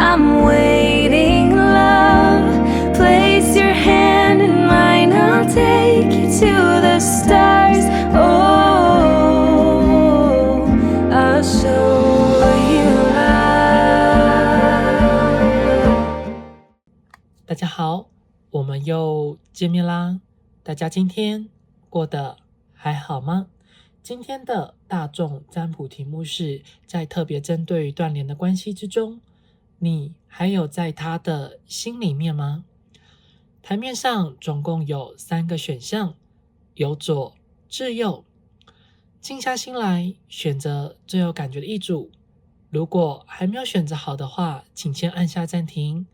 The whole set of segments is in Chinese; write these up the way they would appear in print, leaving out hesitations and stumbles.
I'm waiting, love. Place your hand in mine, I'll take you to the stars. Oh, I'll show you love. 大家好，我们又见面啦。大家今天过得还好吗？今天的大众占卜题目是在特别针对断联的关系之中，你还有在他的心里面吗？台面上总共有3个选项，由左至右。静下心来，选择最有感觉的一组。如果还没有选择好的话，请先按下暂停。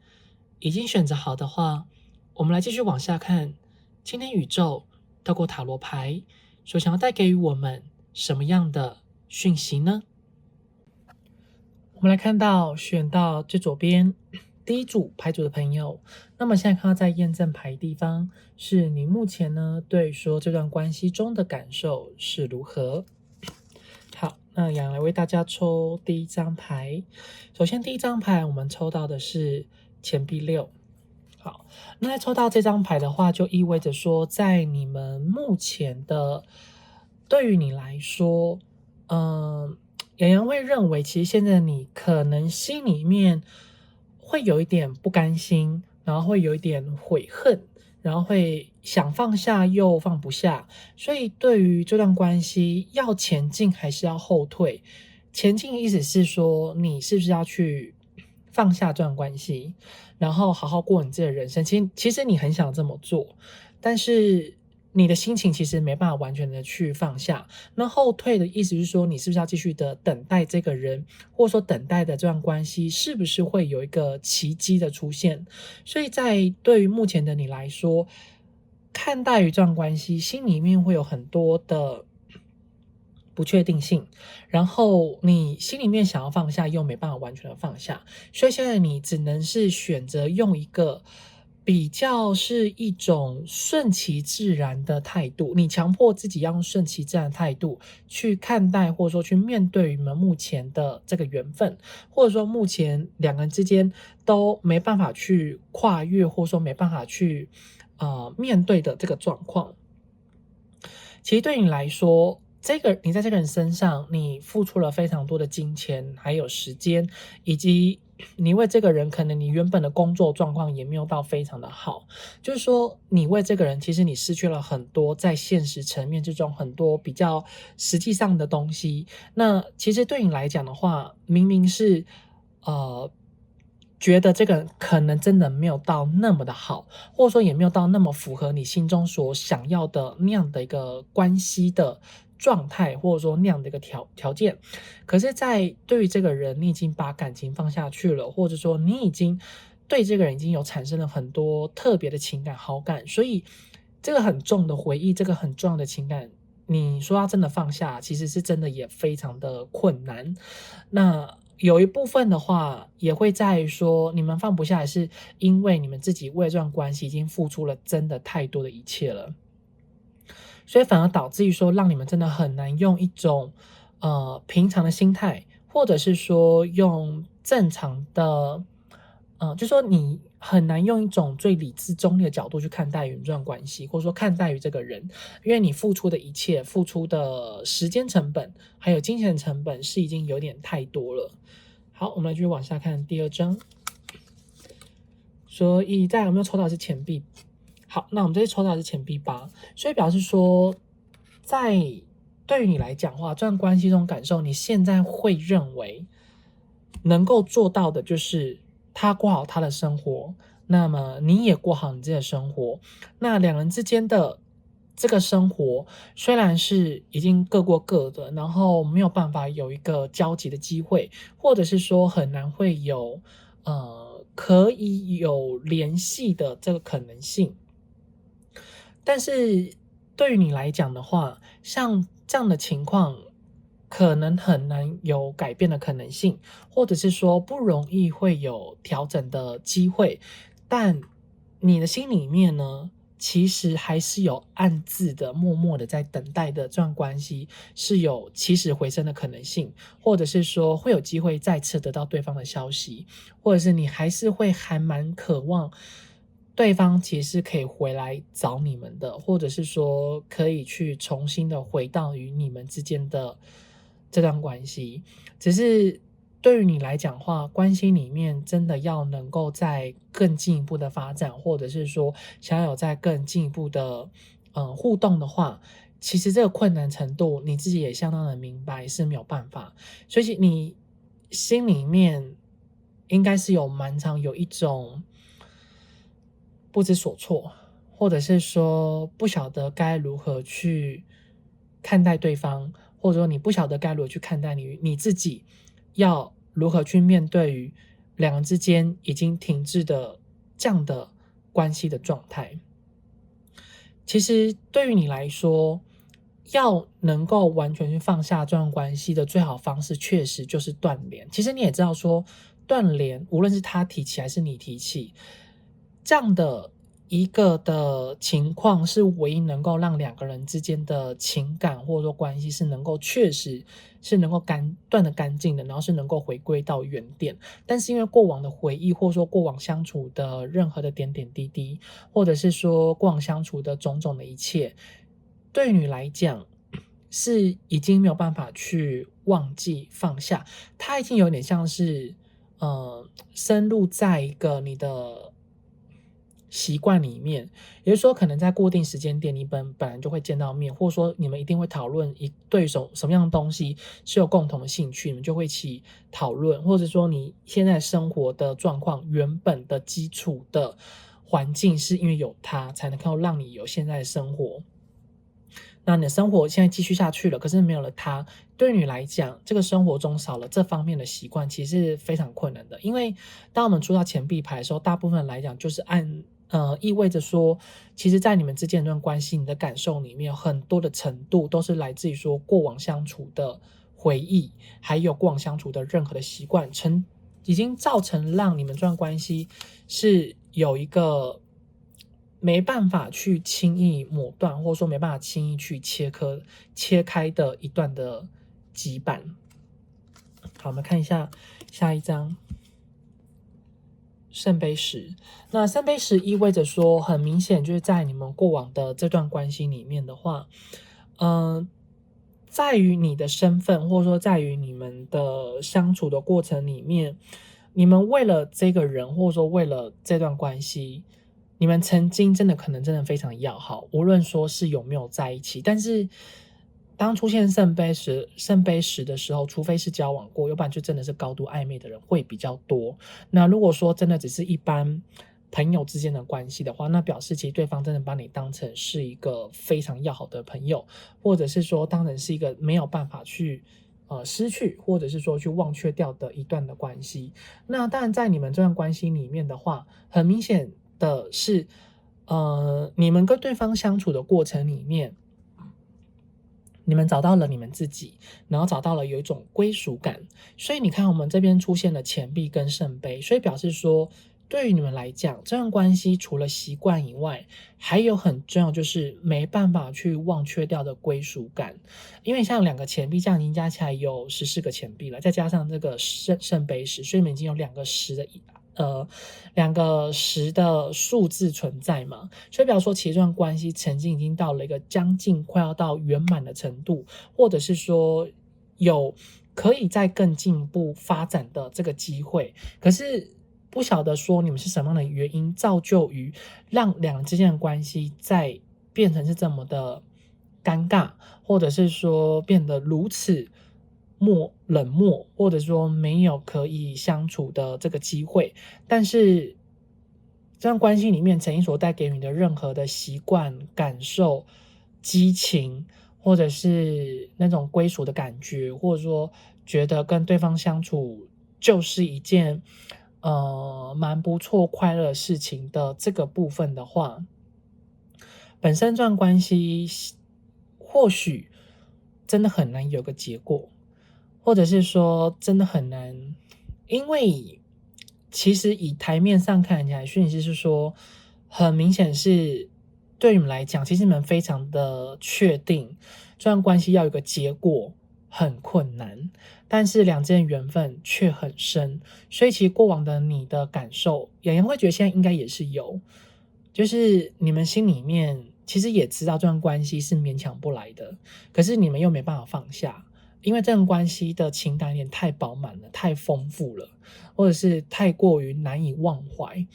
已经选择好的话，我们来继续往下看，今天宇宙透过塔罗牌所想要带给予我们什么样的讯息呢？我们来看到选到最左边第一组牌组的朋友，那么现在看到在验证牌地方是你目前呢对说这段关系中的感受是如何。好，那杨洋来为大家抽第一张牌。首先第一张牌我们抽到的是钱币6。好，那在抽到这张牌的话，就意味着说，在你们目前的对于你来说，洋洋会认为，其实现在你可能心里面会有一点不甘心，然后会有一点悔恨，然后会想放下又放不下，所以对于这段关系要前进还是要后退？前进的意思是说，你是不是要去放下这段关系，然后好好过你自己的人生？其实你很想这么做，但是你的心情其实没办法完全的去放下。那后退的意思是说，你是不是要继续的等待这个人，或者说等待的这段关系是不是会有一个奇迹的出现？所以在对于目前的你来说，看待于这段关系，心里面会有很多的不确定性，然后你心里面想要放下又没办法完全的放下，所以现在你只能是选择用一个比较是一种顺其自然的态度，你强迫自己要用顺其自然的态度去看待，或者说去面对你们目前的这个缘分，或者说目前两个人之间都没办法去跨越，或者说没办法去面对的这个状况。其实对你来说，你在这个人身上，你付出了非常多的金钱，还有时间，以及你为这个人，可能你原本的工作状况也没有到非常的好，就是说你为这个人，其实你失去了很多在现实层面之中很多比较实际上的东西。那其实对你来讲的话，明明是觉得这个人可能真的没有到那么的好，或者说也没有到那么符合你心中所想要的那样的一个关系的状态，或者说那样的一个条件。可是在对于这个人，你已经把感情放下去了，或者说你已经对这个人已经有产生了很多特别的情感好感，所以这个很重的回忆，这个很重要的情感，你说要真的放下，其实是真的也非常的困难。那有一部分的话，也会在于说，你们放不下来，是因为你们自己为这段关系已经付出了真的太多的一切了，所以反而导致于说，让你们真的很难用一种平常的心态，或者是说用正常的，就说你很难用一种最理智中立的角度去看待于这段关系，或者说看待于这个人，因为你付出的一切，付出的时间成本，还有金钱成本是已经有点太多了。好，我们来继续往下看第2章。所以再来有没有抽到的是钱币？好，那我们这次抽到的是钱币8，所以表示说，在对于你来讲的话，这段关系这种感受，你现在会认为能够做到的就是他过好他的生活，那么你也过好你自己的生活。那两人之间的这个生活虽然是已经各过各的，然后没有办法有一个交集的机会，或者是说很难会有可以有联系的这个可能性。但是对于你来讲的话，像这样的情况可能很难有改变的可能性，或者是说不容易会有调整的机会。但你的心里面呢，其实还是有暗自的默默的在等待的这段关系是有起死回生的可能性，或者是说会有机会再次得到对方的消息，或者是你还是会还蛮渴望对方其实可以回来找你们的，或者是说可以去重新的回到与你们之间的这段关系。只是对于你来讲的话，关系里面真的要能够再更进一步的发展，或者是说想要有再更进一步的互动的话，其实这个困难程度你自己也相当的明白是没有办法，所以你心里面应该是有蛮常有一种不知所措，或者是说不晓得该如何去看待对方，或者说你不晓得该如何去看待你自己，要如何去面对于两人之间已经停滞的这样的关系的状态。其实对于你来说，要能够完全去放下这段关系的最好方式，确实就是断联。其实你也知道说，断联无论是他提起还是你提起，这样的一个的情况是唯一能够让两个人之间的情感或者说关系是能够确实是能够断得干净的，然后是能够回归到原点。但是因为过往的回忆，或者说过往相处的任何的点点滴滴，或者是说过往相处的种种的一切，对于你来讲是已经没有办法去忘记放下，它已经有点像是深入在一个你的习惯里面，也就是说可能在固定时间点你本来就会见到面，或者说你们一定会讨论对什么样的东西是有共同的兴趣，你们就会一起讨论，或者说你现在生活的状况原本的基础的环境是因为有它才能够让你有现在的生活，那你的生活现在继续下去了，可是没有了它，对于你来讲，这个生活中少了这方面的习惯，其实是非常困难的。因为当我们出到钱币牌的时候，大部分来讲就是意味着说，其实在你们之间的这段关系，你的感受里面有很多的程度都是来自于说过往相处的回忆，还有过往相处的任何的习惯，已经造成让你们这段关系是有一个没办法去轻易抹断，或者说没办法轻易去切开的一段的羁绊。好，我们看一下下一张。圣杯十，那圣杯十意味着说，很明显就是在你们过往的这段关系里面的话，在于你的身份，或者说在于你们的相处的过程里面，你们为了这个人，或者说为了这段关系，你们曾经可能真的非常要好，无论说是有没有在一起，但是当出现圣杯十的时候，除非是交往过，要不然就真的是高度暧昧的人会比较多。那如果说真的只是一般朋友之间的关系的话，那表示其实对方真的把你当成是一个非常要好的朋友，或者是说当成是一个没有办法去失去，或者是说去忘却掉的一段的关系。那当然在你们这段关系里面的话，很明显的是你们跟对方相处的过程里面，你们找到了你们自己，然后找到了有一种归属感，所以你看我们这边出现了钱币跟圣杯，所以表示说对于你们来讲，这段关系除了习惯以外，还有很重要就是没办法去忘却掉的归属感。因为像两个钱币这样已经加起来有14个钱币了，再加上这个圣杯十，所以我们已经有两个十的数字存在嘛，所以表示说其实这段关系曾经已经到了一个将近快要到圆满的程度，或者是说有可以再更进一步发展的这个机会，可是不晓得说你们是什么样的原因造就于让两人之间的关系再变成是这么的尴尬，或者是说变得如此冷漠，或者说没有可以相处的这个机会，但是这段关系里面曾经所带给你的任何的习惯、感受、激情，或者是那种归属的感觉，或者说觉得跟对方相处就是一件蛮不错快乐的事情的这个部分的话，本身这段关系或许真的很难有个结果，或者是说真的很难，因为其实以台面上看起来讯息是说很明显是对你们来讲，其实你们非常的确定这段关系要有一个结果很困难，但是两之间缘分却很深，所以其实过往的你的感受，洋洋会觉得现在应该也是有，就是你们心里面其实也知道这段关系是勉强不来的，可是你们又没办法放下，因为这段关系的情感有点太饱满了，太丰富了，或者是太过于难以忘怀，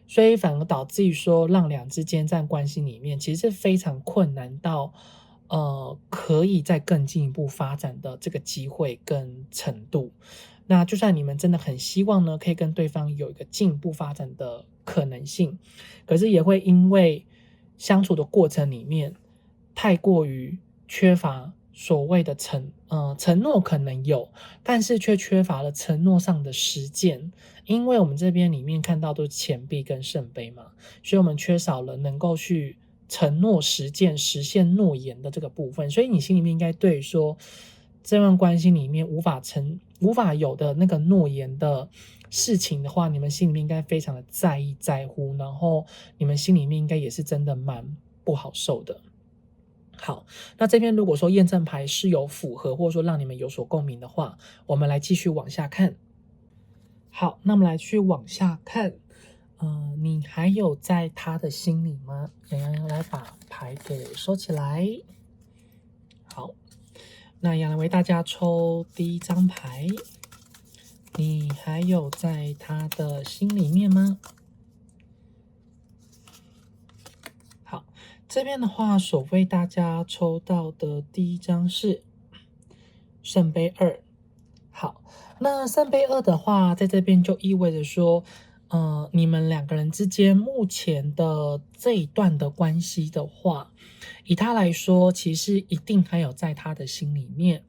所以反而导致于说让两之间在关系里面其实是非常困难到可以再更进一步发展的这个机会跟程度。那就算你们真的很希望呢，可以跟对方有一个进一步发展的可能性，可是也会因为相处的过程里面太过于缺乏所谓的承诺可能有，但是却缺乏了承诺上的实践。因为我们这边里面看到都是钱币跟圣杯嘛，所以我们缺少了能够去承诺实践实现诺言的这个部分，所以你心里面应该对说这段关系里面无法有的那个诺言的事情的话，你们心里面应该非常的在意在乎，然后你们心里面应该也是真的蛮不好受的。好，那这边如果说验证牌是有符合或者说让你们有所共鸣的话，我们来继续往下看。好，那我们来去往下看，你还有在他的心里吗？洋洋来把牌给收起来。好，那洋洋为大家抽第一张牌，你还有在他的心里面吗？好，这边的话，所为大家抽到的第一张是圣杯2。好，那圣杯2的话，在这边就意味着说，你们两个人之间目前的这一段的关系的话，以他来说，其实一定还有在他的心里面。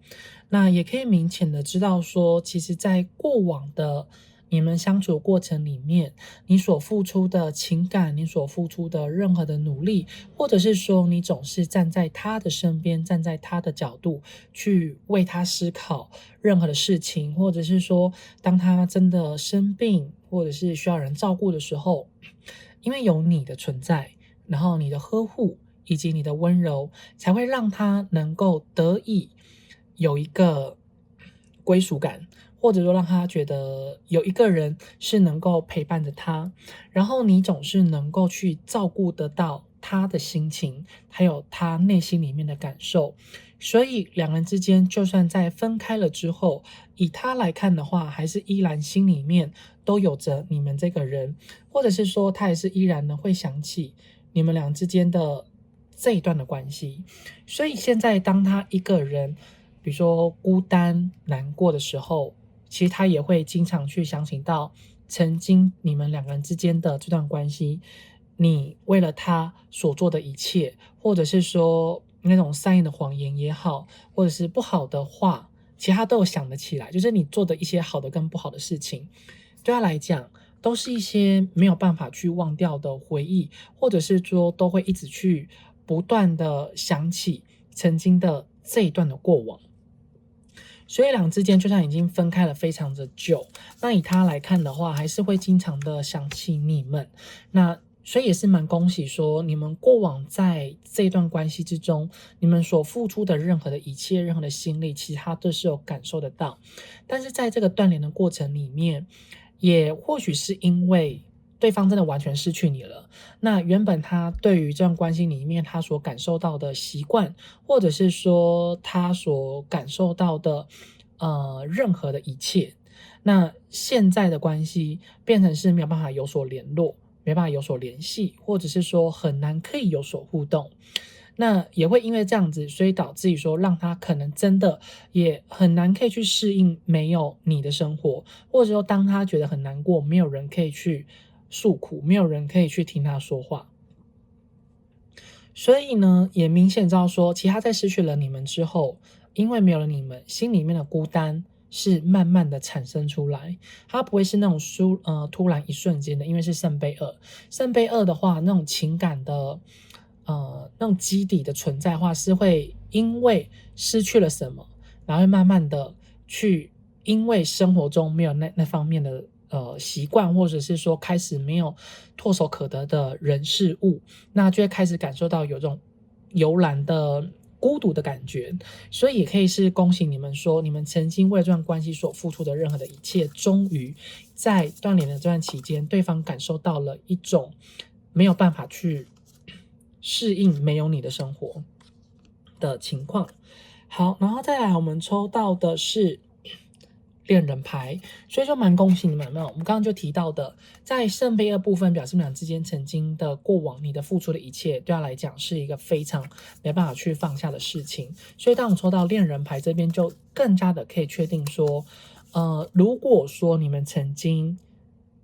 那也可以明显的知道说，其实在过往的你们相处的过程里面，你所付出的情感，你所付出的任何的努力，或者是说你总是站在他的身边，站在他的角度去为他思考任何的事情，或者是说当他真的生病，或者是需要人照顾的时候，因为有你的存在，然后你的呵护以及你的温柔，才会让他能够得以有一个归属感，或者说让他觉得有一个人是能够陪伴着他，然后你总是能够去照顾得到他的心情，还有他内心里面的感受。所以两人之间就算在分开了之后，以他来看的话，还是依然心里面都有着你们这个人，或者是说他也是依然呢会想起你们俩之间的这一段的关系。所以现在当他一个人比如说孤单难过的时候，其实他也会经常去想起到曾经你们两个人之间的这段关系，你为了他所做的一切，或者是说那种善意的谎言也好，或者是不好的话，其实他都有想得起来，就是你做的一些好的跟不好的事情，对他来讲都是一些没有办法去忘掉的回忆，或者是说都会一直去不断的想起曾经的这一段的过往。所以两之间就算已经分开了非常的久，那以他来看的话，还是会经常的想起你们。那所以也是蛮恭喜说，你们过往在这段关系之中，你们所付出的任何的一切，任何的心力，其实他都是有感受得到。但是在这个断联的过程里面，也或许是因为对方真的完全失去你了，那原本他对于这段关系里面他所感受到的习惯，或者是说他所感受到的任何的一切，那现在的关系变成是没有办法有所联络，没办法有所联系，或者是说很难可以有所互动。那也会因为这样子，所以导致于说让他可能真的也很难可以去适应没有你的生活，或者说当他觉得很难过，没有人可以去诉苦，没有人可以去听他说话。所以呢，也明显知道说，其实他在失去了你们之后，因为没有了你们，心里面的孤单是慢慢的产生出来，它不会是那种突然一瞬间的，因为是圣杯2。圣杯2的话，那种情感的那种基底的存在的话，是会因为失去了什么，然后会慢慢的去因为生活中没有那方面的习惯，或者是说开始没有唾手可得的人事物，那就会开始感受到有这种油然的孤独的感觉。所以也可以是恭喜你们说，你们曾经为这段关系所付出的任何的一切，终于在断联的这段期间，对方感受到了一种没有办法去适应没有你的生活的情况。好，然后再来我们抽到的是恋人牌，所以就蛮恭喜你们，有没有？我们刚刚就提到的，在圣杯2部分表示你们俩之间曾经的过往，你的付出的一切对他来讲是一个非常没办法去放下的事情。所以当我抽到恋人牌这边，就更加的可以确定说，如果说你们曾经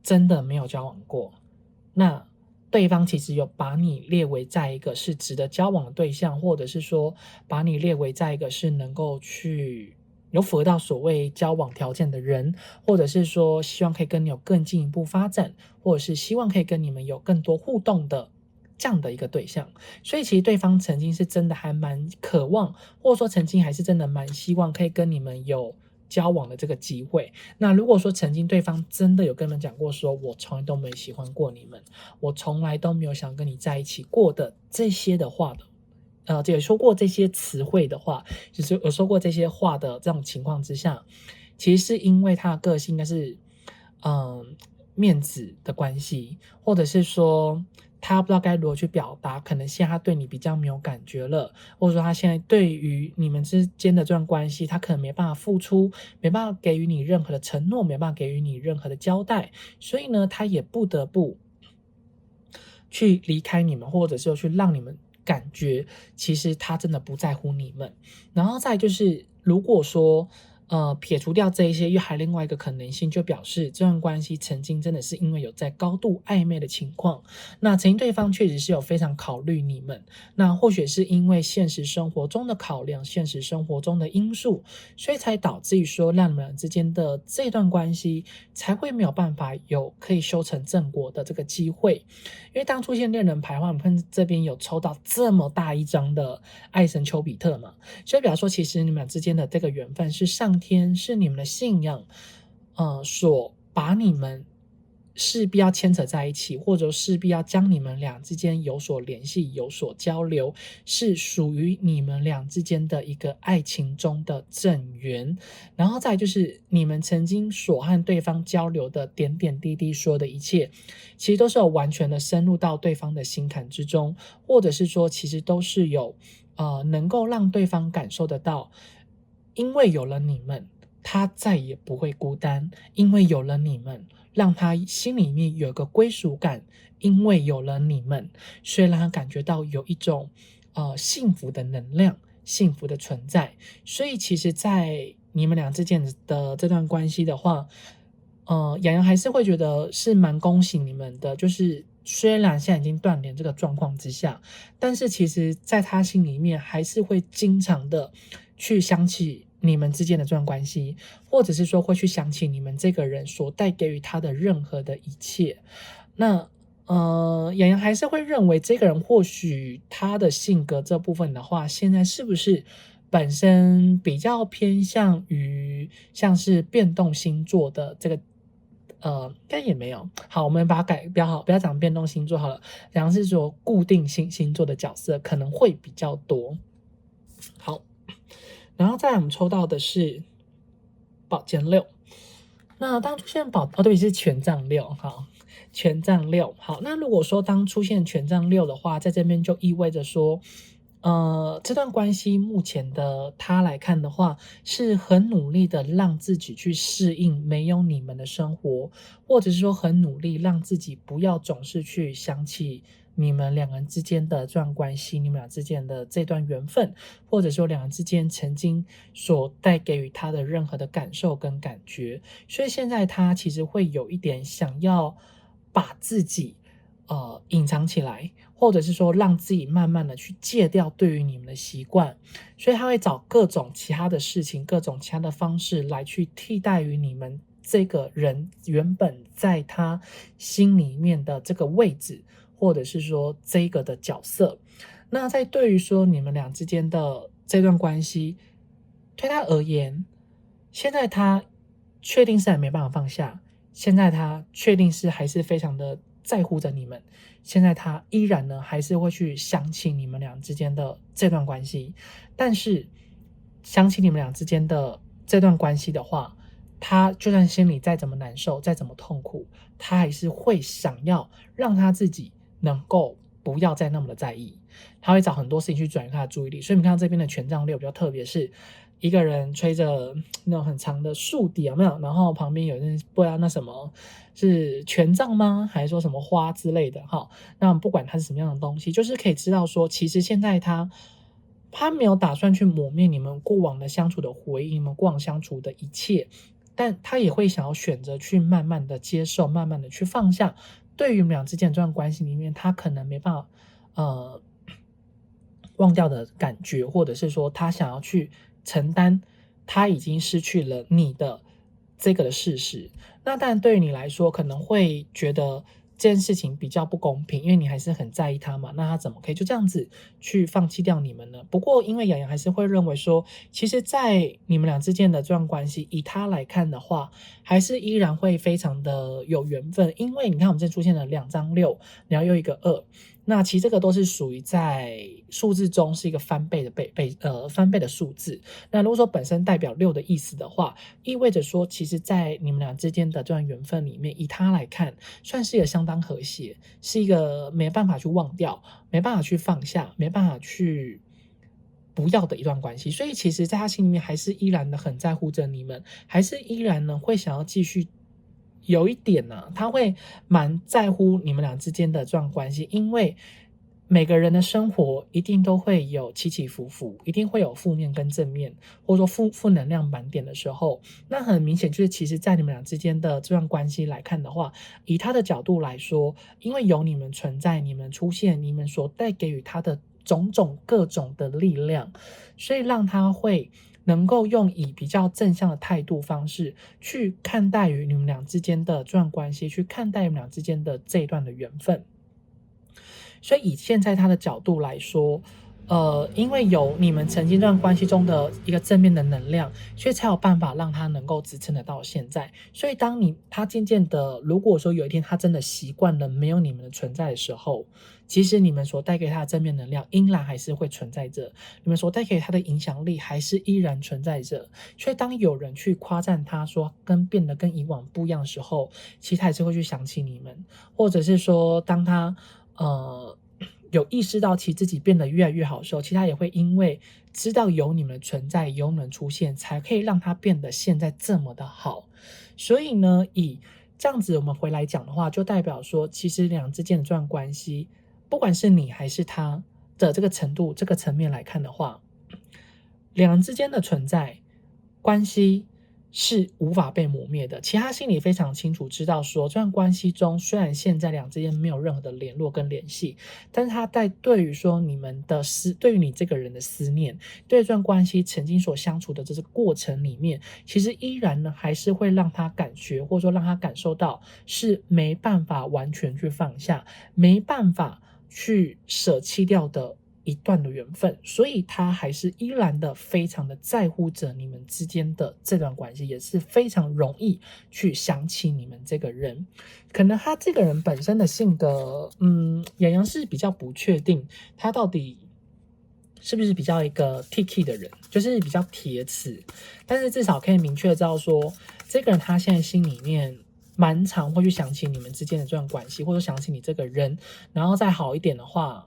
真的没有交往过，那对方其实有把你列为在一个是值得交往的对象，或者是说把你列为在一个是能够去有符合到所谓交往条件的人，或者是说希望可以跟你有更进一步发展，或者是希望可以跟你们有更多互动的这样的一个对象。所以其实对方曾经是真的还蛮渴望，或者说曾经还是真的蛮希望可以跟你们有交往的这个机会。那如果说曾经对方真的有跟你们讲过说，我从来都没喜欢过你们，我从来都没有想跟你在一起过的这些的话的，有说过这些词汇的话，就是有说过这些话的这种情况之下，其实是因为他的个性应该是面子的关系，或者是说他不知道该如何去表达，可能现在他对你比较没有感觉了，或者说他现在对于你们之间的这段关系，他可能没办法付出，没办法给予你任何的承诺，没办法给予你任何的交代，所以呢，他也不得不去离开你们，或者是去让你们感觉其实他真的不在乎你们。然后再就是如果说撇除掉这一些，又还另外一个可能性，就表示这段关系曾经真的是因为有在高度暧昧的情况，那曾经对方确实是有非常考虑你们，那或许是因为现实生活中的考量，现实生活中的因素，所以才导致于说让你们之间的这段关系才会没有办法有可以修成正果的这个机会。因为当出现恋人牌的话，我们看这边有抽到这么大一张的爱神丘比特嘛，所以表示说其实你们俩之间的这个缘分是上天，是你们的信仰所把你们势必要牵扯在一起，或者势必要将你们俩之间有所联系，有所交流，是属于你们俩之间的一个爱情中的正缘。然后再就是你们曾经所和对方交流的点点滴滴说的一切，其实都是有完全的深入到对方的心坎之中，或者是说其实都是有能够让对方感受得到，因为有了你们，他再也不会孤单，因为有了你们，让他心里面有个归属感，因为有了你们，所以让他感觉到有一种幸福的能量，幸福的存在。所以其实在你们俩之间的这段关系的话，洋洋还是会觉得是蛮恭喜你们的，就是虽然现在已经断联这个状况之下，但是其实在他心里面还是会经常的去想起你们之间的这段关系，或者是说会去想起你们这个人所带给予他的任何的一切。那洋洋还是会认为这个人或许他的性格这部分的话，现在是不是本身比较偏向于像是变动星座的这个应该也没有。好，我们把它改比较好，不要讲变动星座好了，讲是说固定星座的角色可能会比较多。好，然后再来我们抽到的是宝剑6。那当出现对，是权杖6。好，权杖6。好，那如果说当出现权杖6的话，在这边就意味着说这段关系目前的他来看的话，是很努力的让自己去适应没有你们的生活，或者是说很努力让自己不要总是去想起你们两人之间的这段关系，你们俩之间的这段缘分，或者说两人之间曾经所带给予他的任何的感受跟感觉。所以现在他其实会有一点想要把自己隐藏起来，或者是说让自己慢慢的去戒掉对于你们的习惯，所以他会找各种其他的事情，各种其他的方式来去替代于你们这个人原本在他心里面的这个位置，或者是说这个的角色。那在对于说你们俩之间的这段关系，对他而言，现在他确定是还没办法放下，现在他确定是还是非常的在乎着你们，现在他依然呢还是会去想起你们俩之间的这段关系，但是想起你们俩之间的这段关系的话，他就算心里再怎么难受，再怎么痛苦，他还是会想要让他自己能够不要再那么的在意，他会找很多事情去转移他的注意力。所以你看到这边的权杖六比较特别，是一个人吹着那种很长的竖笛，有没有？然后旁边有人不知道那什么是权杖吗？还是说什么花之类的？哈，那不管它是什么样的东西，就是可以知道说，其实现在他没有打算去抹灭你们过往的相处的回忆，你们过往相处的一切，但他也会想要选择去慢慢的接受，慢慢的去放下。对于你们俩之间这段关系里面，他可能没办法忘掉的感觉，或者是说他想要去承担他已经失去了你的这个的事实。那当然对于你来说可能会觉得这件事情比较不公平，因为你还是很在意他嘛，那他怎么可以就这样子去放弃掉你们呢？不过因为洋洋还是会认为说，其实在你们俩之间的这段关系，以他来看的话，还是依然会非常的有缘分。因为你看我们这出现了2张6，然后又一个2，那其实这个都是属于在数字中是一个翻倍的翻倍的数字。那如果说本身代表6的意思的话，意味着说其实在你们俩之间的这段缘分里面，以他来看算是一个相当和谐，是一个没办法去忘掉，没办法去放下，没办法去不要的一段关系。所以其实在他心里面还是依然的很在乎着你们，还是依然呢会想要继续，有一点呢，他会蛮在乎你们俩之间的这段关系，因为每个人的生活一定都会有起起伏伏，一定会有负面跟正面，或者说负能量满点的时候。那很明显就是，其实在你们俩之间的这段关系来看的话，以他的角度来说，因为有你们存在，你们出现，你们所带给予他的种种各种的力量，所以让他会能够用以比较正向的态度方式去看待于你们俩之间的这段关系，去看待你们俩之间的这一段的缘分。所以以现在他的角度来说，因为有你们曾经这段关系中的一个正面的能量，所以才有办法让他能够支撑得到现在。所以当他渐渐的，如果说有一天他真的习惯了没有你们的存在的时候，其实你们所带给他的正面能量依然还是会存在着，你们所带给他的影响力还是依然存在着。所以当有人去夸赞他说变得跟以往不一样的时候，其实他还是会去想起你们，或者是说当他有意识到其实自己变得越来越好的时候，其实他也会因为知道有你们的存在，有你们的出现，才可以让他变得现在这么的好。所以呢，以这样子我们回来讲的话，就代表说其实两之间的这段关系，不管是你还是他的这个程度这个层面来看的话，两人之间的存在关系是无法被磨灭的。其实他心里非常清楚知道说，这段关系中虽然现在两之间没有任何的联络跟联系，但是他在对于说对于你这个人的思念，对这段关系曾经所相处的这个过程里面，其实依然呢还是会让他感觉，或者说让他感受到是没办法完全去放下，没办法去舍弃掉的一段的缘分。所以他还是依然的非常的在乎着你们之间的这段关系，也是非常容易去想起你们这个人。可能他这个人本身的性格，洋洋是比较不确定他到底是不是比较一个 Tiki 的人，就是比较铁齿，但是至少可以明确知道说，这个人他现在心里面蛮常会去想起你们之间的这段关系，或者想起你这个人，然后再好一点的话，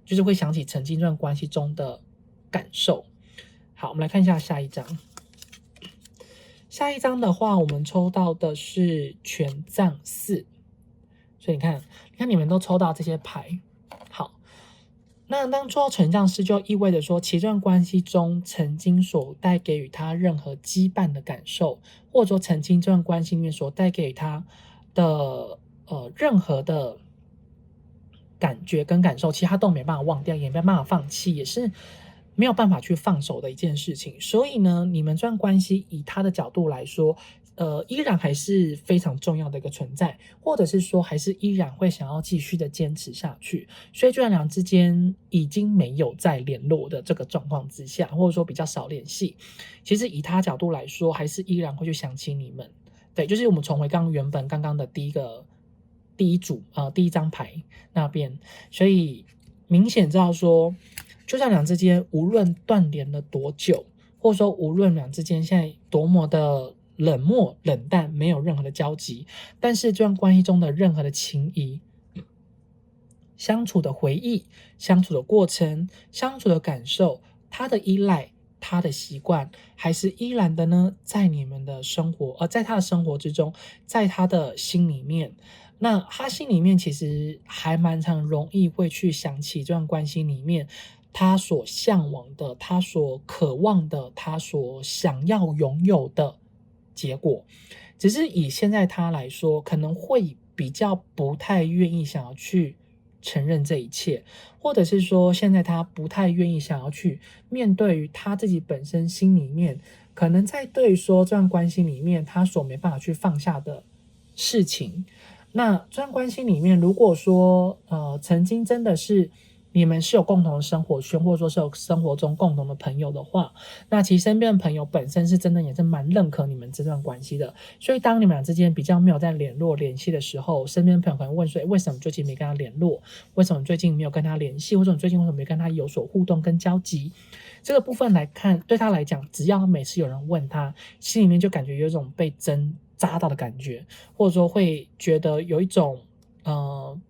就是会想起曾经这段关系中的感受。好，我们来看一下下一张。下一张的话，我们抽到的是权杖4，所以你看你们都抽到这些牌。好，那当抽到权杖4，就意味着说，其段关系中曾经所带给予他任何羁绊的感受，或者说曾经这段关系里面所带给予他的任何的感觉跟感受，其实他都没办法忘掉，也没办法放弃，也是没有办法去放手的一件事情。所以呢，你们这段关系以他的角度来说，依然还是非常重要的一个存在，或者是说还是依然会想要继续的坚持下去。所以就算两人之间已经没有再联络的这个状况之下，或者说比较少联系，其实以他角度来说，还是依然会去想起你们。对，就是我们重回原本刚刚的第一张牌那边，所以明显知道说，就像俩之间无论断联了多久，或者说无论俩之间现在多么的冷漠冷淡，没有任何的交集，但是这段关系中的任何的情谊、相处的回忆、相处的过程、相处的感受，他的依赖、他的习惯，还是依然的呢，在你们的生活，在他的生活之中，在他的心里面。那他心里面其实还蛮常容易会去想起这段关系里面他所向往的、他所渴望的、他所想要拥有的结果。只是以现在他来说，可能会比较不太愿意想要去承认这一切，或者是说现在他不太愿意想要去面对于他自己本身心里面可能在对于说这段关系里面他所没办法去放下的事情。那这段关系里面，如果说曾经真的是你们是有共同的生活圈，或者说是有生活中共同的朋友的话，那其实身边的朋友本身是真的也是蛮认可你们这段关系的。所以当你们俩之间比较没有在联系的时候，身边的朋友可能问说，为什么最近没跟他联络？为什么最近没有跟他联系？或者最近为什么没跟他有所互动跟交集？这个部分来看，对他来讲，只要每次有人问他，心里面就感觉有一种被针扎到的感觉，或者说会觉得有一种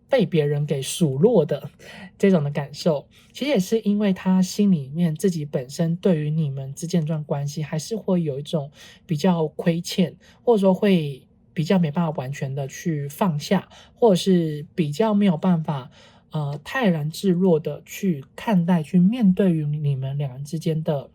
被别人给数落的这种的感受。其实也是因为他心里面自己本身对于你们之间这段关系还是会有一种比较亏欠，或者说会比较没办法完全的去放下，或者是比较没有办法泰然自若的去看待去面对于你们两人之间的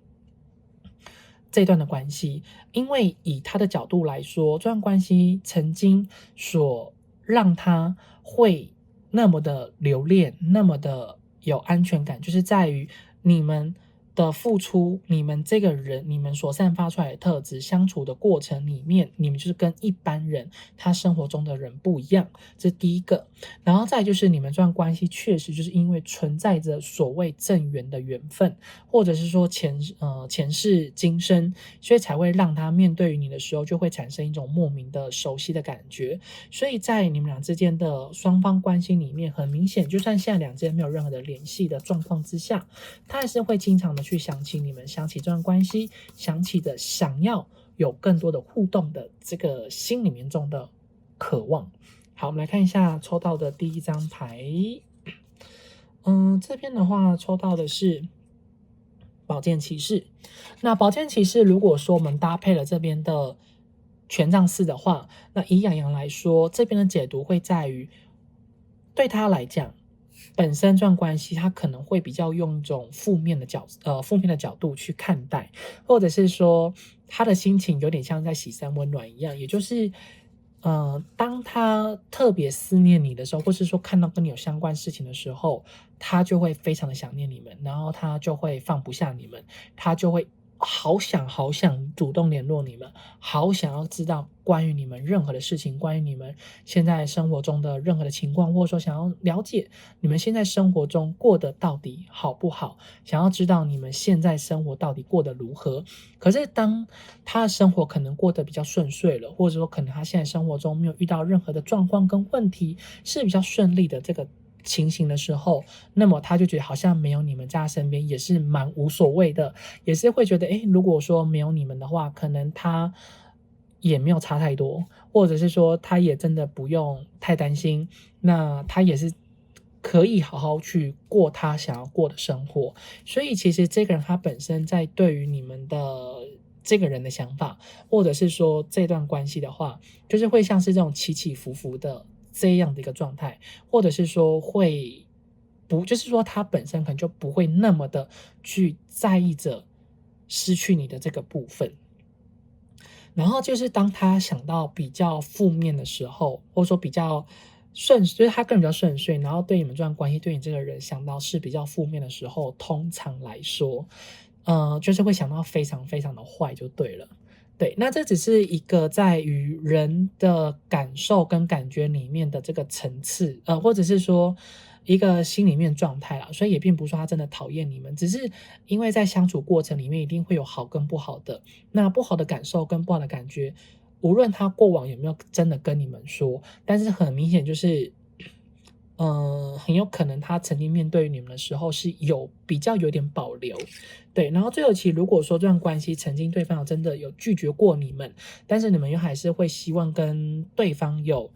这段的关系。因为以他的角度来说，这段关系曾经所让他会那么的留恋，那么的有安全感，就是在于你们的付出，你们这个人，你们所散发出来的特质，相处的过程里面，你们就是跟一般人他生活中的人不一样，这是第一个。然后再就是你们这段关系确实就是因为存在着所谓正缘的缘分，或者是说前世今生，所以才会让他面对于你的时候就会产生一种莫名的熟悉的感觉。所以在你们俩之间的双方关系里面，很明显就算现在两之间没有任何的联系的状况之下，他还是会经常的去想起你们，想起这段关系，想起的想要有更多的互动的这个心里面中的渴望。好，我们来看一下抽到的第一张牌。这边的话抽到的是宝剑骑士。那宝剑骑士如果说我们搭配了这边的权杖四的话，那以养羊来说，这边的解读会在于对他来讲，本身这段关系他可能会比较用一种负面的角度去看待，或者是说他的心情有点像在洗三温暖一样，也就是当他特别思念你的时候，或是说看到跟你有相关事情的时候，他就会非常的想念你们，然后他就会放不下你们，他就会好想主动联络你们，好想要知道关于你们任何的事情，关于你们现在生活中的任何的情况，或者说想要了解你们现在生活中过得到底好不好，想要知道你们现在生活到底过得如何。可是当他的生活可能过得比较顺遂了，或者说可能他现在生活中没有遇到任何的状况跟问题，是比较顺利的这个情形的时候，那么他就觉得好像没有你们在他身边也是蛮无所谓的，也是会觉得如果说没有你们的话，可能他也没有差太多，或者是说他也真的不用太担心，那他也是可以好好去过他想要过的生活。所以其实这个人他本身在对于你们的这个人的想法，或者是说这段关系的话，就是会像是这种起起伏伏的这样的一个状态，或者是说会不，就是说他本身可能就不会那么的去在意着失去你的这个部分。然后就是当他想到比较负面的时候，或者说比较就是他个人比较顺遂，然后对你们这段关系，对你这个人想到是比较负面的时候，通常来说就是会想到非常非常的坏就对了。对，那这只是一个在于人的感受跟感觉里面的这个层次，或者是说一个心里面状态啦，所以也并不是说他真的讨厌你们，只是因为在相处过程里面一定会有好跟不好的，那不好的感受跟不好的感觉，无论他过往有没有真的跟你们说，但是很明显就是很有可能他曾经面对你们的时候是比较有点保留，对。然后最后期如果说这段关系曾经对方真的有拒绝过你们，但是你们又还是会希望跟对方有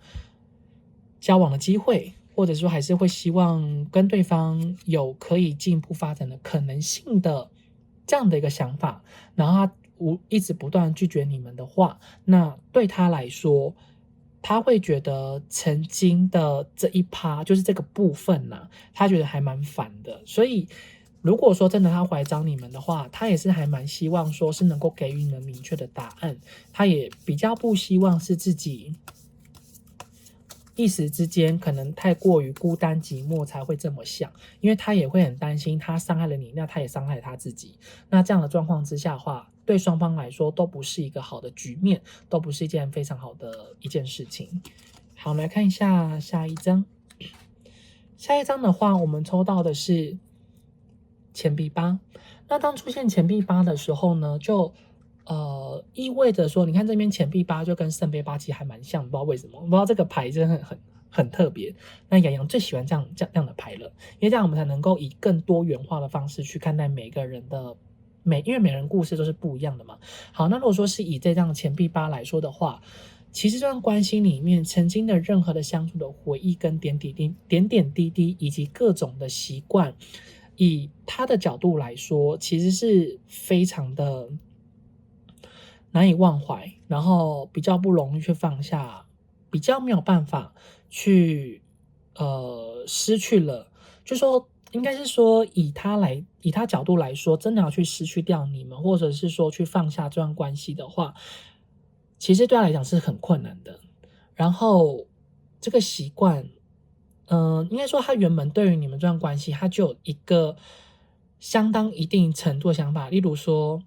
交往的机会，或者说还是会希望跟对方有可以进一步发展的可能性的这样的一个想法，然后他一直不断拒绝你们的话，那对他来说，他会觉得曾经的这一趴，就是这个部分啊，他觉得还蛮烦的。所以如果说真的他怀找你们的话，他也是还蛮希望说是能够给予你们明确的答案，他也比较不希望是自己一时之间可能太过于孤单寂寞才会这么想，因为他也会很担心他伤害了你，那他也伤害了他自己。那这样的状况之下的话，对双方来说都不是一个好的局面，都不是一件非常好的一件事情。好，我们来看一下下一张。下一张的话，我们抽到的是钱币八。那当出现钱币八的时候呢，就意味着说，你看这边钱币八就跟圣杯八其实还蛮像，不知道为什么，不知道这个牌真的很特别。那洋洋最喜欢这样的牌了，因为这样我们才能够以更多元化的方式去看待每个人的因为每人故事都是不一样的嘛。好，那如果说是以这张钱币八来说的话，其实这段关系里面曾经的任何的相处的回忆跟点点滴滴以及各种的习惯，以他的角度来说，其实是非常的难以忘怀，然后比较不容易去放下，比较没有办法去失去了，就说应该是说以他角度来说，真的要去失去掉你们，或者是说去放下这段关系的话，其实对他来讲是很困难的。然后这个习惯，应该说他原本对于你们这段关系，他就有一个相当一定程度的想法，例如说，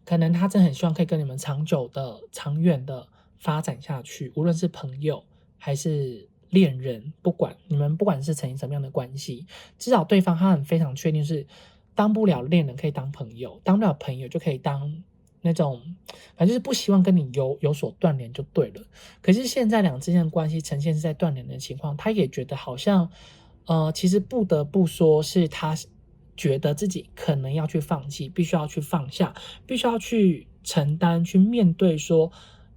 可能他真的很希望可以跟你们长久的、长远的发展下去，无论是朋友还是恋人，不管是成什么样的关系，至少对方他非常确定是当不了恋人可以当朋友，当不了朋友就可以当那种，反正就是不希望跟你有所断联就对了。可是现在两之间的关系呈现是在断联的情况，他也觉得好像，其实不得不说是他觉得自己可能要去放弃，必须要去放下，必须要去承担、去面对说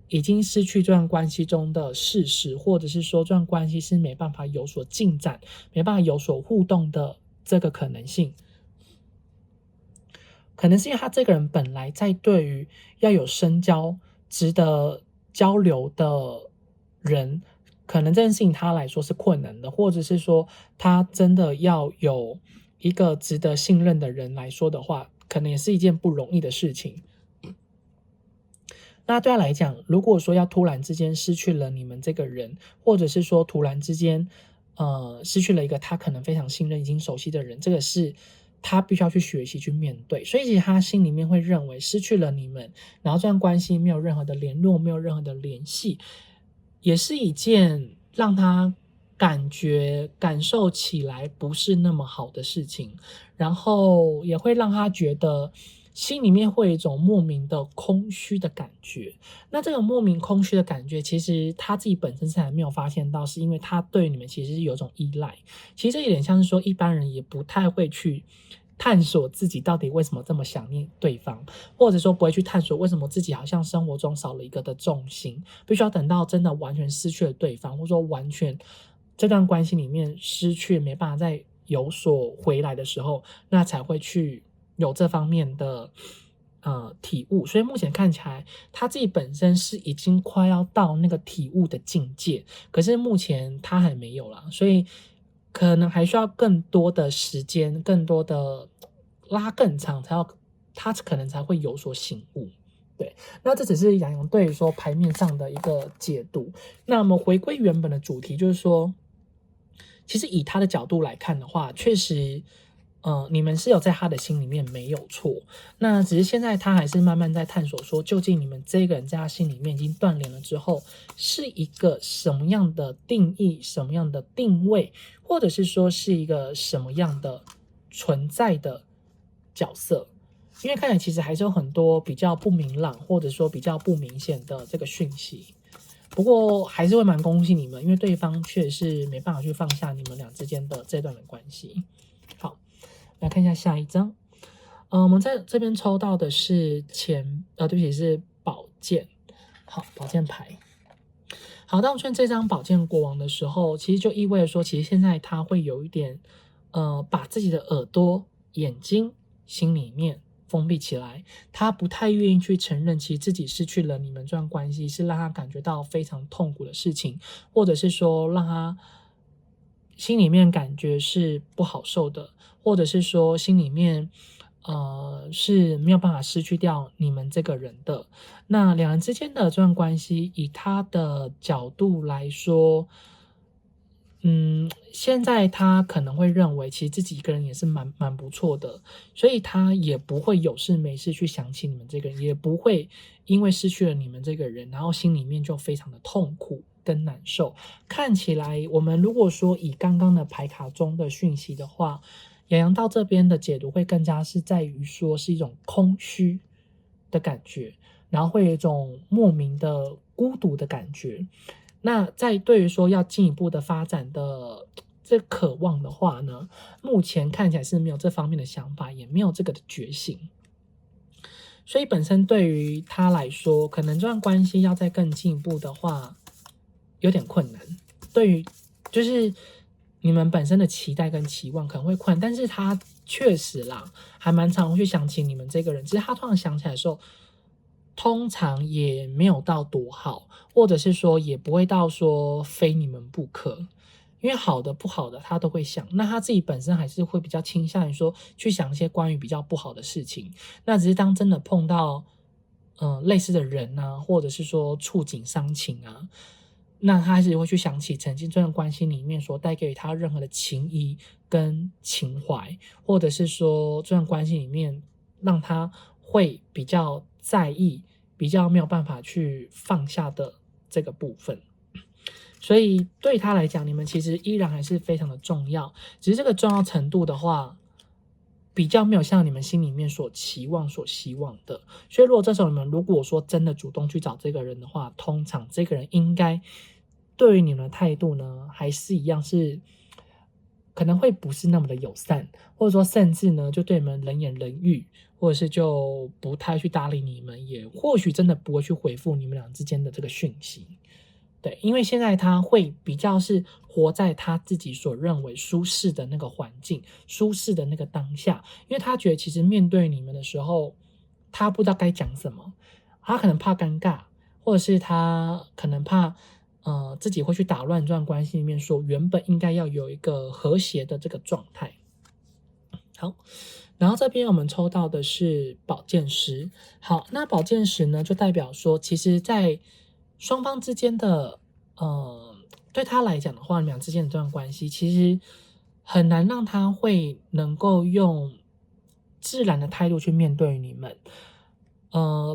已经失去这段关系中的事实，或者是说这段关系是没办法有所进展、没办法有所互动的这个可能性。可能是因为他这个人本来在对于要有深交、值得交流的人，可能这件事情他来说是困难的，或者是说他真的要有一个值得信任的人来说的话，可能也是一件不容易的事情。那对他来讲，如果说要突然之间失去了你们这个人，或者是说突然之间失去了一个他可能非常信任、已经熟悉的人，这个是他必须要去学习去面对。所以其实他心里面会认为失去了你们，然后这段关系没有任何的联络，没有任何的联系，也是一件让他感受起来不是那么好的事情，然后也会让他觉得心里面会有一种莫名的空虚的感觉。那这种莫名空虚的感觉，其实他自己本身是还没有发现到，是因为他对你们其实是有一种依赖。其实这有点像是说，一般人也不太会去探索自己到底为什么这么想念对方，或者说不会去探索为什么自己好像生活中少了一个的重心，必须要等到真的完全失去了对方，或者说完全这段关系里面失去没办法再有所回来的时候，那才会去有这方面的体悟。所以目前看起来他自己本身是已经快要到那个体悟的境界，可是目前他还没有啦，所以可能还需要更多的时间，更多的拉更长，他可能才会有所醒悟。对，那这只是洋洋对于说牌面上的一个解读。那我们回归原本的主题，就是说，其实以他的角度来看的话，确实，你们是有在他的心里面没有错。那只是现在他还是慢慢在探索说，究竟你们这个人在他心里面已经断联了之后，是一个什么样的定义、什么样的定位，或者是说是一个什么样的存在的角色。因为看起来其实还是有很多比较不明朗或者说比较不明显的这个讯息。不过还是会蛮恭喜你们，因为对方确实是没办法去放下你们俩之间的这段的关系。好，来看一下下一张。我们在这边抽到的是对不起，是宝剑。好，宝剑牌。好，当我出现这张宝剑国王的时候，其实就意味着说，其实现在他会有一点，把自己的耳朵、眼睛、心里面封闭起来，他不太愿意去承认，其实自己失去了你们这段关系是让他感觉到非常痛苦的事情，或者是说让他心里面感觉是不好受的，或者是说心里面是没有办法失去掉你们这个人的。那两人之间的这段关系，以他的角度来说，现在他可能会认为，其实自己一个人也是蛮不错的，所以他也不会有事没事去想起你们这个人，也不会因为失去了你们这个人，然后心里面就非常的痛苦跟难受。看起来，我们如果说以刚刚的牌卡中的讯息的话，洋洋到这边的解读会更加是在于说是一种空虚的感觉，然后会有一种莫名的孤独的感觉。那在对于说要进一步的发展的这渴望的话呢，目前看起来是没有这方面的想法，也没有这个的觉醒。所以本身对于他来说，可能这段关系要再更进一步的话，有点困难。对于就是你们本身的期待跟期望可能会困难，但是他确实啦，还蛮常会去想起你们这个人。只是他突然想起来的时候，通常也没有到多好，或者是说也不会到说非你们不可。因为好的不好的他都会想，那他自己本身还是会比较倾向于说去想一些关于比较不好的事情。那只是当真的碰到类似的人啊，或者是说触景伤情啊，那他还是会去想起曾经这段关系里面所带给他任何的情谊跟情怀，或者是说这段关系里面让他会比较在意，比较没有办法去放下的这个部分。所以对他来讲，你们其实依然还是非常的重要，只是这个重要程度的话，比较没有像你们心里面所期望、所希望的。所以如果这时候你们如果说真的主动去找这个人的话，通常这个人应该对于你们的态度呢，还是一样是可能会不是那么的友善，或者说甚至呢就对你们冷言冷语，或者是就不太去搭理你们，也或许真的不会去回复你们俩之间的这个讯息。对，因为现在他会比较是活在他自己所认为舒适的那个环境，舒适的那个当下，因为他觉得其实面对你们的时候，他不知道该讲什么，他可能怕尴尬，或者是他可能怕自己会去打乱这段关系里面说原本应该要有一个和谐的这个状态。好，然后这边我们抽到的是宝剑十。好，那宝剑十呢，就代表说，其实在双方之间的，对他来讲的话，你们俩之间的这段关系，其实很难让他会能够用自然的态度去面对你们。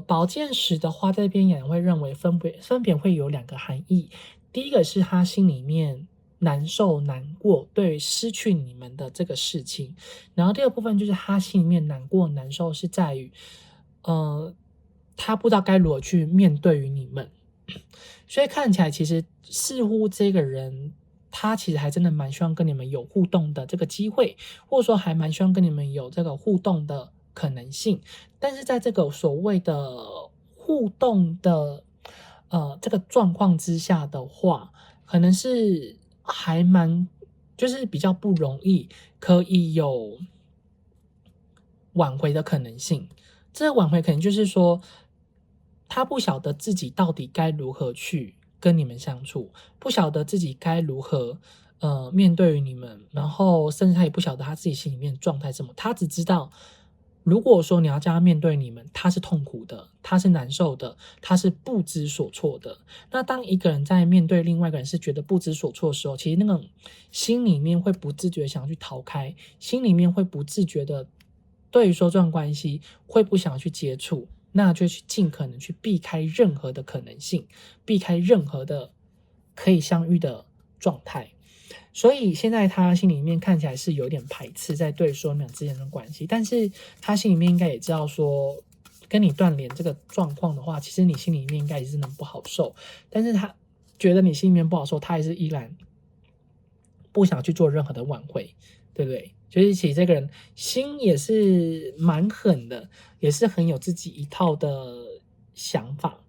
宝剑十的话，在这边也会认为分别会有两个含义。第一个是他心里面难受难过，对于失去你们的这个事情。然后第二个部分就是他心里面难过难受是在于，他不知道该如何去面对于你们。所以看起来其实似乎这个人他其实还真的蛮希望跟你们有互动的这个机会，或者说还蛮希望跟你们有这个互动的可能性。但是在这个所谓的互动的这个状况之下的话，可能是还蛮就是比较不容易可以有挽回的可能性。这个挽回可能就是说他不晓得自己到底该如何去跟你们相处，不晓得自己该如何面对于你们，然后甚至他也不晓得他自己心里面的状态是什么。他只知道如果说你要叫他面对你们，他是痛苦的，他是难受的，他是不知所措的。那当一个人在面对另外一个人是觉得不知所措的时候，其实那种心里面会不自觉想要去逃开，心里面会不自觉的对于说这段关系会不想要去接触，那就去尽可能去避开任何的可能性，避开任何的可以相遇的状态。所以现在他心里面看起来是有点排斥在对说你们之间的关系，但是他心里面应该也知道说跟你断联这个状况的话，其实你心里面应该也是能不好受，但是他觉得你心里面不好受，他还是依然不想去做任何的挽回，对不对？就是其实这个人心也是蛮狠的，也是很有自己一套的想法。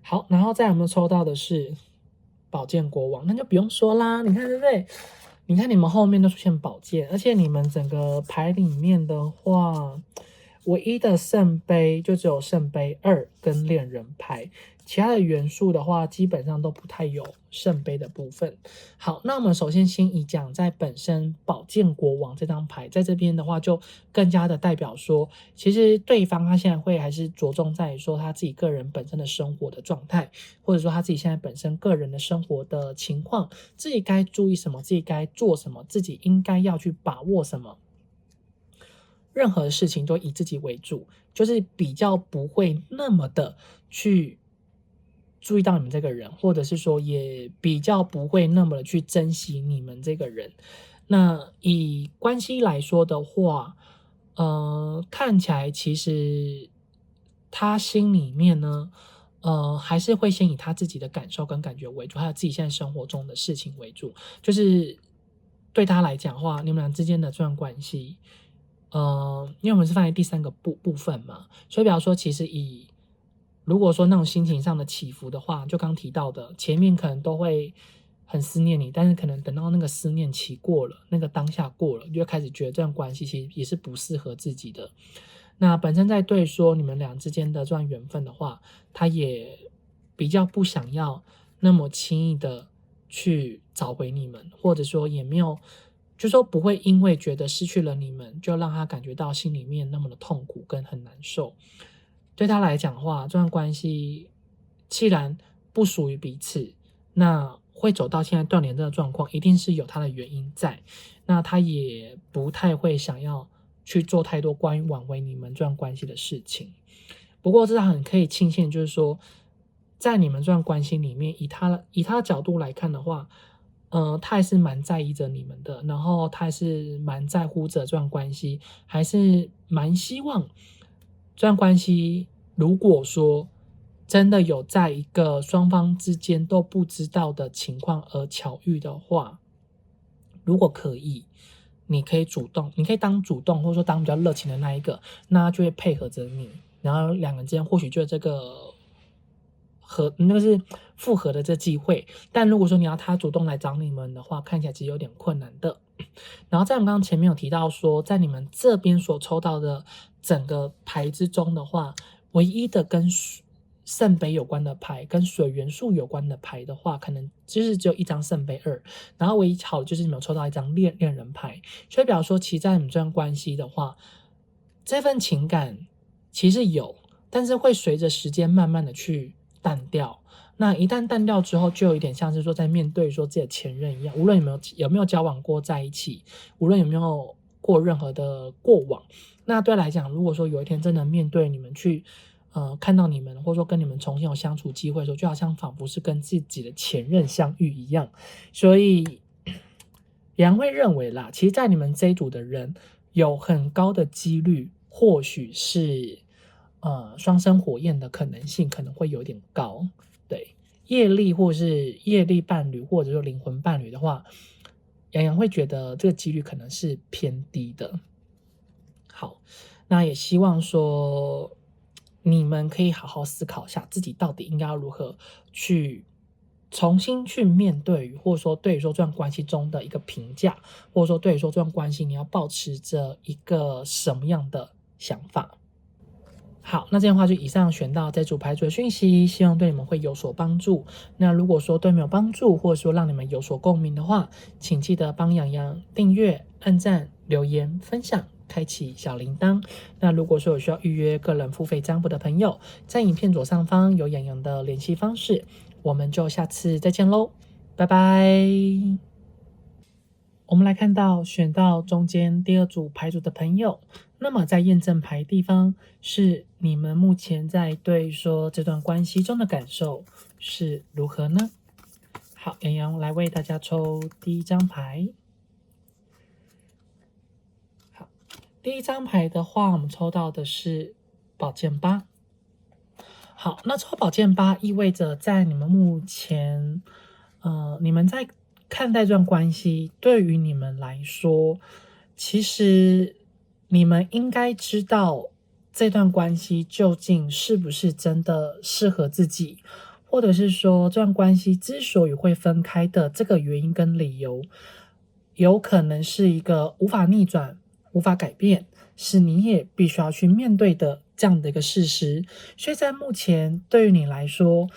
好，然后再有没有抽到的是宝剑国王，那就不用说啦，你看对不对？你看你们后面都出现宝剑，而且你们整个牌里面的话，唯一的圣杯就只有圣杯2跟恋人牌，其他的元素的话基本上都不太有圣杯的部分。好，那我们首先先以讲在本身宝剑国王这张牌，在这边的话就更加的代表说，其实对方他现在会还是着重在说他自己个人本身的生活的状态，或者说他自己现在本身个人的生活的情况，自己该注意什么，自己该做什么，自己应该要去把握什么。任何事情都以自己为主，就是比较不会那么的去注意到你们这个人，或者是说也比较不会那么的去珍惜你们这个人。那以关系来说的话，看起来其实他心里面呢，还是会先以他自己的感受跟感觉为主，还有自己现在生活中的事情为主。就是对他来讲的话，你们俩之间的这段关系，因为我们是放在第3个部分嘛，所以比方说，其实如果说那种心情上的起伏的话，就刚提到的，前面可能都会很思念你，但是可能等到那个思念期过了，那个当下过了，你就开始觉得这段关系其实也是不适合自己的。那本身在对说你们俩之间的这段缘分的话，他也比较不想要那么轻易的去找回你们，或者说也没有，就说不会因为觉得失去了你们，就让他感觉到心里面那么的痛苦跟很难受。对他来讲的话，这段关系既然不属于彼此，那会走到现在断联这个状况，一定是有他的原因在。那他也不太会想要去做太多关于挽回你们这段关系的事情。不过这很可以庆幸，就是说，在你们这段关系里面，以他的角度来看的话，他还是蛮在意着你们的，然后他还是蛮在乎着这段关系，还是蛮希望这段关系，如果说真的有在一个双方之间都不知道的情况而巧遇的话，如果可以，你可以主动，你可以当主动，或者说当比较热情的那一个，那他就会配合着你，然后两个人之间或许就有这个那个是复合的这机会。但如果说你要他主动来找你们的话，看起来其实有点困难的。然后在我们刚刚前面有提到说，在你们这边所抽到的整个牌之中的话，唯一的跟圣杯有关的牌，跟水元素有关的牌的话，可能就是只有一张圣杯2，然后唯一好的就是你们有抽到一张恋人牌，所以表示说，其实在你们这段关系的话，这份情感其实有，但是会随着时间慢慢的去淡掉。那一旦淡掉之后，就有一点像是说在面对说自己的前任一样，无论有没有交往过在一起，无论有没有过任何的过往，那对来讲，如果说有一天真的面对你们去看到你们，或者说跟你们重新有相处机会的时候，就好像仿佛是跟自己的前任相遇一样。所以杨会认为啦，其实在你们这一组的人有很高的几率，或许是双生火焰的可能性可能会有点高。对，业力或是业力伴侣，或者说灵魂伴侣的话，杨会觉得这个几率可能是偏低的。好，那也希望说你们可以好好思考一下，自己到底应该要如何去重新去面对，或者说对于说这段关系中的一个评价，或者说对于说这段关系你要保持着一个什么样的想法。好，那这样的话就以上选到这组牌组的讯息，希望对你们会有所帮助。那如果说对你们有帮助，或者说让你们有所共鸣的话，请记得帮洋洋订阅、按赞、留言、分享、开启小铃铛。那如果说有需要预约个人付费占卜的朋友，在影片左上方有洋洋的联系方式。我们就下次再见喽，拜拜。我们来看到选到中间第2组牌组的朋友，那么在验证牌地方是你们目前在对说这段关系中的感受是如何呢？好，洋洋来为大家抽第一张牌。好，第一张牌的话，我们抽到的是宝剑八。好，那抽宝剑八意味着在你们目前，你们在看待这段关系，对于你们来说，其实你们应该知道这段关系究竟是不是真的适合自己，或者是说这段关系之所以会分开的这个原因跟理由，有可能是一个无法逆转、无法改变，是你也必须要去面对的这样的一个事实。所以在目前对于你来说，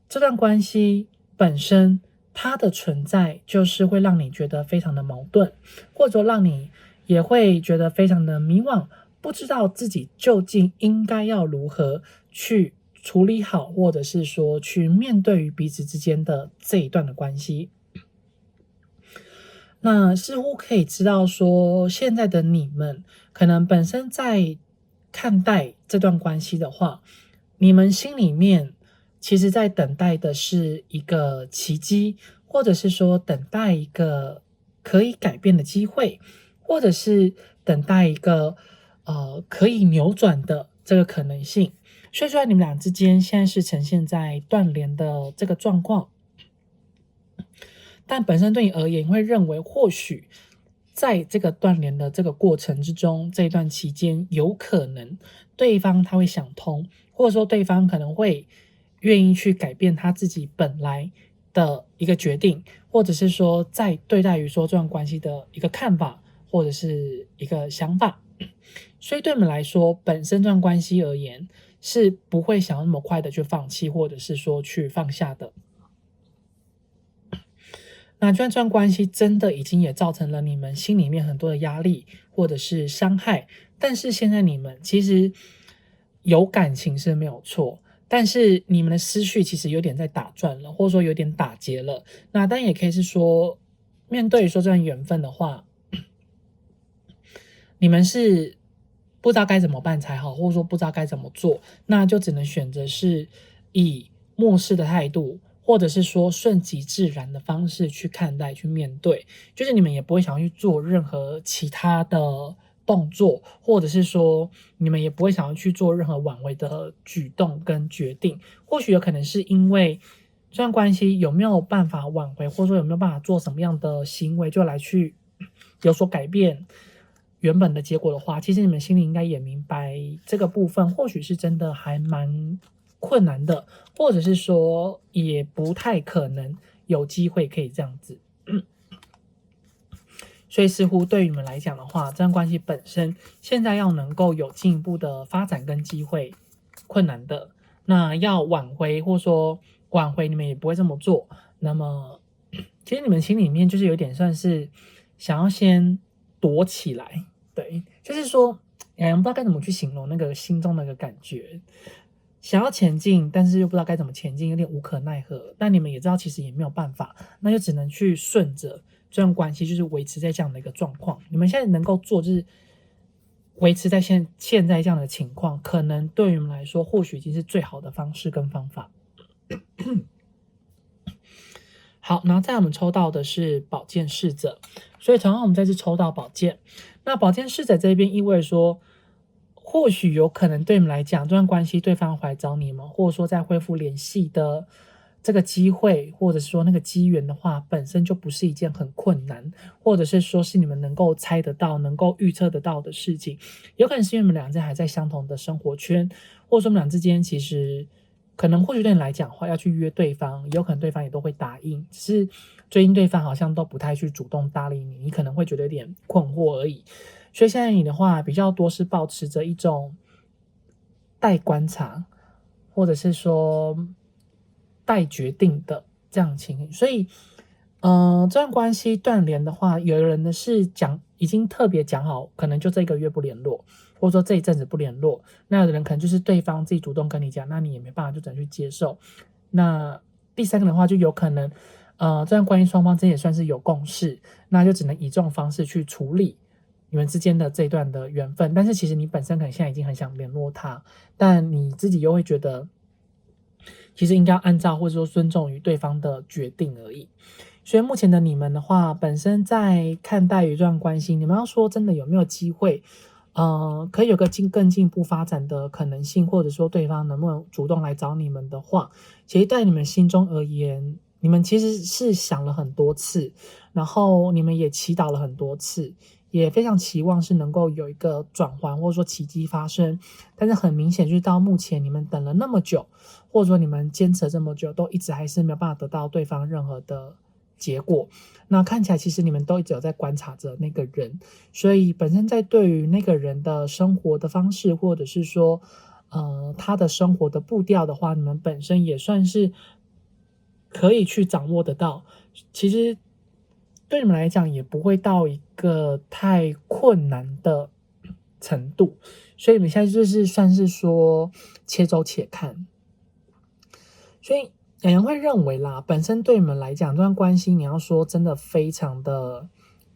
这段关系本身它的存在就是会让你觉得非常的矛盾，或者说让你也会觉得非常的迷惘，不知道自己究竟应该要如何去处理好，或者是说去面对于彼此之间的这一段的关系。那似乎可以知道说，现在的你们可能本身在看待这段关系的话，你们心里面其实在等待的是一个奇迹，或者是说等待一个可以改变的机会，或者是等待一个可以扭转的这个可能性。所以说，你们俩之间现在是呈现在断联的这个状况。但本身对你而言，你会认为或许在这个断联的这个过程之中，这一段期间，有可能对方他会想通，或者说对方可能会愿意去改变他自己本来的一个决定，或者是说在对待于说这段关系的一个看法，或者是一个想法。所以对你们来说，本身这段关系而言，是不会想要那么快的去放弃，或者是说去放下的。那这段关系真的已经也造成了你们心里面很多的压力或者是伤害，但是现在你们其实有感情是没有错，但是你们的思绪其实有点在打转了，或者说有点打结了。那当然也可以是说，面对说这段缘分的话，你们是不知道该怎么办才好，或者说不知道该怎么做，那就只能选择是以漠视的态度，或者是说顺其自然的方式去看待、去面对，就是你们也不会想要去做任何其他的动作，或者是说你们也不会想要去做任何挽回的举动跟决定。或许有可能是因为这段关系有没有办法挽回，或者说有没有办法做什么样的行为，就来去有所改变原本的结果的话，其实你们心里应该也明白这个部分或许是真的还蛮困难的，或者是说也不太可能有机会可以这样子。所以似乎对于你们来讲的话，这段关系本身现在要能够有进一步的发展跟机会，困难的。那要挽回或说挽回，你们也不会这么做。那么其实你们心里面就是有点算是想要先躲起来，对，就是说，不知道该怎么去形容那个心中那个感觉，想要前进，但是又不知道该怎么前进，有点无可奈何。但你们也知道，其实也没有办法，那就只能去顺着这段关系，就是维持在这样的一个状况。你们现在能够做，就是维持在现在这样的情况，可能对于你们来说，或许已经是最好的方式跟方法。好，然后再我们抽到的是宝剑侍者，所以同样我们再次抽到宝剑。那宝剑侍者这边意味着说，或许有可能对你们来讲，这段关系对方回来找你们，或者说在恢复联系的这个机会，或者是说那个机缘的话，本身就不是一件很困难，或者是说是你们能够猜得到、能够预测得到的事情。有可能是因为你们两人还在相同的生活圈，或者说你们俩之间其实可能或许对你来讲的话，要去约对方，有可能对方也都会答应，只是最近对方好像都不太去主动搭理你，你可能会觉得有点困惑而已。所以现在你的话比较多是抱持着一种待观察，或者是说待决定的这样的情形。所以这段关系断联的话，有人的是已经特别讲好，可能就这个月不联络，或者说这一阵子不联络。那有的人可能就是对方自己主动跟你讲，那你也没办法，就只能去接受。那第三个的话，就有可能这段关系双方之间也算是有共识，那就只能以这种方式去处理你们之间的这一段的缘分。但是其实你本身可能现在已经很想联络他，但你自己又会觉得其实应该要按照或者说尊重于对方的决定而已。所以目前的你们的话，本身在看待一段关系，你们要说真的有没有机会，可以有个更进一步发展的可能性，或者说对方能不能主动来找你们的话，其实在你们心中而言，你们其实是想了很多次，然后你们也祈祷了很多次，也非常期望是能够有一个转换或者说奇迹发生。但是很明显就是到目前你们等了那么久，或者说你们坚持了这么久，都一直还是没有办法得到对方任何的结果。那看起来其实你们都一直有在观察着那个人，所以本身在对于那个人的生活的方式，或者是说他的生活的步调的话，你们本身也算是可以去掌握得到。其实对你们来讲也不会到一个太困难的程度，所以你们现在就是算是说且走且看。所以洋洋会认为啦，本身对你们来讲，这段关系你要说真的非常的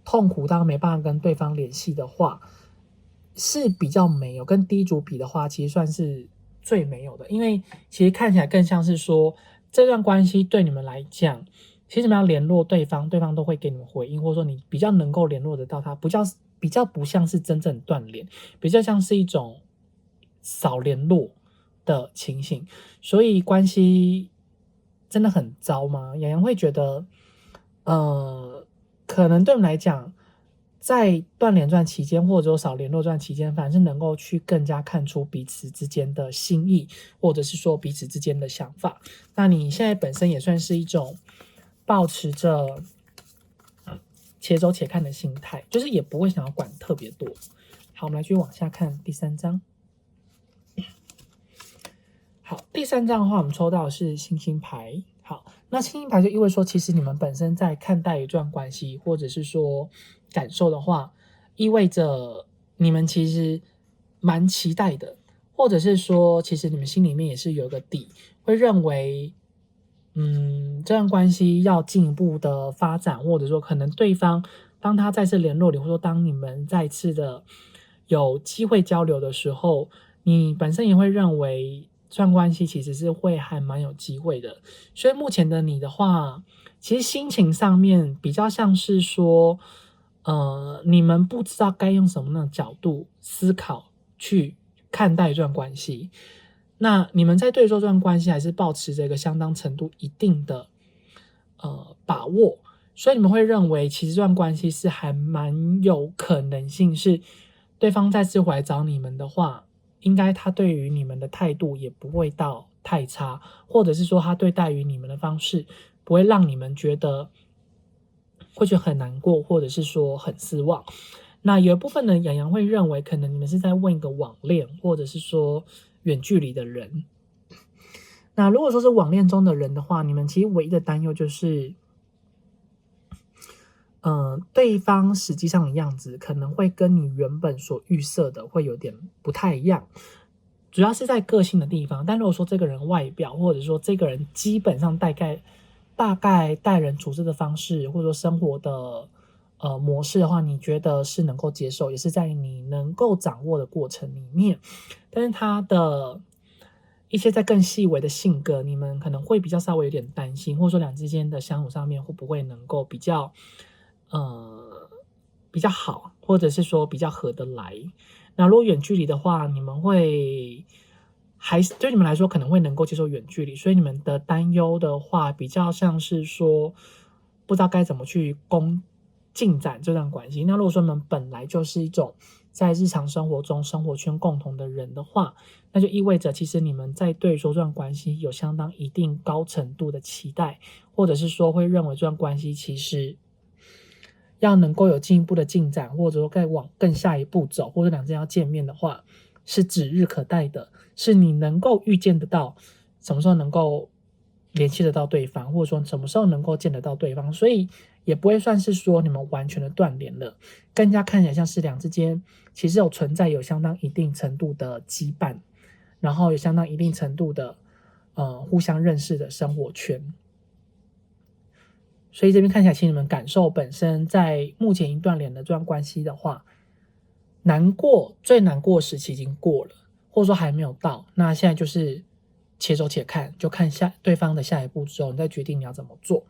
痛苦到没办法跟对方联系的话，是比较没有。跟第一组比的话，其实算是最没有的。因为其实看起来更像是说，这段关系对你们来讲，其实你们要联络对方，对方都会给你们回应，或者说你比较能够联络得到他，比较不像是真正断联，比较像是一种少联络的情形。所以关系真的很糟吗？洋洋会觉得，可能对我们来讲，在断联这段期间，或者说少联络这段期间，反而是能够去更加看出彼此之间的心意，或者是说彼此之间的想法。那你现在本身也算是一种抱持着且走且看的心态，就是也不会想要管特别多。好，我们来继续往下看第三章。好，第三章的话，我们抽到的是星星牌。好，那星星牌就意味说，其实你们本身在看待一段关系，或者是说感受的话，意味着你们其实蛮期待的，或者是说，其实你们心里面也是有一个底，会认为，这段关系要进一步的发展，或者说可能对方当他再次联络你，或者说当你们再次的有机会交流的时候，你本身也会认为这段关系其实是会还蛮有机会的。所以目前的你的话，其实心情上面比较像是说，你们不知道该用什么样的角度思考去看待这段关系。那你们在对这段关系还是保持着一个相当程度一定的把握，所以你们会认为其实这段关系是还蛮有可能性是对方再次回来找你们的话，应该他对于你们的态度也不会到太差，或者是说他对待于你们的方式不会让你们觉得很难过，或者是说很失望。那有一部分的洋洋会认为可能你们是在问一个网恋，或者是说远距离的人。那如果说是网恋中的人的话，你们其实唯一的担忧就是对方实际上的样子可能会跟你原本所预设的会有点不太一样，主要是在个性的地方。但如果说这个人外表，或者说这个人基本上大概待人处事的方式，或者说生活的模式的话，你觉得是能够接受，也是在你能够掌握的过程里面。但是他的一些在更细微的性格，你们可能会比较稍微有点担心，或者说两之间的相处上面会不会能够比较好，或者是说比较合得来。那如果远距离的话，你们会还是对你们来说可能会能够接受远距离，所以你们的担忧的话，比较像是说不知道该怎么去进展这段关系。那如果说你们本来就是一种在日常生活中生活圈共同的人的话，那就意味着其实你们在对说这段关系有相当一定高程度的期待，或者是说会认为这段关系其实要能够有进一步的进展，或者说该往更下一步走，或者两人要见面的话，是指日可待的，是你能够预见得到什么时候能够联系得到对方，或者说什么时候能够见得到对方，所以也不会算是说你们完全的断联了，更加看起来像是两之间其实有相当一定程度的羁绊，然后有相当一定程度的互相认识的生活圈。所以这边看起来，其实你们感受本身在目前一断联的这段关系的话，最难过的时期已经过了，或者说还没有到，那现在就是且走且看，就看对方的下一步之后，你再决定你要怎么做。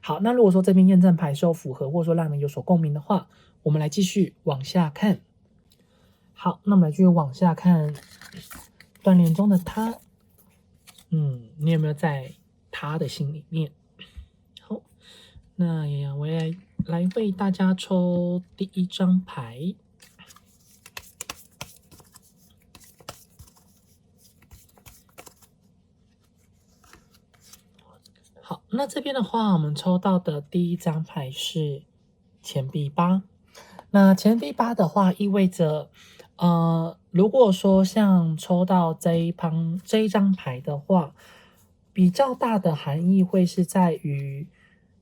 好，那如果说这边验证牌是有符合，或者说让人有所共鸣的话，我们来继续往下看。好，那我们来继续往下看断联中的他。你有没有在他的心里面？好，那也我也来为大家抽第一张牌。好，那这边的话，我们抽到的第一张牌是钱币8。那钱币8的话，意味着，如果说像抽到这一张牌的话，比较大的含义会是在于，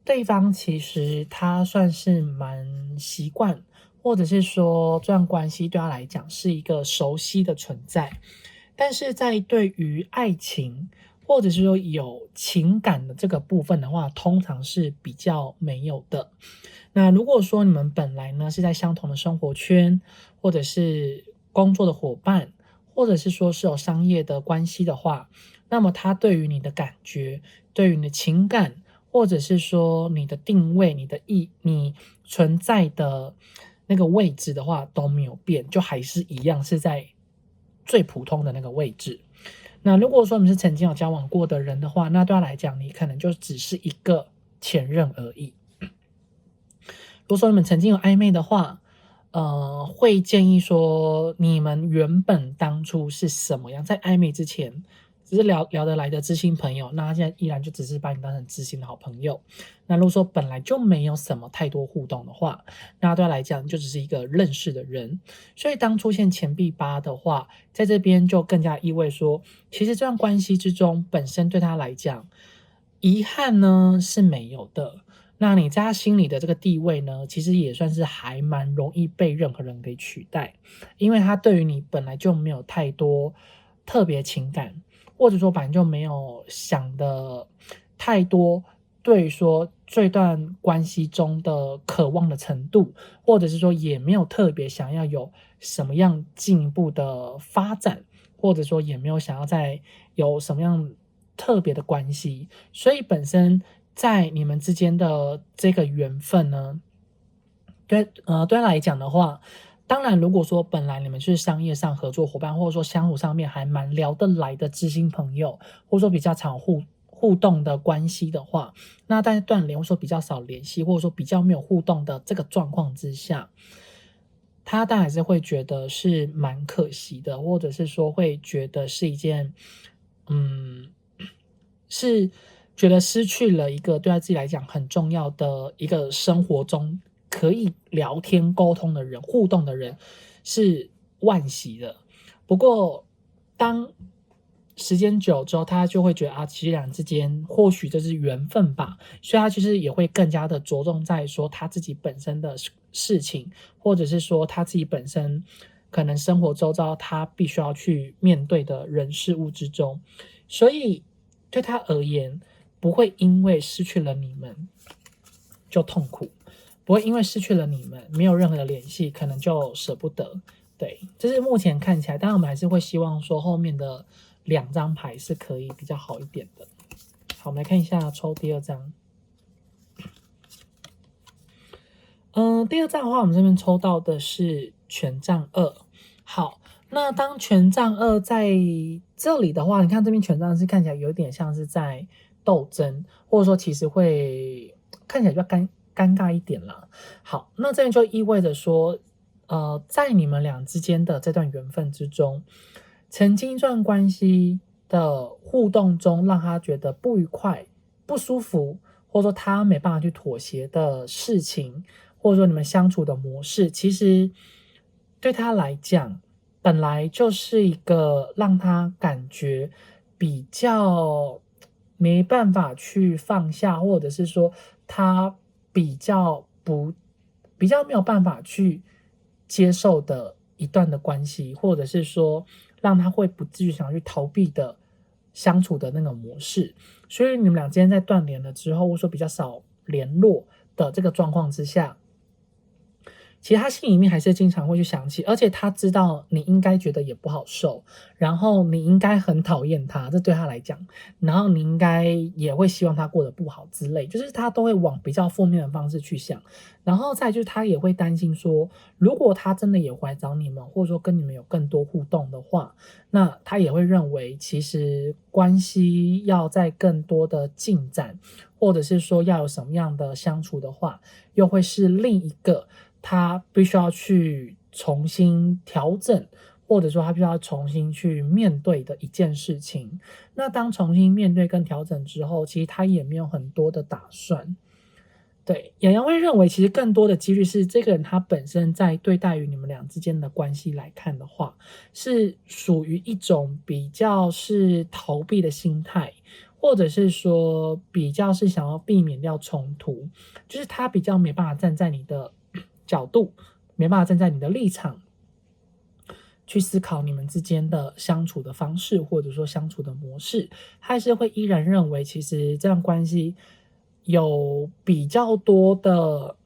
对方其实他算是蛮习惯，或者是说这段关系对他来讲是一个熟悉的存在，但是在对于爱情，或者是说有情感的这个部分的话，通常是比较没有的。那如果说你们本来呢是在相同的生活圈，或者是工作的伙伴，或者是说是有商业的关系的话，那么他对于你的感觉，对于你的情感，或者是说你的定位、你存在的那个位置的话都没有变，就还是一样是在最普通的那个位置。那如果说你是曾经有交往过的人的话，那对他来讲，你可能就只是一个前任而已。如果说你们曾经有暧昧的话，会建议说你们原本当初是什么样，在暧昧之前只是聊得来的知心朋友，那他现在依然就只是把你当成知心的好朋友。那如果说本来就没有什么太多互动的话，那对他来讲就只是一个认识的人。所以当出现钱币8的话，在这边就更加意味说，其实这段关系之中本身对他来讲，遗憾呢是没有的。那你在他心里的这个地位呢，其实也算是还蛮容易被任何人给取代，因为他对于你本来就没有太多特别情感，或者说本来就没有想的太多，对于说这段关系中的渴望的程度，或者是说也没有特别想要有什么样进一步的发展，或者说也没有想要再有什么样特别的关系，所以本身在你们之间的这个缘分呢，对他来讲的话，当然如果说本来你们是商业上合作伙伴，或者说相处上面还蛮聊得来的知心朋友，或者说比较常互动的关系的话，那在断联或者说比较少联系，或者说比较没有互动的这个状况之下，他当然还是会觉得是蛮可惜的，或者是说会觉得是一件是觉得失去了一个对他自己来讲很重要的一个生活中可以聊天沟通的人、互动的人，是惋惜的。不过当时间久之后，他就会觉得其实两人之间或许这是缘分吧，所以他其实也会更加的着重在说他自己本身的事情，或者是说他自己本身可能生活周遭他必须要去面对的人事物之中，所以对他而言，不会因为失去了你们就痛苦，不会因为失去了你们没有任何的联系，可能就舍不得。对，这是目前看起来，当然我们还是会希望说后面的2张牌是可以比较好一点的。好，我们来看一下抽第2张。第2张的话，我们这边抽到的是权杖2。好，那当权杖2在这里的话，你看这边权杖是看起来有点像是在斗争，或者说其实会看起来比较尴尬一点啦。好，那这边就意味着说，在你们俩之间的这段缘分之中，曾经一段关系的互动中，让他觉得不愉快、不舒服，或者说他没办法去妥协的事情，或者说你们相处的模式，其实对他来讲，本来就是一个让他感觉比较没办法去放下，或者是说他比较没有办法去接受的一段的关系，或者是说让他会不自觉想要去逃避的相处的那个模式。所以你们俩之间在断联了之后，或者说比较少联络的这个状况之下，其实他心里面还是经常会去想起，而且他知道你应该觉得也不好受，然后你应该很讨厌他，这对他来讲，然后你应该也会希望他过得不好之类，就是他都会往比较负面的方式去想。然后再就是他也会担心说，如果他真的也回来找你们，或者说跟你们有更多互动的话，那他也会认为其实关系要在更多的进展，或者是说要有什么样的相处的话，又会是另一个他必须要去重新调整，或者说他必须要重新去面对的一件事情。那当重新面对跟调整之后，其实他也没有很多的打算。对，洋洋会认为，其实更多的几率是这个人他本身在对待于你们俩之间的关系来看的话，是属于一种比较是逃避的心态，或者是说比较是想要避免掉冲突，就是他比较没办法站在你的角度，没办法站在你的立场去思考你们之间的相处的方式，或者说相处的模式，还是会依然认为其实这样关系有比较多的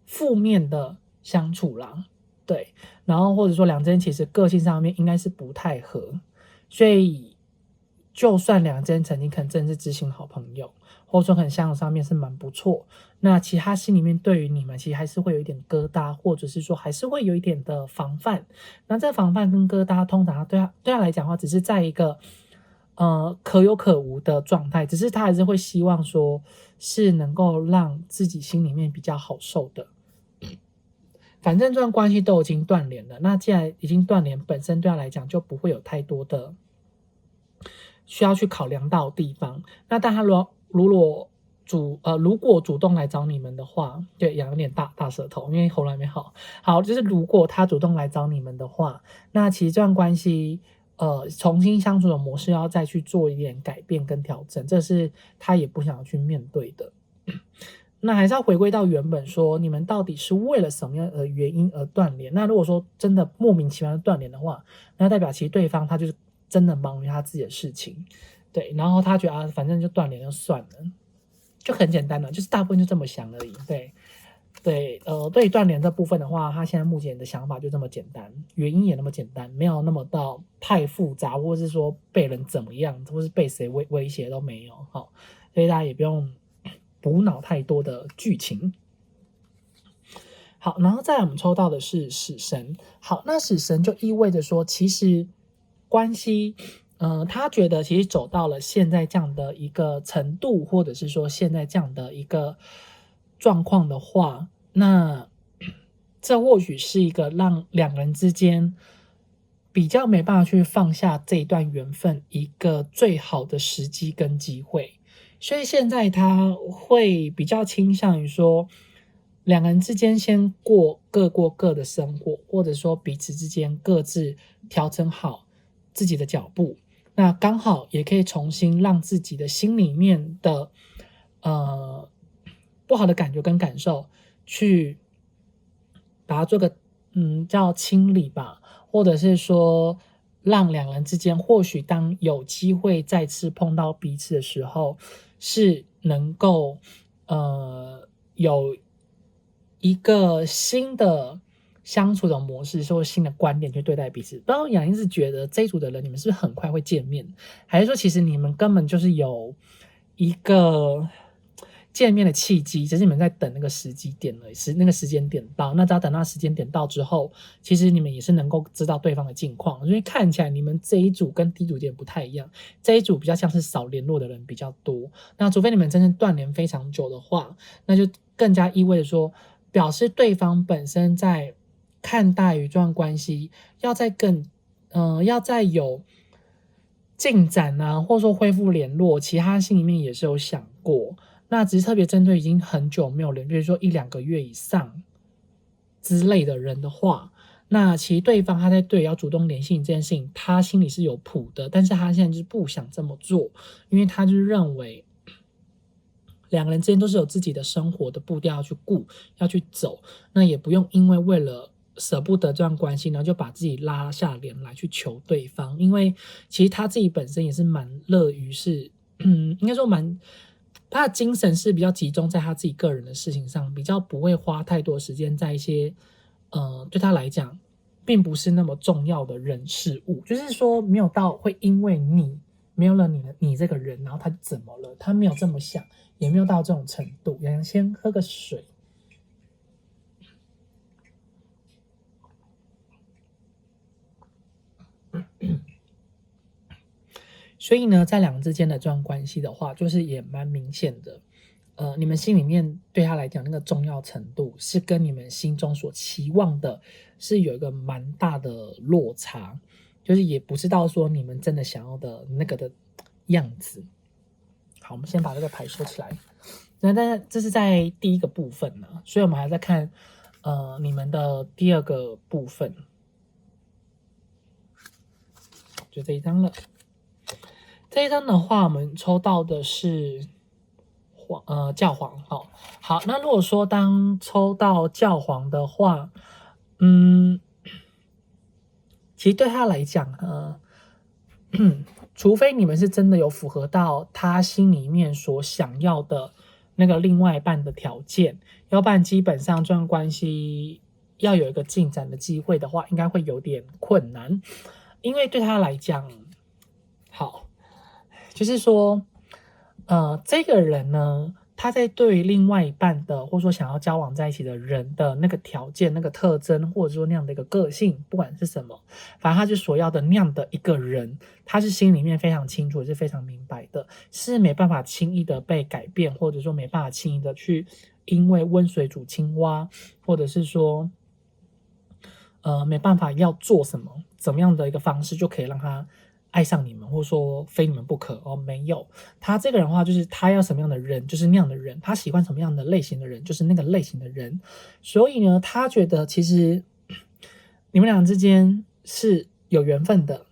负面的相处啦，对，然后或者说两者其实个性上面应该是不太合，所以就算两者曾经可能真的是知心好朋友，或者说可能相处上面是蛮不错，那其实他心里面对于你们其实还是会有一点疙瘩，或者是说还是会有一点的防范。那这防范跟疙瘩通常对他来讲的话，只是在一个可有可无的状态，只是他还是会希望说是能够让自己心里面比较好受的。反正这段关系都已经断联了，那既然已经断联，本身对他来讲就不会有太多的需要去考量到的地方。那但他如果主动来找你们的话，对，有点大舌头，因为喉咙还没好。好，就是如果他主动来找你们的话，那其实这段关系重新相处的模式要再去做一点改变跟调整，这是他也不想要去面对的。那还是要回归到原本说，你们到底是为了什么样的原因而断联？那如果说真的莫名其妙的断联的话，那代表其实对方他就是真的忙于他自己的事情，对，然后他觉得反正就断联就算了，就很简单了，就是大部分就这么想而已，对。对，对于断联这部分的话，他现在目前的想法就这么简单，原因也那么简单，没有那么到太复杂，或是说被人怎么样，或是被谁威胁都没有，好，所以大家也不用补脑太多的剧情。好，然后再来我们抽到的是死神。好，那死神就意味着说，其实关系，他觉得其实走到了现在这样的一个程度，或者是说现在这样的一个状况的话，那这或许是一个让两人之间比较没办法去放下这一段缘分一个最好的时机跟机会。所以现在他会比较倾向于说，两人之间先各过各的生活，或者说彼此之间各自调整好自己的脚步，那刚好也可以重新让自己的心里面的不好的感觉跟感受去把它做个叫清理吧，或者是说让两人之间或许当有机会再次碰到彼此的时候，是能够有一个新的相处的模式，或新的观点去对待彼此。不知道杨英是觉得这一组的人你们是不是很快会见面，还是说其实你们根本就是有一个见面的契机，只是你们在等那个时机点而已，那个时间点到，那只要等到时间点到之后，其实你们也是能够知道对方的近况，因为看起来你们这一组跟第一组有点不太一样，这一组比较像是少联络的人比较多，那除非你们真正断联非常久的话，那就更加意味着说，表示对方本身在看待于这段关系要再有进展啊，或者说恢复联络，其实他心里面也是有想过。那只是特别针对已经很久没有联络，比如说1-2个月以上之类的人的话，那其实对方他在要主动联系你这件事情，他心里是有谱的，但是他现在就是不想这么做，因为他就认为两个人之间都是有自己的生活的步调要去顾，要去走，那也不用因为了舍不得这段关系，然后就把自己拉下脸来去求对方，因为其实他自己本身也是蛮乐于是，应该说蛮他的精神是比较集中在他自己个人的事情上，比较不会花太多时间在一些对他来讲并不是那么重要的人事物，就是说没有到会因为你没有了你这个人，然后他怎么了，他没有这么想，也没有到这种程度。洋洋先喝个水。所以呢，在两个之间的这段关系的话，就是也蛮明显的。你们心里面对他来讲那个重要程度，是跟你们心中所期望的，是有一个蛮大的落差，就是也不是到说你们真的想要的那个的样子。好，我们先把这个牌收起来。那但是这是在第一个部分呢，所以我们还在看你们的第二个部分，就这一张了。这一张的话，我们抽到的是教皇。好，那如果说当抽到教皇的话，其实对他来讲，除非你们是真的有符合到他心里面所想要的那个另外一半的条件，要不然基本上这段关系要有一个进展的机会的话，应该会有点困难，因为对他来讲，好。就是说，这个人呢，他在对于另外一半的，或者说想要交往在一起的人的那个条件、那个特征，或者说那样的一个个性，不管是什么，反正他就所要的那样的一个人，他是心里面非常清楚，也是非常明白的，是没办法轻易的被改变，或者说没办法轻易的去因为温水煮青蛙，或者是说，没办法要做什么，怎么样的一个方式就可以让他爱上你们，或者说非你们不可哦，没有。他这个人的话，就是他要什么样的人，就是那样的人；他喜欢什么样的类型的人，就是那个类型的人。所以呢，他觉得其实你们俩之间是有缘分的，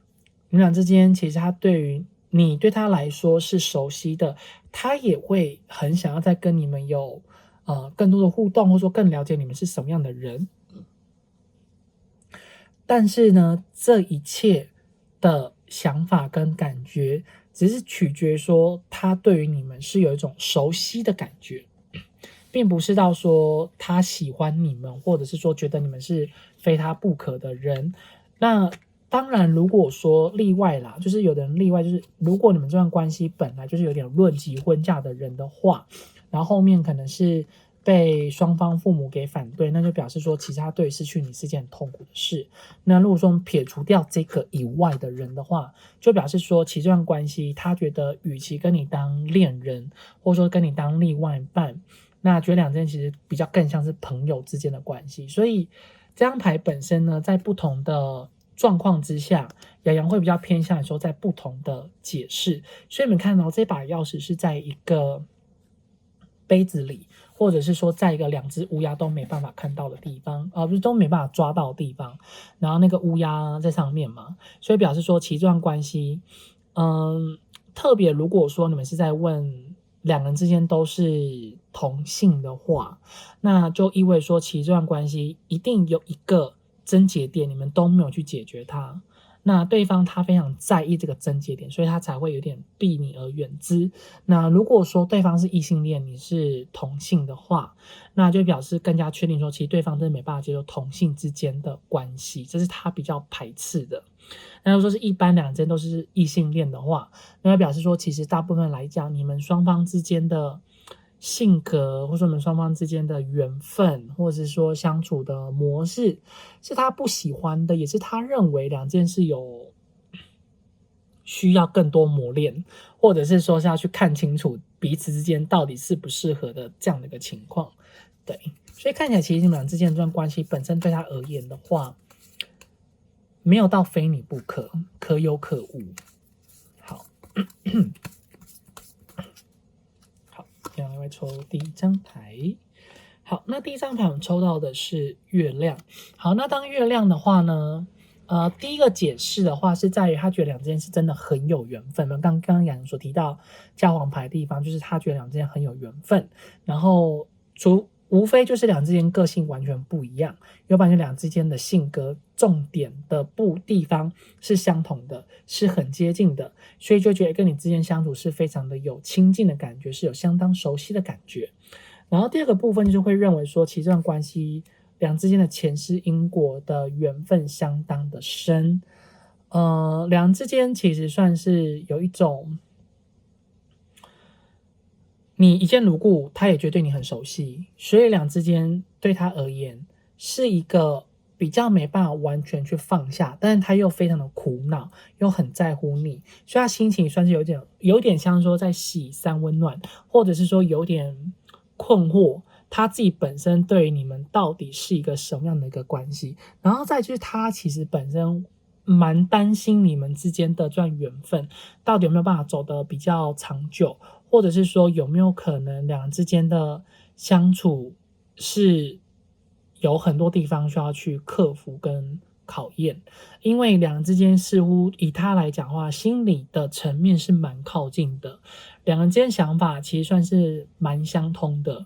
你们俩之间其实他对于你对他来说是熟悉的，他也会很想要再跟你们有更多的互动，或者说更了解你们是什么样的人。但是呢，这一切的想法跟感觉只是取决说他对于你们是有一种熟悉的感觉，并不是到说他喜欢你们，或者是说觉得你们是非他不可的人。那当然如果说例外啦，就是有的人例外，就是如果你们这段关系本来就是有点论及婚嫁的人的话，然后后面可能是被双方父母给反对，那就表示说其实他对失去你是件很痛苦的事。那如果说我们撇除掉这个以外的人的话，就表示说其实这段关系他觉得与其跟你当恋人，或者说跟你当另外一半，那觉得两件其实比较更像是朋友之间的关系。所以这张牌本身呢，在不同的状况之下，洋洋会比较偏向说在不同的解释。所以你们看到这把钥匙是在一个杯子里，或者是说在一个两只乌鸦都没办法看到的地方，不是都没办法抓到的地方，然后那个乌鸦在上面嘛，所以表示说其实这段关系，特别如果说你们是在问两人之间都是同性的话，那就意味说其实这段关系一定有一个症结点你们都没有去解决它，那对方他非常在意这个症结点，所以他才会有点避你而远之。那如果说对方是异性恋，你是同性的话，那就表示更加确定说其实对方真的没办法接受同性之间的关系，这是他比较排斥的。那如果说是一般两人都是异性恋的话，那表示说其实大部分来讲你们双方之间的性格，或者说你们双方之间的缘分，或者是说相处的模式是他不喜欢的，也是他认为两件事有需要更多磨练，或者是说是要去看清楚彼此之间到底适不适合的这样的一个情况。对，所以看起来其实你们俩之间这段关系本身对他而言的话，没有到非你不可，可有可无。好好，接下来会抽第一张牌。好，那第一张牌我们抽到的是月亮。好，那当月亮的话呢，第一个解释的话是在于他觉得两件事真的很有缘分。刚刚洋洋所提到教皇牌的地方，就是他觉得两件很有缘分。然后无非就是两之间个性完全不一样，要不然就两之间的性格重点的地方是相同的，是很接近的，所以就觉得跟你之间相处是非常的有亲近的感觉，是有相当熟悉的感觉。然后第二个部分就是会认为说，其实这段关系两之间的前世因果的缘分相当的深，两之间其实算是有一种你一见如故，他也觉得对你很熟悉，所以两之间对他而言是一个比较没办法完全去放下，但是他又非常的苦恼，又很在乎你，所以他心情算是有点像说在洗三温暖，或者是说有点困惑，他自己本身对于你们到底是一个什么样的一个关系，然后再就是他其实本身蛮担心你们之间的这段缘分到底有没有办法走得比较长久，或者是说有没有可能两人之间的相处是有很多地方需要去克服跟考验，因为两人之间似乎以他来讲的话，心理的层面是蛮靠近的，两人之间想法其实算是蛮相通的，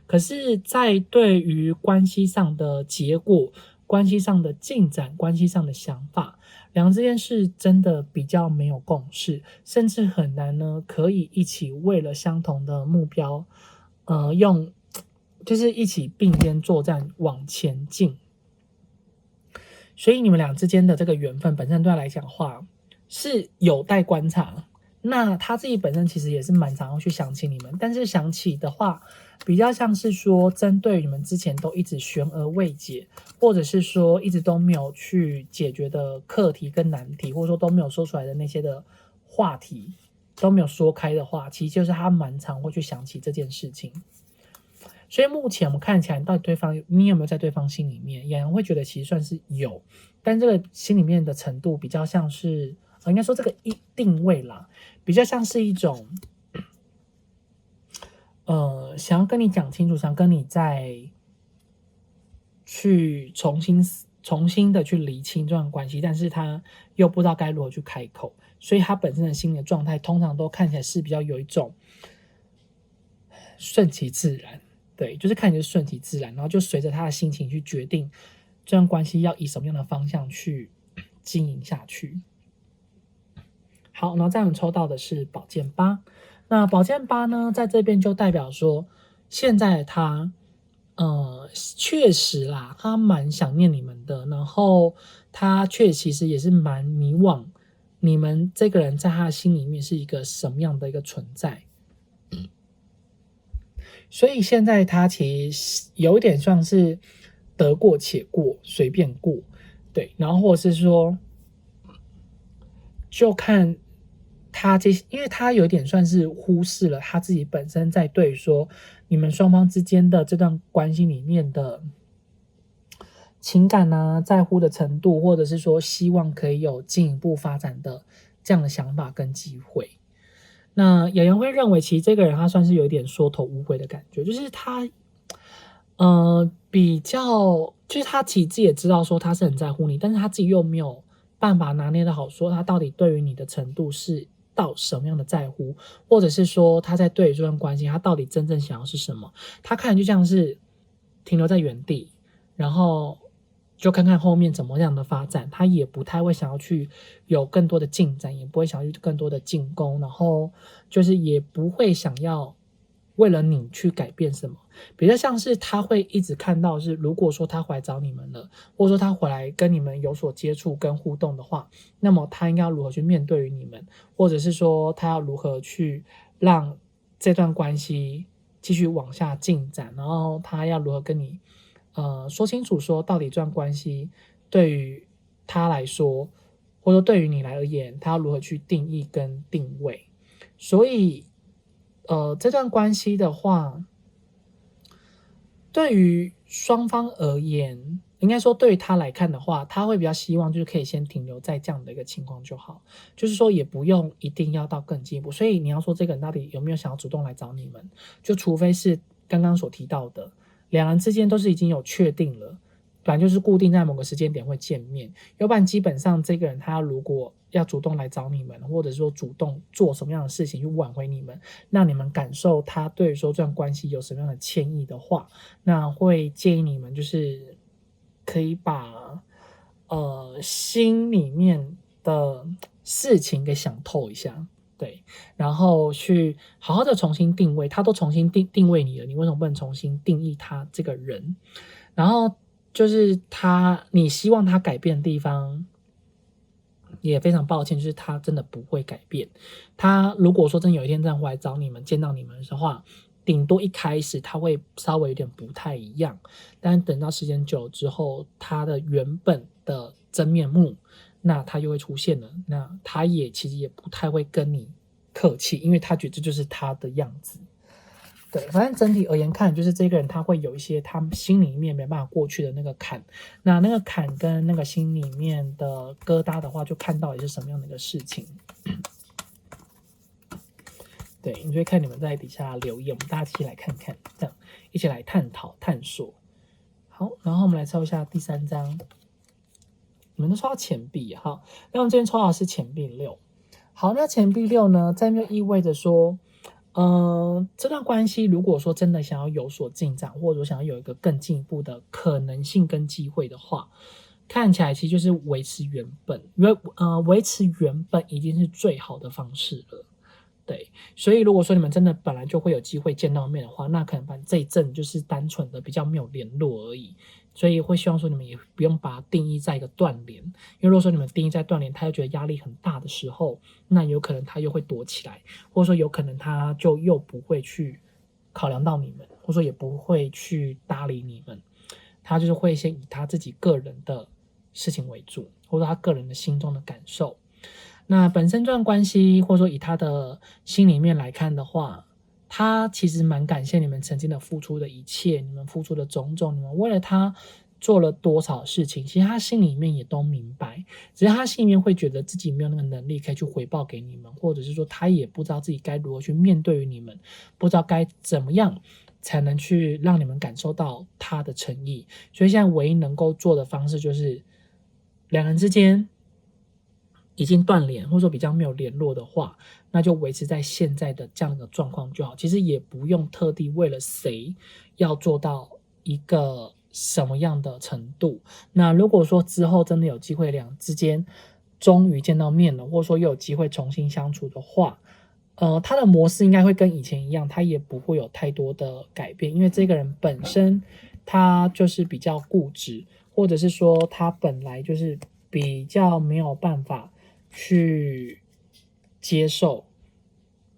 可是在对于关系上的结果、关系上的进展、关系上的想法，两人之间是真的比较没有共识，甚至很难呢可以一起为了相同的目标，就是一起并肩作战往前进。所以你们俩之间的这个缘分本身对他来讲的话是有待观察。那他自己本身其实也是蛮常要去想起你们，但是想起的话比较像是说针对你们之前都一直悬而未解，或者是说一直都没有去解决的课题跟难题，或者说都没有说出来的那些的话题都没有说开的话，其实就是他蛮常会去想起这件事情。所以目前我们看起来，到底你有没有在对方心里面？演员会觉得其实算是有，但这个心里面的程度比较像是，应该说这个定位啦，比较像是一种，想要跟你讲清楚，想跟你再去重新的去厘清这段关系，但是他又不知道该如何去开口，所以他本身的心理的状态通常都看起来是比较有一种顺其自然。对，就是看起来顺其自然，然后就随着他的心情去决定这段关系要以什么样的方向去经营下去。好，然后再我们抽到的是宝剑八，那宝剑八呢，在这边就代表说，现在他确实啦，他蛮想念你们的，然后他其实也是蛮迷惘，你们这个人在他的心里面是一个什么样的一个存在。所以现在他其实有点像是得过且过，随便过，对，然后或者是说，就看他因为他有点算是忽视了他自己本身在对说你们双方之间的这段关系里面的情感啊、在乎的程度，或者是说希望可以有进一步发展的这样的想法跟机会。那有人会认为，其实这个人他算是有一点缩头乌龟的感觉，就是他，比较，就是他其实自己也知道说他是很在乎你，但是他自己又没有办法拿捏的好，说他到底对于你的程度是到什么样的在乎，或者是说他在对于这段关系，他到底真正想要是什么？他看就像是停留在原地，然后就看看后面怎么样的发展，他也不太会想要去有更多的进展，也不会想要去更多的进攻，然后就是也不会想要为了你去改变什么，比较像是他会一直看到是，如果说他回来找你们了，或者说他回来跟你们有所接触跟互动的话，那么他应该要如何去面对于你们，或者是说他要如何去让这段关系继续往下进展，然后他要如何跟你说清楚说到底这段关系对于他来说，或者说对于你而言，他要如何去定义跟定位。所以这段关系的话，对于双方而言，应该说对于他来看的话，他会比较希望就是可以先停留在这样的一个情况就好，就是说也不用一定要到更进一步。所以你要说这个人到底有没有想要主动来找你们，就除非是刚刚所提到的两人之间都是已经有确定了，本来就是固定在某个时间点会见面，要不然基本上这个人他如果要主动来找你们，或者说主动做什么样的事情去挽回你们，让你们感受他对于说这段关系有什么样的歉意的话，那会建议你们就是可以把心里面的事情给想透一下，对，然后去好好的重新定位，他都重新定位你了，你为什么不能重新定义他这个人？然后就是你希望他改变的地方，也非常抱歉，就是他真的不会改变。他如果说真的有一天这样回来找你们，见到你们的话，顶多一开始他会稍微有点不太一样，但等到时间久了之后，他的原本的真面目，那他就会出现了。那他其实也不太会跟你客气，因为他觉得这就是他的样子。对，反正整体而言看，就是这个人他会有一些他心里面没办法过去的那个坎，那个坎跟那个心里面的疙瘩的话，就看到底是什么样的一个事情。对，你就会看你们在底下留言，我们大家一起来看看，这样一起来探讨探索。好，然后我们来抽一下第3张，你们都抽到钱币，好，那我们这边抽到的是钱币6。好，那钱币6呢，在那意味着说，这段关系如果说真的想要有所进展，或者说想要有一个更进一步的可能性跟机会的话，看起来其实就是维持原本，因为维持原本已经是最好的方式了。对，所以如果说你们真的本来就会有机会见到面的话，那可能这一阵就是单纯的比较没有联络而已，所以会希望说你们也不用把它定义在一个断联，因为如果说你们定义在断联，他又觉得压力很大的时候，那有可能他又会躲起来，或者说有可能他就又不会去考量到你们，或者说也不会去搭理你们，他就是会先以他自己个人的事情为主，或者他个人的心中的感受。那本身这段关系，或者说以他的心里面来看的话，他其实蛮感谢你们曾经的付出的一切，你们付出的种种，你们为了他做了多少事情，其实他心里面也都明白，只是他心里面会觉得自己没有那个能力可以去回报给你们，或者是说他也不知道自己该如何去面对于你们，不知道该怎么样才能去让你们感受到他的诚意，所以现在唯一能够做的方式就是两人之间已经断联，或者说比较没有联络的话，那就维持在现在的这样的状况就好。其实也不用特地为了谁要做到一个什么样的程度。那如果说之后真的有机会两之间终于见到面了，或者说又有机会重新相处的话，他的模式应该会跟以前一样，他也不会有太多的改变，因为这个人本身他就是比较固执，或者是说他本来就是比较没有办法去接受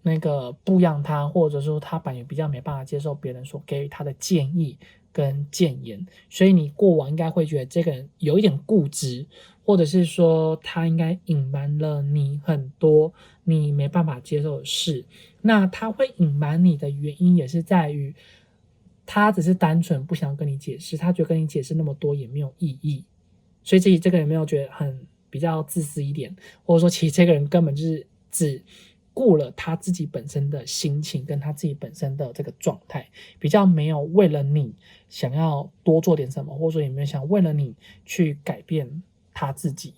那个不让他，或者说他本来比较没办法接受别人所给予他的建议跟谏言，所以你过往应该会觉得这个人有一点固执，或者是说他应该隐瞒了你很多你没办法接受的事。那他会隐瞒你的原因也是在于他只是单纯不想跟你解释，他觉得跟你解释那么多也没有意义，所以这个人没有觉得很比较自私一点，或者说其实这个人根本就是只顾了他自己本身的心情跟他自己本身的这个状态，比较没有为了你想要多做点什么，或者说也没有想为了你去改变他自己。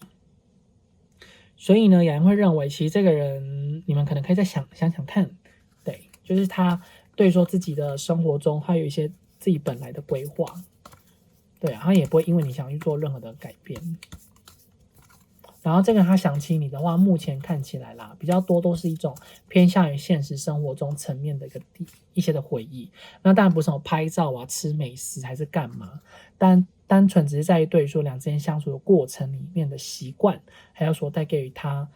所以呢，雅人会认为其实这个人你们可能可以再想看，对，就是他对说自己的生活中他有一些自己本来的规划，对啊，他也不会因为你想去做任何的改变。然后这个他想起你的话，目前看起来啦，比较多都是一种偏向于现实生活中层面的一些的回忆。那当然不是什么拍照啊、吃美食还是干嘛，但单纯只是在于对于说两之间相处的过程里面的习惯，还有所带给予他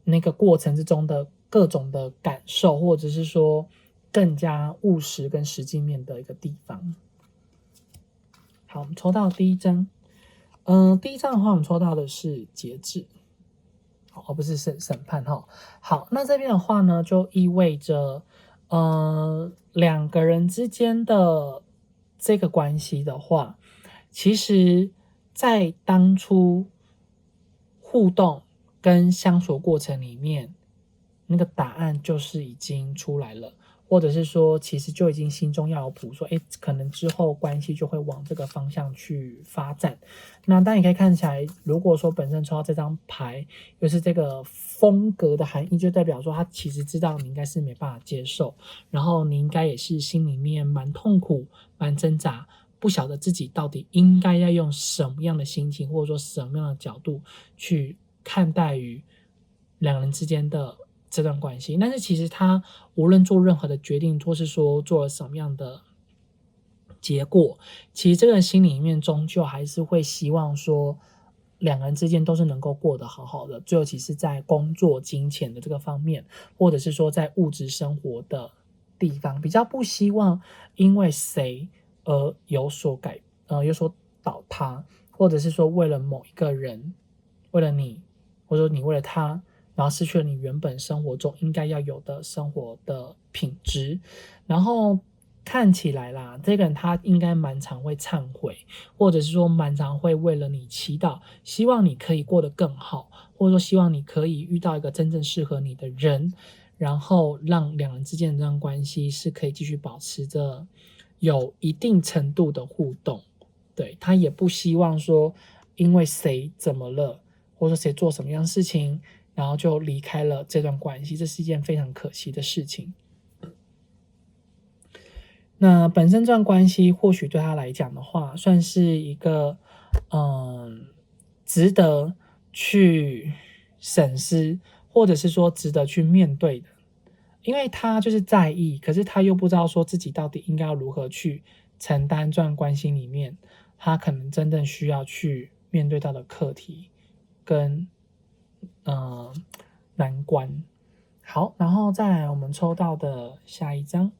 那个过程之中的各种的感受，或者是说更加务实跟实际面的一个地方。好，我们抽到第一张。第一张的话，我们抽到的是节制，而不是审判哈。好，那这边的话呢，就意味着，两个人之间的这个关系的话，其实在当初互动跟相处过程里面，那个答案就是已经出来了，或者是说其实就已经心中要有谱，说可能之后关系就会往这个方向去发展。那当然也可以看起来，如果说本身抽到这张牌又是这个风格的含义，就代表说他其实知道你应该是没办法接受，然后你应该也是心里面蛮痛苦蛮挣扎，不晓得自己到底应该要用什么样的心情或者说什么样的角度去看待于两人之间的这段关系。但是其实他无论做任何的决定，或是说做了什么样的结果，其实这个人心里面终究还是会希望说两个人之间都是能够过得好好的，尤其是在工作金钱的这个方面，或者是说在物质生活的地方，比较不希望因为谁而有所倒塌，或者是说为了某一个人，为了你，或者说你为了他，然后失去了你原本生活中应该要有的生活的品质。然后看起来啦，这个人他应该蛮常会忏悔，或者是说蛮常会为了你祈祷，希望你可以过得更好，或者说希望你可以遇到一个真正适合你的人，然后让两人之间的这段关系是可以继续保持着有一定程度的互动。对，他也不希望说因为谁怎么了，或者说谁做什么样的事情，然后就离开了这段关系，这是一件非常可惜的事情。那本身这段关系或许对他来讲的话，算是一个值得去审视，或者是说值得去面对的。因为他就是在意，可是他又不知道说自己到底应该要如何去承担这段关系里面他可能真正需要去面对到的课题跟难关。好，然后再来我们抽到的下一张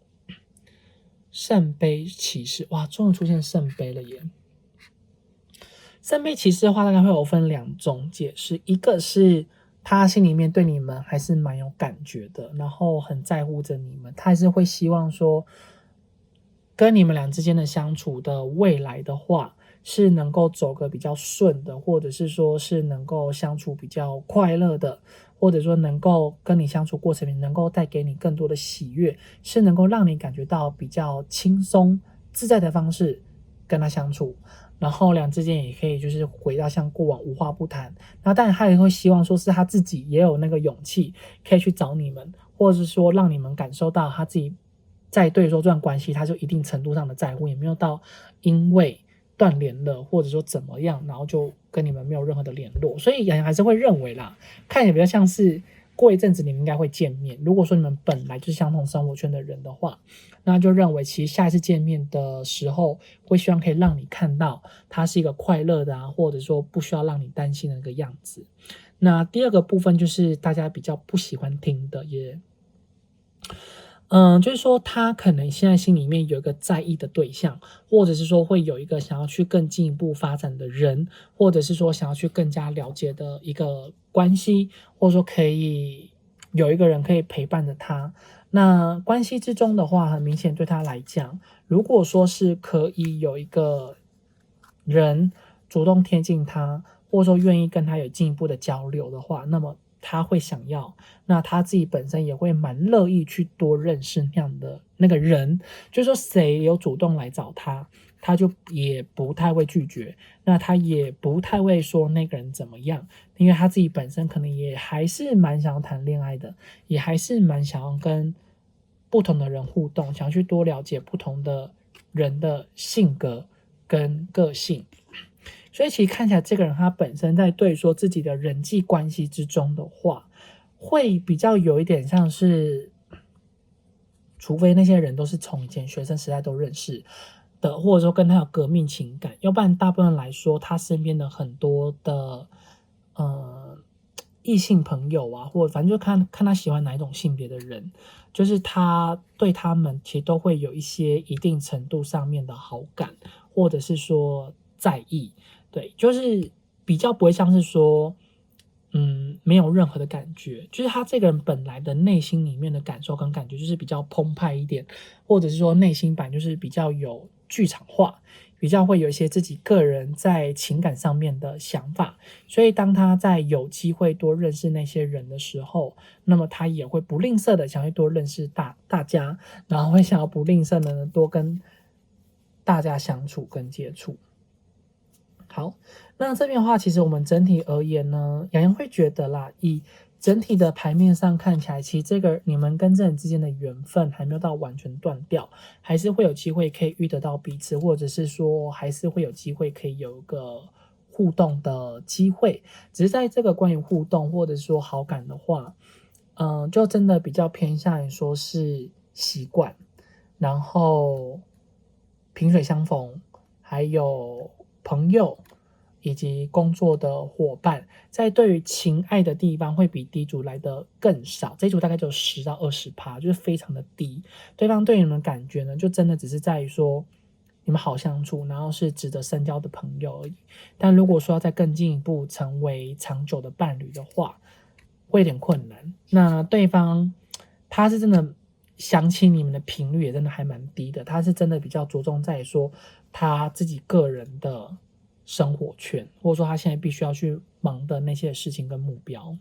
圣杯骑士，哇，终于出现圣杯了耶！圣杯骑士的话，大概会有分两种解释，一个是他心里面对你们还是蛮有感觉的，然后很在乎着你们，他还是会希望说跟你们俩之间的相处的未来的话是能够走个比较顺的，或者是说是能够相处比较快乐的，或者说能够跟你相处过程里能够带给你更多的喜悦，是能够让你感觉到比较轻松自在的方式跟他相处，然后两之间也可以就是回到像过往无话不谈。那当然他也会希望说是他自己也有那个勇气可以去找你们，或者是说让你们感受到他自己在对说这段关系他就一定程度上的在乎，也没有到因为断联了或者说怎么样然后就跟你们没有任何的联络。所以洋洋还是会认为啦，看起来比较像是过一阵子你们应该会见面，如果说你们本来就是相同生活圈的人的话，那就认为其实下一次见面的时候会希望可以让你看到他是一个快乐的或者说不需要让你担心的那个样子。那第二个部分就是大家比较不喜欢听的，就是说他可能现在心里面有一个在意的对象，或者是说会有一个想要去更进一步发展的人，或者是说想要去更加了解的一个关系，或者说可以有一个人可以陪伴着他。那关系之中的话，很明显对他来讲，如果说是可以有一个人主动贴近他，或者说愿意跟他有进一步的交流的话，那么他会想要，那他自己本身也会蛮乐意去多认识那样的那个人，就是说谁有主动来找他，他就也不太会拒绝，那他也不太会说那个人怎么样，因为他自己本身可能也还是蛮想要谈恋爱的，也还是蛮想要跟不同的人互动，想要去多了解不同的人的性格跟个性。所以其实看起来这个人他本身在对说自己的人际关系之中的话，会比较有一点像是，除非那些人都是从以前学生时代都认识的，或者说跟他有革命情感，要不然大部分来说他身边的很多的异性朋友或者反正就看他喜欢哪一种性别的人，就是他对他们其实都会有一些一定程度上面的好感，或者是说在意。对，就是比较不会像是说没有任何的感觉，就是他这个人本来的内心里面的感受跟感觉就是比较澎湃一点，或者是说内心版就是比较有剧场化，比较会有一些自己个人在情感上面的想法，所以当他在有机会多认识那些人的时候，那么他也会不吝啬的想要多认识大家，然后会想要不吝啬的多跟大家相处跟接触。好，那这边的话，其实我们整体而言呢，洋洋会觉得啦，以整体的牌面上看起来，其实这个你们跟这人之间的缘分还没有到完全断掉，还是会有机会可以遇得到彼此，或者是说还是会有机会可以有一个互动的机会。只是在这个关于互动或者说好感的话，就真的比较偏向于说是习惯，然后萍水相逢，还有朋友以及工作的伙伴，在对于情爱的地方会比第一组来的更少，这一组大概就10到20%，就是非常的低。对方对你们感觉呢，就真的只是在于说你们好相处，然后是值得深交的朋友而已。但如果说要再更进一步成为长久的伴侣的话，会有点困难。那对方他是真的想起你们的频率也真的还蛮低的，他是真的比较着重在说他自己个人的生活圈，或者说他现在必须要去忙的那些事情跟目标。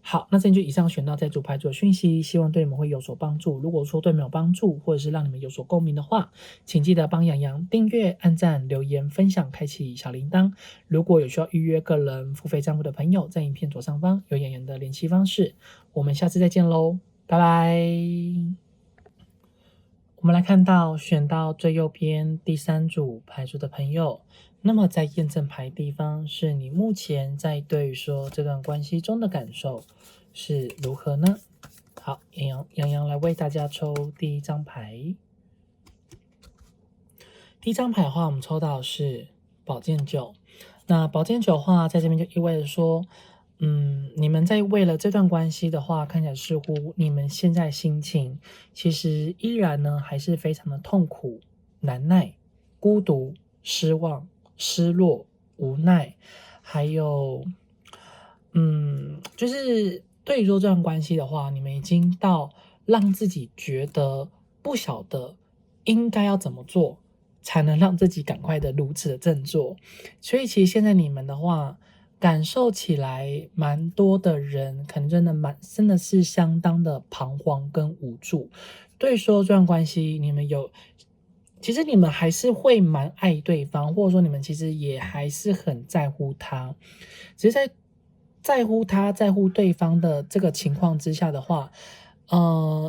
好，那这就以上选到这组牌组的讯息，希望对你们会有所帮助。如果说对你们有帮助，或者是让你们有所共鸣的话，请记得帮洋洋订阅、按赞、留言、分享、开启小铃铛。如果有需要预约个人付费账户的朋友，在影片左上方有洋洋的联系方式。我们下次再见喽，拜拜。我们来看到选到最右边第3组牌组的朋友，那么在验证牌地方是你目前在对于说这段关系中的感受是如何呢？好，洋洋来为大家抽第1张牌。第1张牌的话，我们抽到的是宝剑9。那宝剑9的话，在这边就意味着说，你们在为了这段关系的话，看起来似乎你们现在心情其实依然呢还是非常的痛苦、难耐、孤独、失望、失落、无奈，还有就是对于说这段关系的话，你们已经到让自己觉得不晓得应该要怎么做才能让自己赶快的如此的振作。所以其实现在你们的话，感受起来蛮多的人可能真的是相当的彷徨跟无助。对于说这段关系其实你们还是会蛮爱对方，或者说你们其实也还是很在乎他，只是在乎他在乎对方的这个情况之下的话，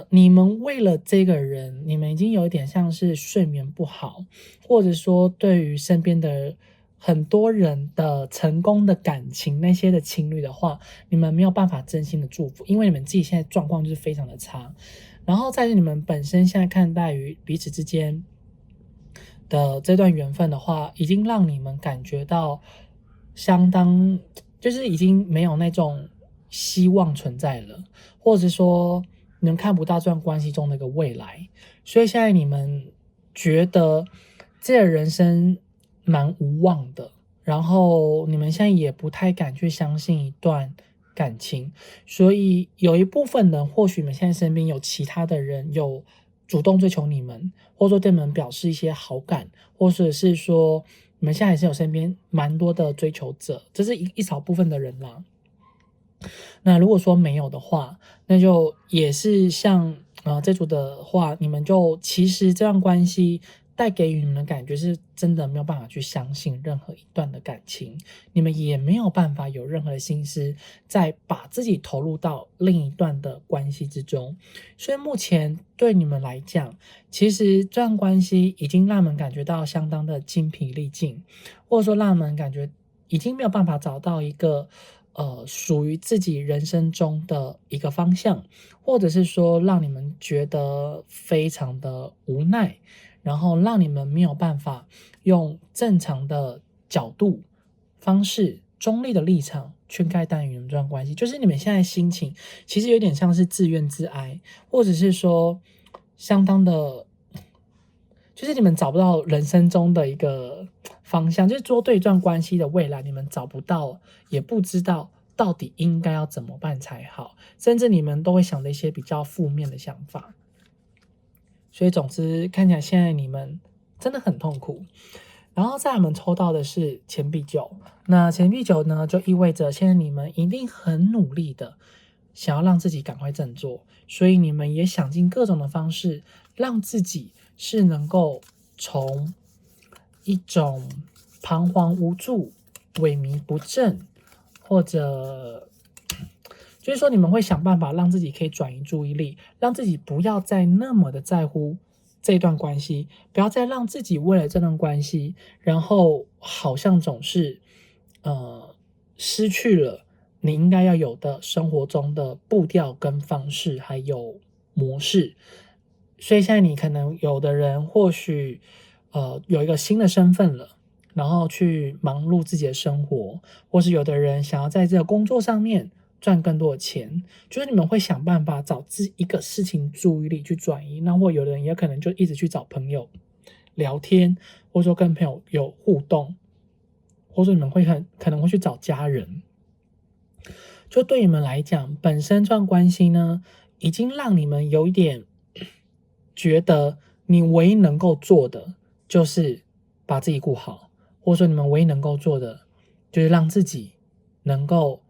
你们为了这个人，你们已经有一点像是睡眠不好，或者说对于身边的很多人的成功的感情那些的情侣的话，你们没有办法真心的祝福，因为你们自己现在状况就是非常的差。然后在你们本身现在看待于彼此之间的这段缘分的话，已经让你们感觉到相当就是已经没有那种希望存在了，或者说你们看不到这段关系中的一个未来，所以现在你们觉得这个人生蛮无望的，然后你们现在也不太敢去相信一段感情，所以有一部分人或许你们现在身边有其他的人有主动追求你们，或者说对你们表示一些好感，或者是说你们现在也是有身边蛮多的追求者，这是一少部分的人啦。那如果说没有的话，那就也是像这组的话，你们就其实这段关系带给予你们的感觉是真的没有办法去相信任何一段的感情，你们也没有办法有任何的心思再把自己投入到另一段的关系之中。所以目前对你们来讲，其实这段关系已经让你们感觉到相当的精疲力尽，或者说让你们感觉已经没有办法找到一个属于自己人生中的一个方向，或者是说让你们觉得非常的无奈，然后让你们没有办法用正常的角度、方式、中立的立场去看待你们这段关系，就是你们现在心情其实有点像是自怨自哀，或者是说相当的，就是你们找不到人生中的一个方向，就是说对这段关系的未来你们找不到，也不知道到底应该要怎么办才好，甚至你们都会想的一些比较负面的想法。所以总之看起来现在你们真的很痛苦。然后在我们抽到的是钱币九，那钱币九呢，就意味着现在你们一定很努力的想要让自己赶快振作，所以你们也想尽各种的方式，让自己是能够从一种彷徨无助、萎靡不振，或者就是说你们会想办法让自己可以转移注意力，让自己不要再那么的在乎这段关系，不要再让自己为了这段关系，然后好像总是失去了你应该要有的生活中的步调跟方式还有模式。所以现在你可能有的人或许有一个新的身份了，然后去忙碌自己的生活，或是有的人想要在这个工作上面赚更多的钱，就是你们会想办法找一个事情注意力去转移。那或有的人也可能就一直去找朋友聊天，或者说跟朋友有互动，或者你们会可能会去找家人。就对你们来讲，本身这段关系呢，已经让你们有一点觉得你唯一能够做的就是把自己顾好，或者说你们唯一能够做的就是让自己能够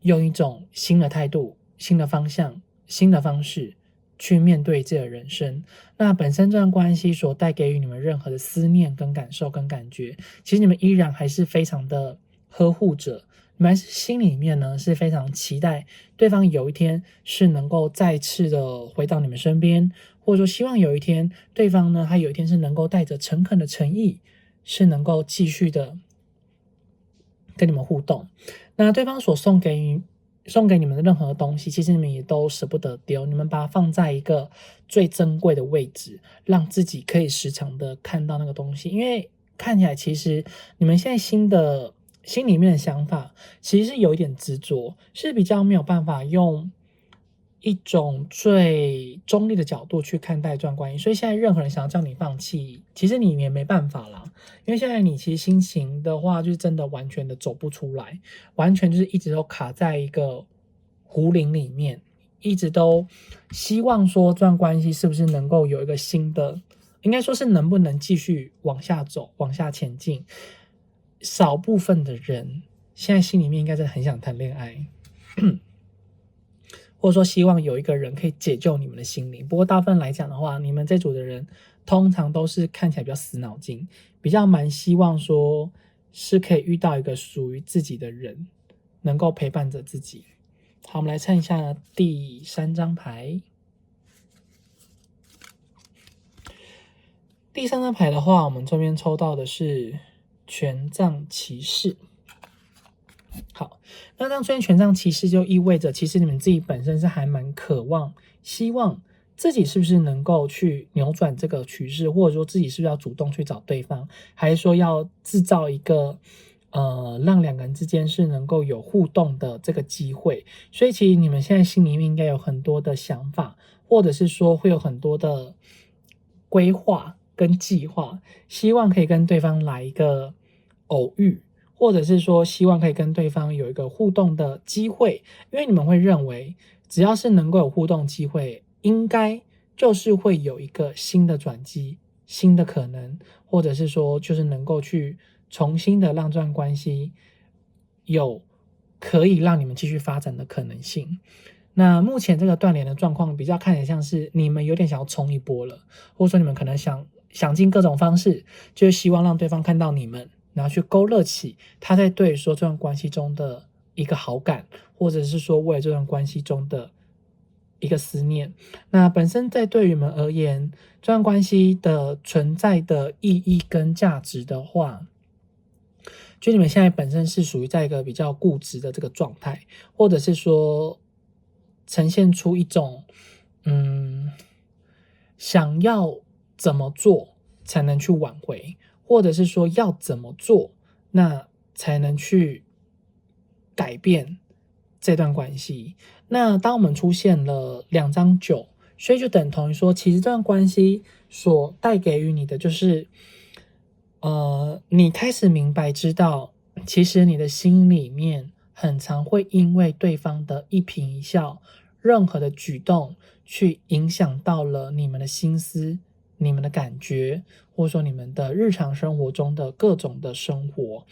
用一种新的态度、新的方向、新的方式去面对自己的人生。那本身这段关系所带给予你们任何的思念跟感受跟感觉，其实你们依然还是非常的呵护着，你们还是心里面呢是非常期待对方有一天是能够再次的回到你们身边，或者说希望有一天对方呢，他有一天是能够带着诚恳的诚意，是能够继续的跟你们互动。那对方所送给你们的任何东西，其实你们也都舍不得丢，你们把它放在一个最珍贵的位置，让自己可以时常的看到那个东西。因为看起来其实你们现在心里面的想法其实是有一点执着，是比较没有办法用一种最中立的角度去看待这段关系。所以现在任何人想要叫你放弃，其实你也没办法啦。因为现在你其实心情的话，就是真的完全的走不出来，完全就是一直都卡在一个壶铃里面，一直都希望说这段关系是不是能够有一个新的，应该说是能不能继续往下走，往下前进。少部分的人现在心里面应该是很想谈恋爱或者说希望有一个人可以解救你们的心灵。不过大部分来讲的话，你们这组的人通常都是看起来比较死脑筋，比较蛮希望说是可以遇到一个属于自己的人，能够陪伴着自己。好，我们来看一下第3张牌。第3张牌的话，我们这边抽到的是权杖骑士。好，那当出现权杖骑士，就意味着其实你们自己本身是还蛮渴望、希望自己是不是能够去扭转这个趋势，或者说自己是不是要主动去找对方，还是说要制造一个让两个人之间是能够有互动的这个机会。所以其实你们现在心里面应该有很多的想法，或者是说会有很多的规划跟计划，希望可以跟对方来一个偶遇，或者是说希望可以跟对方有一个互动的机会。因为你们会认为只要是能够有互动机会，应该就是会有一个新的转机、新的可能，或者是说就是能够去重新的让这段关系有可以让你们继续发展的可能性。那目前这个断联的状况比较看起来像是你们有点想要冲一波了，或者说你们可能想尽各种方式，就是希望让对方看到你们，然后去勾勒起他在对说这段关系中的一个好感，或者是说为了这段关系中的一个思念。那本身在对于你们而言，这段关系的存在的意义跟价值的话，就你们现在本身是属于在一个比较固执的这个状态，或者是说呈现出一种想要怎么做才能去挽回，或者是说要怎么做那才能去改变这段关系。那当我们出现了2张9，所以就等同于说其实这段关系所带给予你的就是你开始明白知道，其实你的心里面很常会因为对方的一颦一笑，任何的举动去影响到了你们的心思你们的感觉，或者说你们的日常生活中的各种的生活，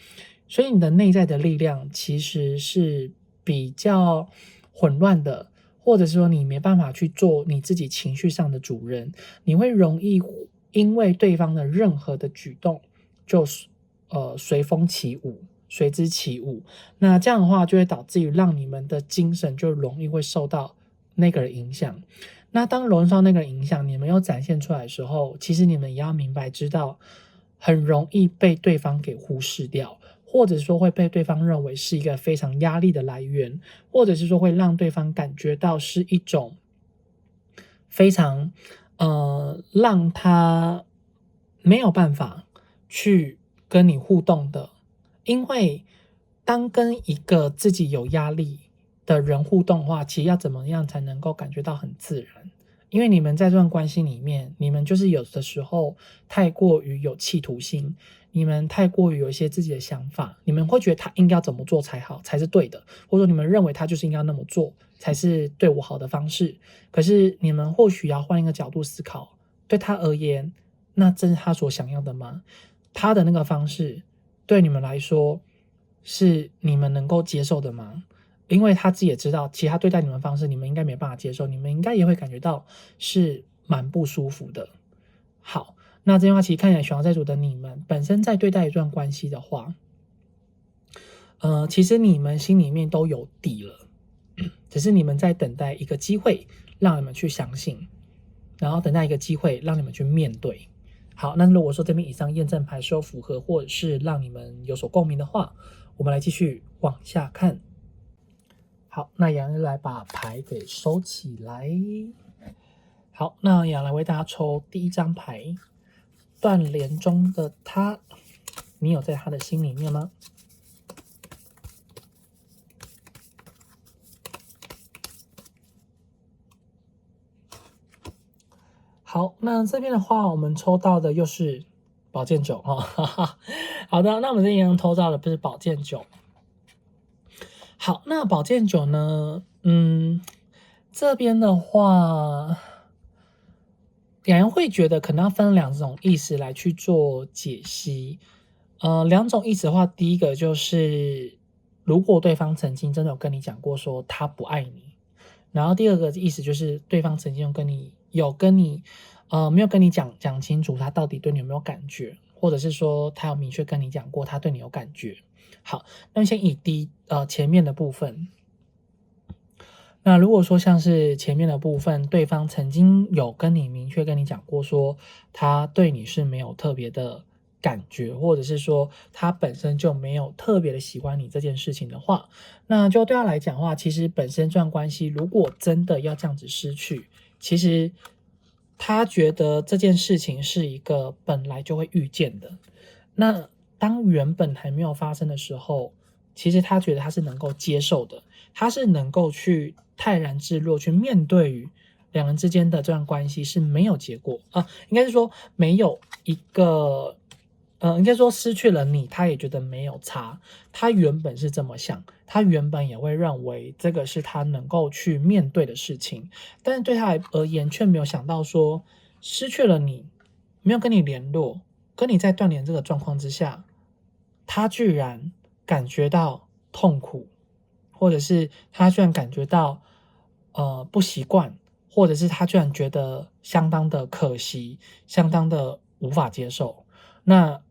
所以你的内在的力量其实是比较混乱的，或者是说你没办法去做你自己情绪上的主人，你会容易因为对方的任何的举动就随风起舞，随之起舞。那这样的话就会导致于让你们的精神就容易会受到那个人影响。那当容易受到那个人影响，你们又展现出来的时候，其实你们也要明白知道，很容易被对方给忽视掉，或者说会被对方认为是一个非常压力的来源，或者是说会让对方感觉到是一种非常让他没有办法去跟你互动的。因为当跟一个自己有压力的人互动的话，其实要怎么样才能够感觉到很自然？因为你们在这段关系里面，你们就是有的时候太过于有企图心，你们太过于有一些自己的想法，你们会觉得他应该要怎么做才好，才是对的，或者说你们认为他就是应该那么做才是对我好的方式。可是你们或许要换一个角度思考，对他而言，那真是他所想要的吗？他的那个方式对你们来说是你们能够接受的吗？因为他自己也知道，其实他对待你们的方式，你们应该没办法接受，你们应该也会感觉到是蛮不舒服的。好，那这句话其实看起来选到债主的你们本身在对待一段关系的话，其实你们心里面都有底了，只是你们在等待一个机会让你们去相信，然后等待一个机会让你们去面对。好，那如果说这边以上验证牌是有符合或者是让你们有所共鸣的话，我们来继续往下看。好，那杨来把牌给收起来。好，那杨来为大家抽第一张牌，断联中的他，你有在他的心里面吗？好，那这边的话，我们抽到的又是宝剑九哦，哈哈。好的，那我们这边抽到的不是宝剑九。好，那宝剑九呢？这边的话，两人会觉得可能要分两种意思来去做解析。两种意思的话，第一个就是如果对方曾经真的有跟你讲过说他不爱你，然后第二个意思就是对方曾经有跟你没有跟你讲清楚他到底对你有没有感觉，或者是说他有明确跟你讲过他对你有感觉。好，那先以前面的部分。那如果说像是前面的部分，对方曾经有跟你明确跟你讲过说他对你是没有特别的感觉，或者是说他本身就没有特别的喜欢你这件事情的话，那就对他来讲的话，其实本身这段关系如果真的要这样子失去，其实他觉得这件事情是一个本来就会遇见的。那当原本还没有发生的时候，其实他觉得他是能够接受的，他是能够去泰然自若去面对于两人之间的这段关系是没有结果啊，应该是说没有一个应该说失去了你，他也觉得没有差，他原本是这么想，他原本也会认为这个是他能够去面对的事情，但是对他而言却没有想到说失去了你，没有跟你联络，跟你在断联这个状况之下，他居然感觉到痛苦，或者是他居然感觉到不习惯，或者是他居然觉得相当的可惜，相当的无法接受。那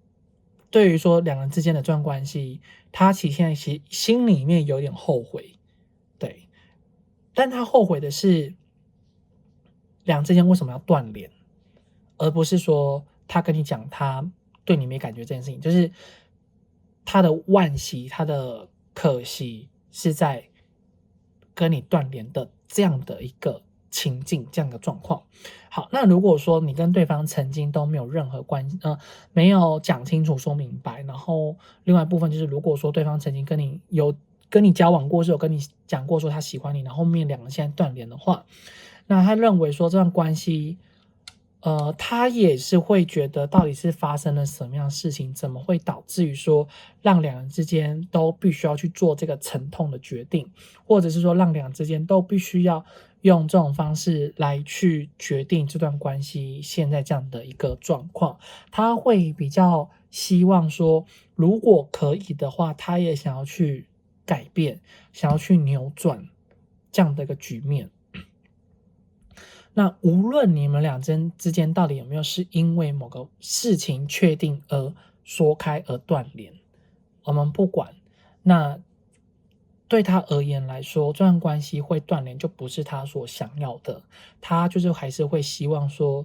对于说两人之间的这段关系，他其实现在心里面有点后悔，对，但他后悔的是两人之间为什么要断联，而不是说他跟你讲他对你没感觉这件事情，就是他的惋惜，他的可惜是在跟你断联的这样的一个情境，这样的状况。好，那如果说你跟对方曾经都没有任何没有讲清楚说明白，然后另外一部分就是如果说对方曾经跟你交往过，是有跟你讲过说他喜欢你，然后后面两个人现在断联的话，那他认为说这段关系他也是会觉得到底是发生了什么样的事情，怎么会导致于说让两人之间都必须要去做这个沉痛的决定，或者是说让两人之间都必须要用这种方式来去决定这段关系现在这样的一个状况。他会比较希望说，如果可以的话，他也想要去改变，想要去扭转这样的一个局面。那无论你们俩之间到底有没有是因为某个事情确定而说开而断联，我们不管。那对他而言来说，这段关系会断联就不是他所想要的，他就是还是会希望说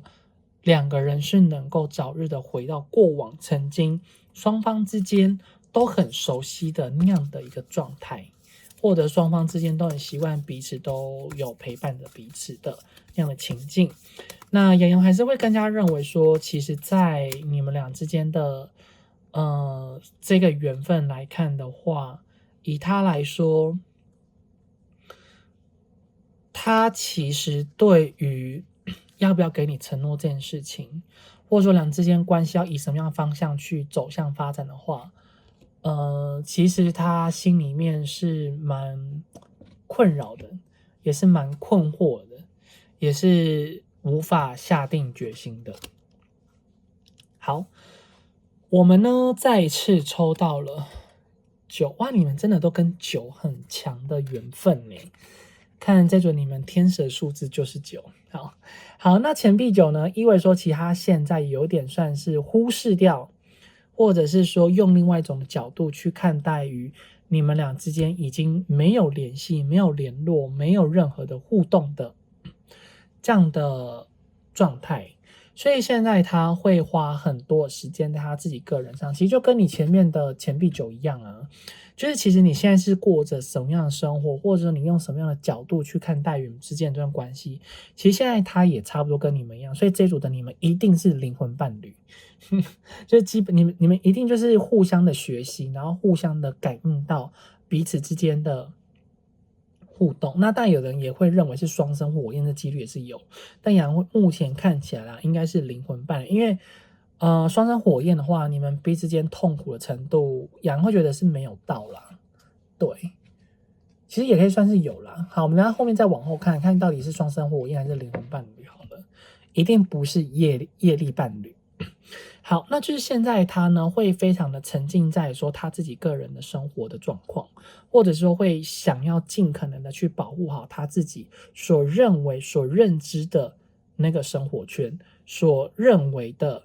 两个人是能够早日的回到过往曾经双方之间都很熟悉的那样的一个状态，或者双方之间都很习惯彼此都有陪伴着彼此的那样的情境。那洋洋还是会更加认为说，其实在你们俩之间的这个缘分来看的话，以他来说，他其实对于要不要给你承诺这件事情，或者说两人之间关系要以什么样的方向去走向发展的话，其实他心里面是蛮困扰的，也是蛮困惑的，也是无法下定决心的。好，我们呢再一次抽到了9，哇，你们真的都跟9很强的缘分呢。看这组你们天使的数字就是9。好，那钱币9呢，意味说其实他现在有点算是忽视掉，或者是说用另外一种的角度去看待于你们俩之间已经没有联系、没有联络、没有任何的互动的这样的状态。所以现在他会花很多时间在他自己个人上，其实就跟你前面的钱币9一样啊，就是其实你现在是过着什么样的生活，或者说你用什么样的角度去看待你们之间这段关系，其实现在他也差不多跟你们一样，所以这组的你们一定是灵魂伴侣，就是基本你们一定就是互相的学习，然后互相的感应到彼此之间的互动。那但有人也会认为是双生火焰的几率也是有，但洋目前看起来啦，应该是灵魂伴侣，因为双生火焰的话，你们彼此间痛苦的程度，洋会觉得是没有到啦。对，其实也可以算是有啦。好，我们在后面再往后看看到底是双生火焰还是灵魂伴侣好了，一定不是业力伴侣。好，那就是现在他呢会非常的沉浸在说他自己个人的生活的状况，或者说会想要尽可能的去保护好他自己所认为所认知的那个生活圈，所认为的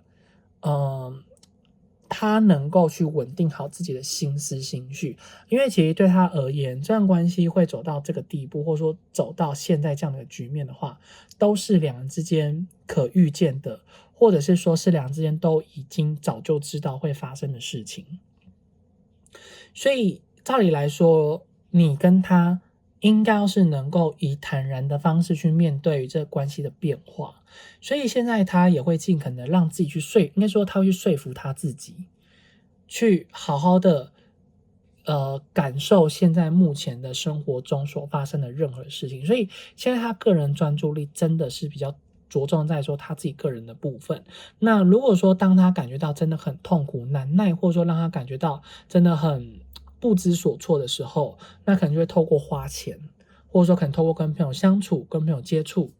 他能够去稳定好自己的心思心绪。因为其实对他而言，这段关系会走到这个地步，或者说走到现在这样的局面的话，都是两人之间可预见的，或者是说是两人之间都已经早就知道会发生的事情。所以照理来说，你跟他应该要是能够以坦然的方式去面对这个关系的变化。所以现在他也会尽可能让自己去应该说他会去说服他自己，去好好的感受现在目前的生活中所发生的任何事情。所以现在他个人专注力真的是比较着重在说他自己个人的部分。那如果说当他感觉到真的很痛苦难耐，或者说让他感觉到真的很不知所措的时候，那可能就会透过花钱，或者说可能透过跟朋友相处、跟朋友接触、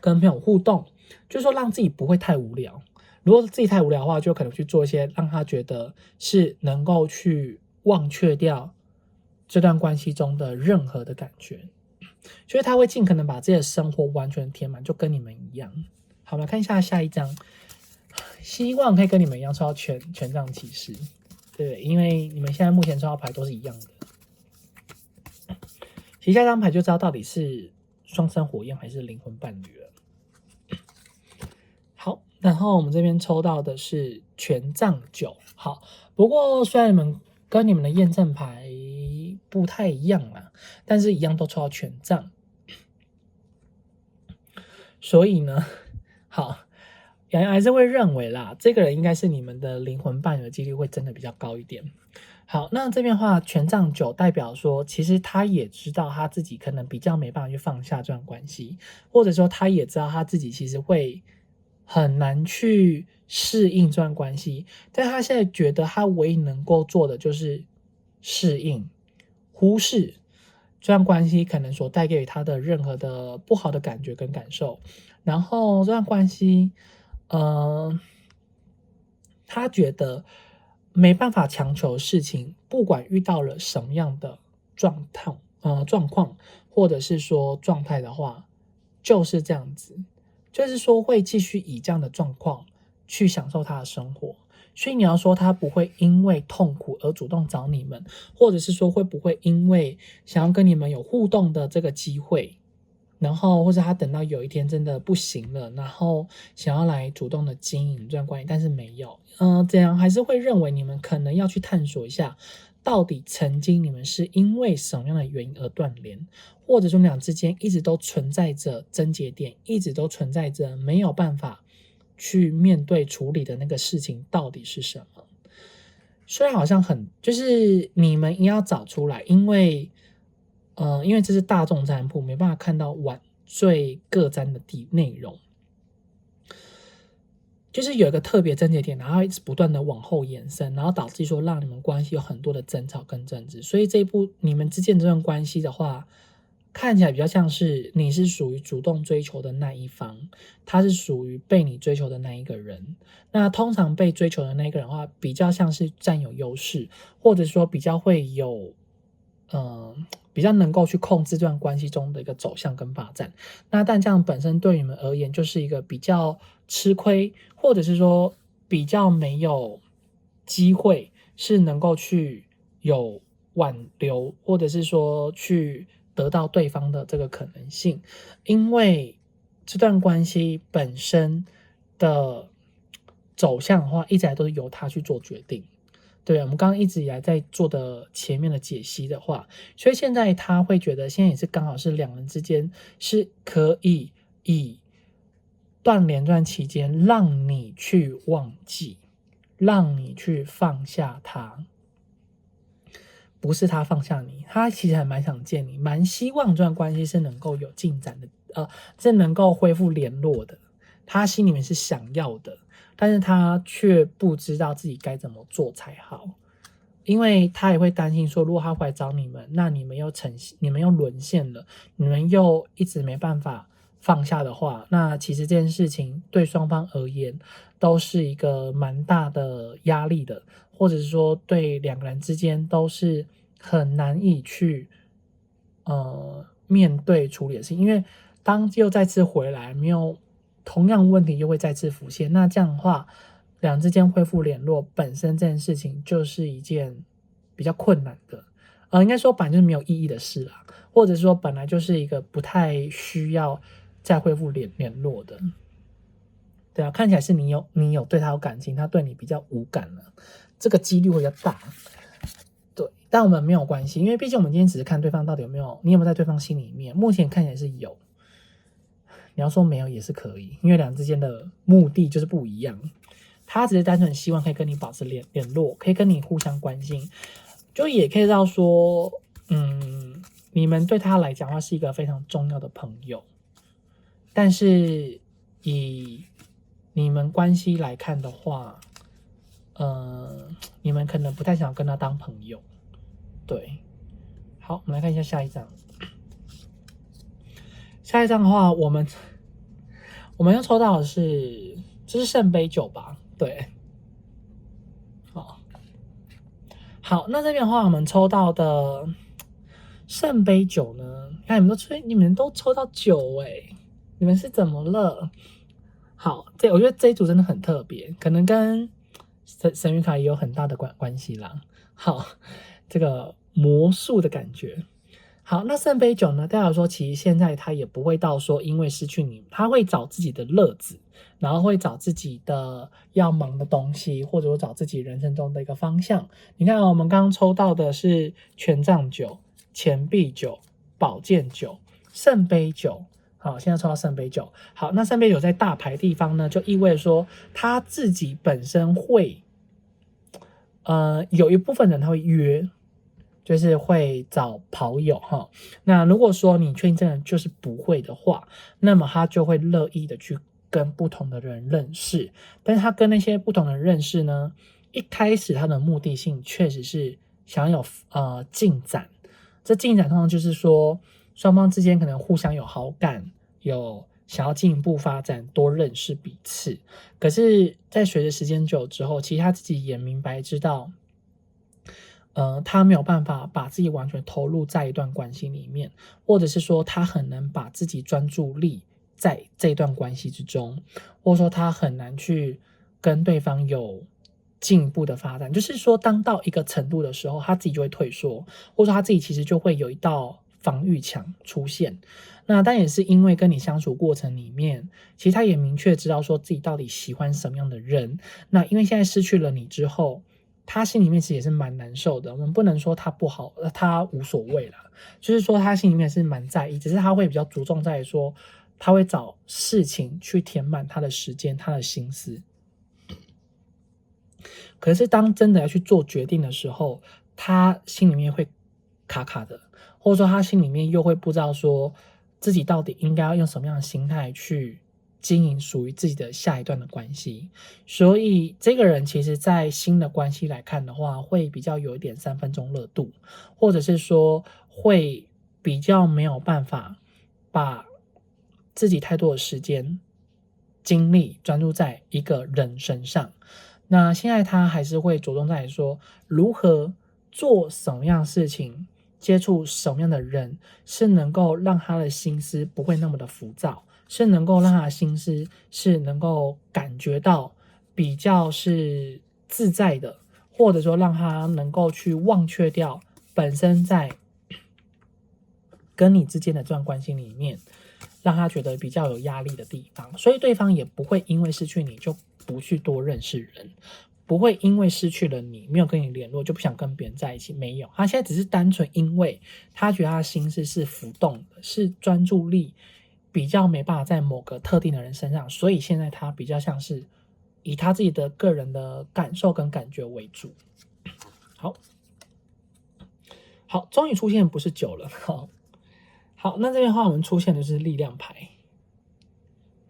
跟朋友互动，就是说让自己不会太无聊。如果自己太无聊的话，就可能去做一些让他觉得是能够去忘却掉这段关系中的任何的感觉。所以他会尽可能把自己的生活完全填满，就跟你们一样。好，我们来看一下下一张，希望可以跟你们一样抽到权杖骑士，对，因为你们现在目前抽到牌都是一样的。其实下一张牌就知道到底是双生火焰还是灵魂伴侣了。好，然后我们这边抽到的是权杖9。好，不过虽然你们跟你们的验证牌不太一样啦，但是一样都抽到权杖。所以呢，好，还是会认为啦，这个人应该是你们的灵魂伴侣的几率会真的比较高一点。好，那这边的话，权杖9代表说，其实他也知道他自己可能比较没办法去放下这段关系，或者说他也知道他自己其实会很难去适应这段关系，但他现在觉得他唯一能够做的就是适应，忽视这段关系可能所带给他的任何的不好的感觉跟感受，然后这段关系，他觉得没办法强求事情，不管遇到了什么样的状况，或者是说状态的话，就是这样子，就是说会继续以这样的状况去享受他的生活。所以你要说他不会因为痛苦而主动找你们，或者是说会不会因为想要跟你们有互动的这个机会，然后或者他等到有一天真的不行了，然后想要来主动的经营这段关系，但是没有，这样还是会认为你们可能要去探索一下，到底曾经你们是因为什么样的原因而断联，或者说你们俩之间一直都存在着症结点，一直都存在着没有办法去面对处理的那个事情到底是什么。虽然好像就是你们一定要找出来，因为这是大众占卜，没办法看到最各占的内容，就是有一个特别症结点，然后一直不断的往后延伸，然后导致说让你们关系有很多的争吵跟争执。所以这一步你们之间这段关系的话，看起来比较像是你是属于主动追求的那一方，他是属于被你追求的那一个人。那通常被追求的那一个人的话，比较像是占有优势，或者说比较会有比较能够去控制这段关系中的一个走向跟发展。那但这样本身对你们而言就是一个比较吃亏，或者是说比较没有机会是能够去有挽留，或者是说去得到对方的这个可能性。因为这段关系本身的走向的话，一直来都是由他去做决定。对，我们刚刚一直以来在做的前面的解析的话，所以现在他会觉得现在也是刚好是两人之间是可以以断联这段期间让你去忘记，让你去放下他，不是他放下你，他其实还蛮想见你，蛮希望这段关系是能够有进展的，是能够恢复联络的，他心里面是想要的，但是他却不知道自己该怎么做才好，因为他也会担心说，如果他回来找你们，那你们又沦陷了，你们又一直没办法放下的话，那其实这件事情对双方而言都是一个蛮大的压力的，或者是说对两个人之间都是很难以去面对处理的事情，因为当又再次回来，没有同样问题又会再次浮现，那这样的话两人之间恢复联络本身这件事情就是一件比较困难的，应该说本来就是没有意义的事啦，或者说本来就是一个不太需要再恢复联络的。对啊，看起来是你有对他有感情，他对你比较无感了，这个几率会比较大。对，但我们没有关系，因为毕竟我们今天只是看对方到底你有没有在对方心里面，目前看起来是有。你要说没有也是可以，因为两人之间的目的就是不一样。他只是单纯希望可以跟你保持联络，可以跟你互相关心，就也可以到说，你们对他来讲的话是一个非常重要的朋友，但是以你们关系来看的话，你们可能不太想跟他当朋友。对，好，我们来看一下下一张。下一张的话，我们要抽到的是，这是圣杯9吧？对，好，那这边的话，我们抽到的圣杯9呢？看你们都抽到9欸，你们是怎么了？好，我觉得这一组真的很特别，可能跟神谕卡也有很大的关系啦。好，这个魔术的感觉。好，那圣杯9呢，代表说其实现在他也不会到说因为失去你，他会找自己的乐子，然后会找自己的要忙的东西，或者说找自己人生中的一个方向。你看我们刚刚抽到的是权杖9、钱币9、宝剑9、圣杯9，好，现在抽到圣杯九。好，那圣杯九在大牌地方呢，就意味着说他自己本身会，有一部分人他会约，就是会找跑友哈。那如果说你确定这个人就是不会的话，那么他就会乐意的去跟不同的人认识。但是他跟那些不同的人认识呢，一开始他的目的性确实是想有进展。这进展通常就是说双方之间可能互相有好感，有想要进一步发展，多认识彼此。可是在随着时间久之后，其实他自己也明白知道他没有办法把自己完全投入在一段关系里面，或者是说他很难把自己专注力在这段关系之中，或者说他很难去跟对方有进一步的发展。就是说当到一个程度的时候，他自己就会退缩，或者说他自己其实就会有一道防御墙出现。那但也是因为跟你相处过程里面，其实他也明确知道说自己到底喜欢什么样的人。那因为现在失去了你之后，他心里面其实也是蛮难受的。我们不能说他不好，他无所谓啦，就是说他心里面是蛮在意，只是他会比较着重在说，他会找事情去填满他的时间，他的心思。可是当真的要去做决定的时候，他心里面会卡卡的，或者说他心里面又会不知道说自己到底应该要用什么样的心态去经营属于自己的下一段的关系。所以这个人其实在新的关系来看的话，会比较有一点3分钟热度，或者是说会比较没有办法把自己太多的时间精力专注在一个人身上。那现在他还是会着重在说如何做什么样的事情，接触什么样的人，是能够让他的心思不会那么的浮躁，是能够让他的心思是能够感觉到比较是自在的，或者说让他能够去忘却掉本身在跟你之间的这段关系里面让他觉得比较有压力的地方。所以对方也不会因为失去你就不去多认识人，不会因为失去了你没有跟你联络就不想跟别人在一起，没有。他现在只是单纯因为他觉得他的心思是浮动的，是专注力比较没办法在某个特定的人身上，所以现在他比较像是以他自己的个人的感受跟感觉为主。好，终于出现不是9了。好，那这边的话我们出现的是力量牌。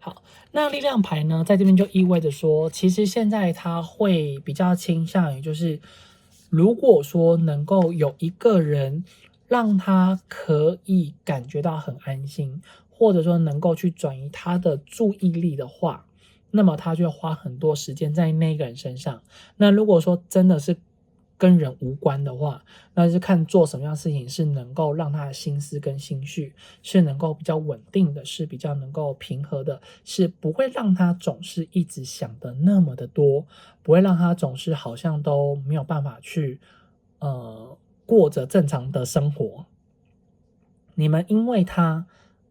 好，那力量牌呢，在这边就意味着说，其实现在他会比较倾向于就是，如果说能够有一个人让他可以感觉到很安心，或者说能够去转移他的注意力的话，那么他就会花很多时间在那个人身上。那如果说真的是跟人无关的话，那就是看做什么样的事情是能够让他的心思跟心绪是能够比较稳定的，是比较能够平和的，是不会让他总是一直想的那么的多，不会让他总是好像都没有办法去过着正常的生活。你们因为他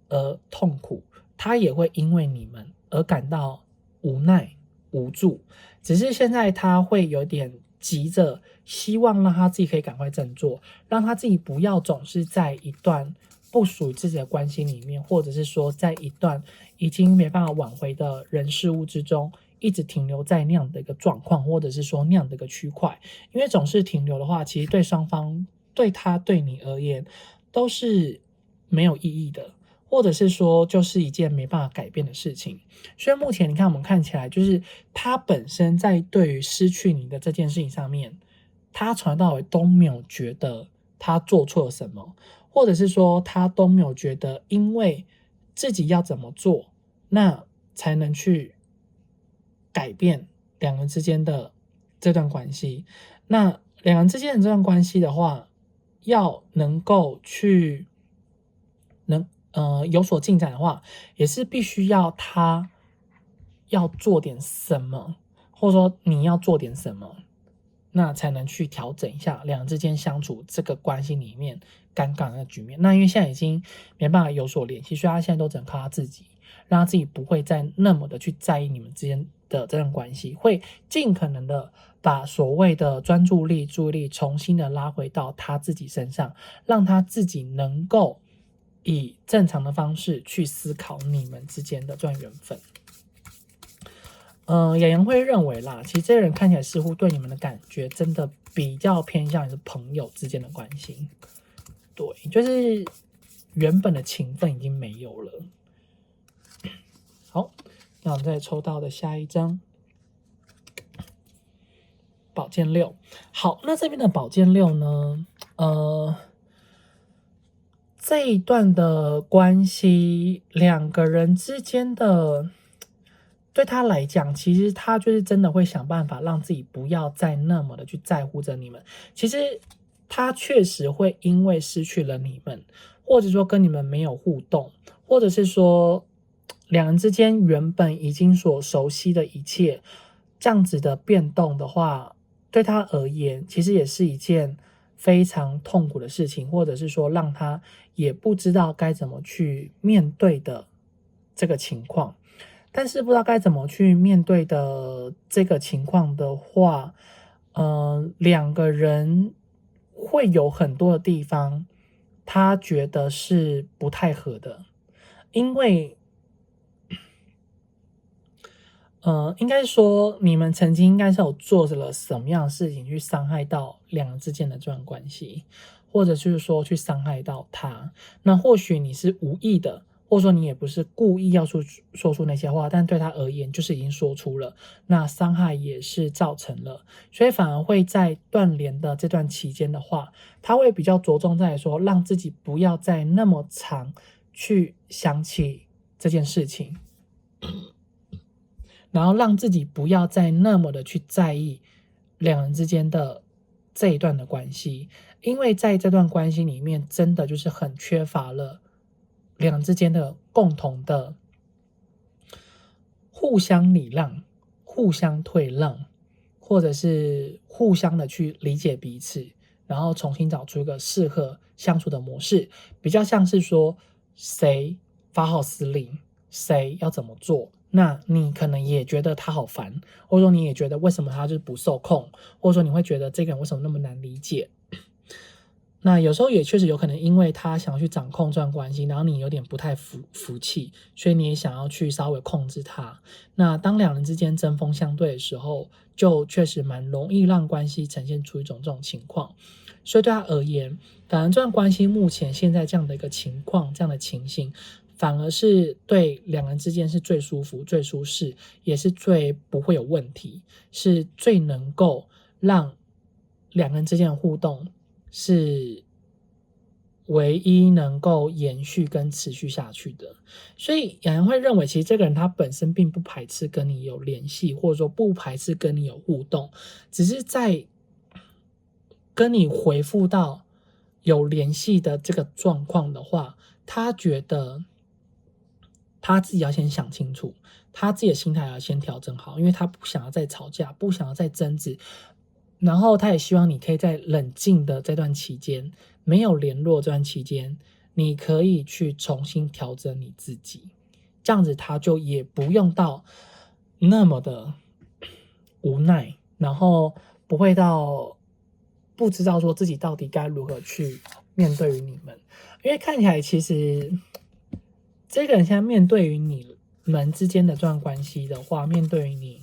而痛苦，他也会因为你们而感到无奈无助，只是现在他会有点急着希望让他自己可以赶快振作，让他自己不要总是在一段不属于自己的关系里面，或者是说在一段已经没办法挽回的人事物之中一直停留在那样的一个状况，或者是说那样的一个区块。因为总是停留的话，其实对双方对他对你而言都是没有意义的，或者是说就是一件没办法改变的事情。所以目前你看我们看起来就是他本身在对于失去你的这件事情上面，他从头到尾都没有觉得他做错了什么，或者是说他都没有觉得因为自己要怎么做那才能去改变两人之间的这段关系。那两人之间的这段关系的话，要能够去有所进展的话，也是必须要他要做点什么，或者说你要做点什么，那才能去调整一下两人之间相处这个关系里面尴尬的局面。那因为现在已经没办法有所联系，所以他现在都只能靠他自己，让他自己不会再那么的去在意你们之间的这段关系，会尽可能的把所谓的专注力、注意力重新的拉回到他自己身上，让他自己能够以正常的方式去思考你们之间的这段缘分。洋洋会认为啦，其实这些人看起来似乎对你们的感觉真的比较偏向于是朋友之间的关系，对，就是原本的情分已经没有了。好，那我们再抽到的下一张宝剑六。好，那这边的宝剑六呢，这一段的关系，两个人之间的，对他来讲，其实他就是真的会想办法让自己不要再那么的去在乎着你们。其实他确实会因为失去了你们，或者说跟你们没有互动，或者是说两人之间原本已经所熟悉的一切，这样子的变动的话，对他而言，其实也是一件非常痛苦的事情，或者是说让他也不知道该怎么去面对的这个情况。但是不知道该怎么去面对的这个情况的话，两个人会有很多的地方，他觉得是不太合的，因为，应该说你们曾经应该是有做了什么样的事情去伤害到两人之间的这段关系，或者就是说去伤害到他。那或许你是无意的，或者说你也不是故意要说出那些话，但对他而言就是已经说出了，那伤害也是造成了，所以反而会在断联的这段期间的话，他会比较着重在说让自己不要再那么常去想起这件事情，然后让自己不要再那么的去在意两人之间的这一段的关系，因为在这段关系里面真的就是很缺乏了两人之间的共同的互相礼让、互相退让，或者是互相的去理解彼此，然后重新找出一个适合相处的模式，比较像是说谁发号施令，谁要怎么做，那你可能也觉得他好烦，或者说你也觉得为什么他就是不受控，或者说你会觉得这个人为什么那么难理解。那有时候也确实有可能因为他想要去掌控这段关系，然后你有点不太服气，所以你也想要去稍微控制他。那当两人之间针锋相对的时候，就确实蛮容易让关系呈现出一种这种情况。所以对他而言，反而这段关系目前现在这样的一个情况，这样的情形，反而是对两人之间是最舒服、最舒适，也是最不会有问题，是最能够让两人之间的互动是唯一能够延续跟持续下去的。所以洋洋会认为，其实这个人他本身并不排斥跟你有联系，或者说不排斥跟你有互动，只是在跟你回复到有联系的这个状况的话，他觉得他自己要先想清楚，他自己的心态要先调整好，因为他不想要再吵架，不想要再争执，然后他也希望你可以在冷静的这段期间，没有联络这段期间，你可以去重新调整你自己，这样子他就也不用到那么的无奈，然后不会到不知道说自己到底该如何去面对于你们。因为看起来其实这个人现在面对于你们之间的这段关系的话，面对于你，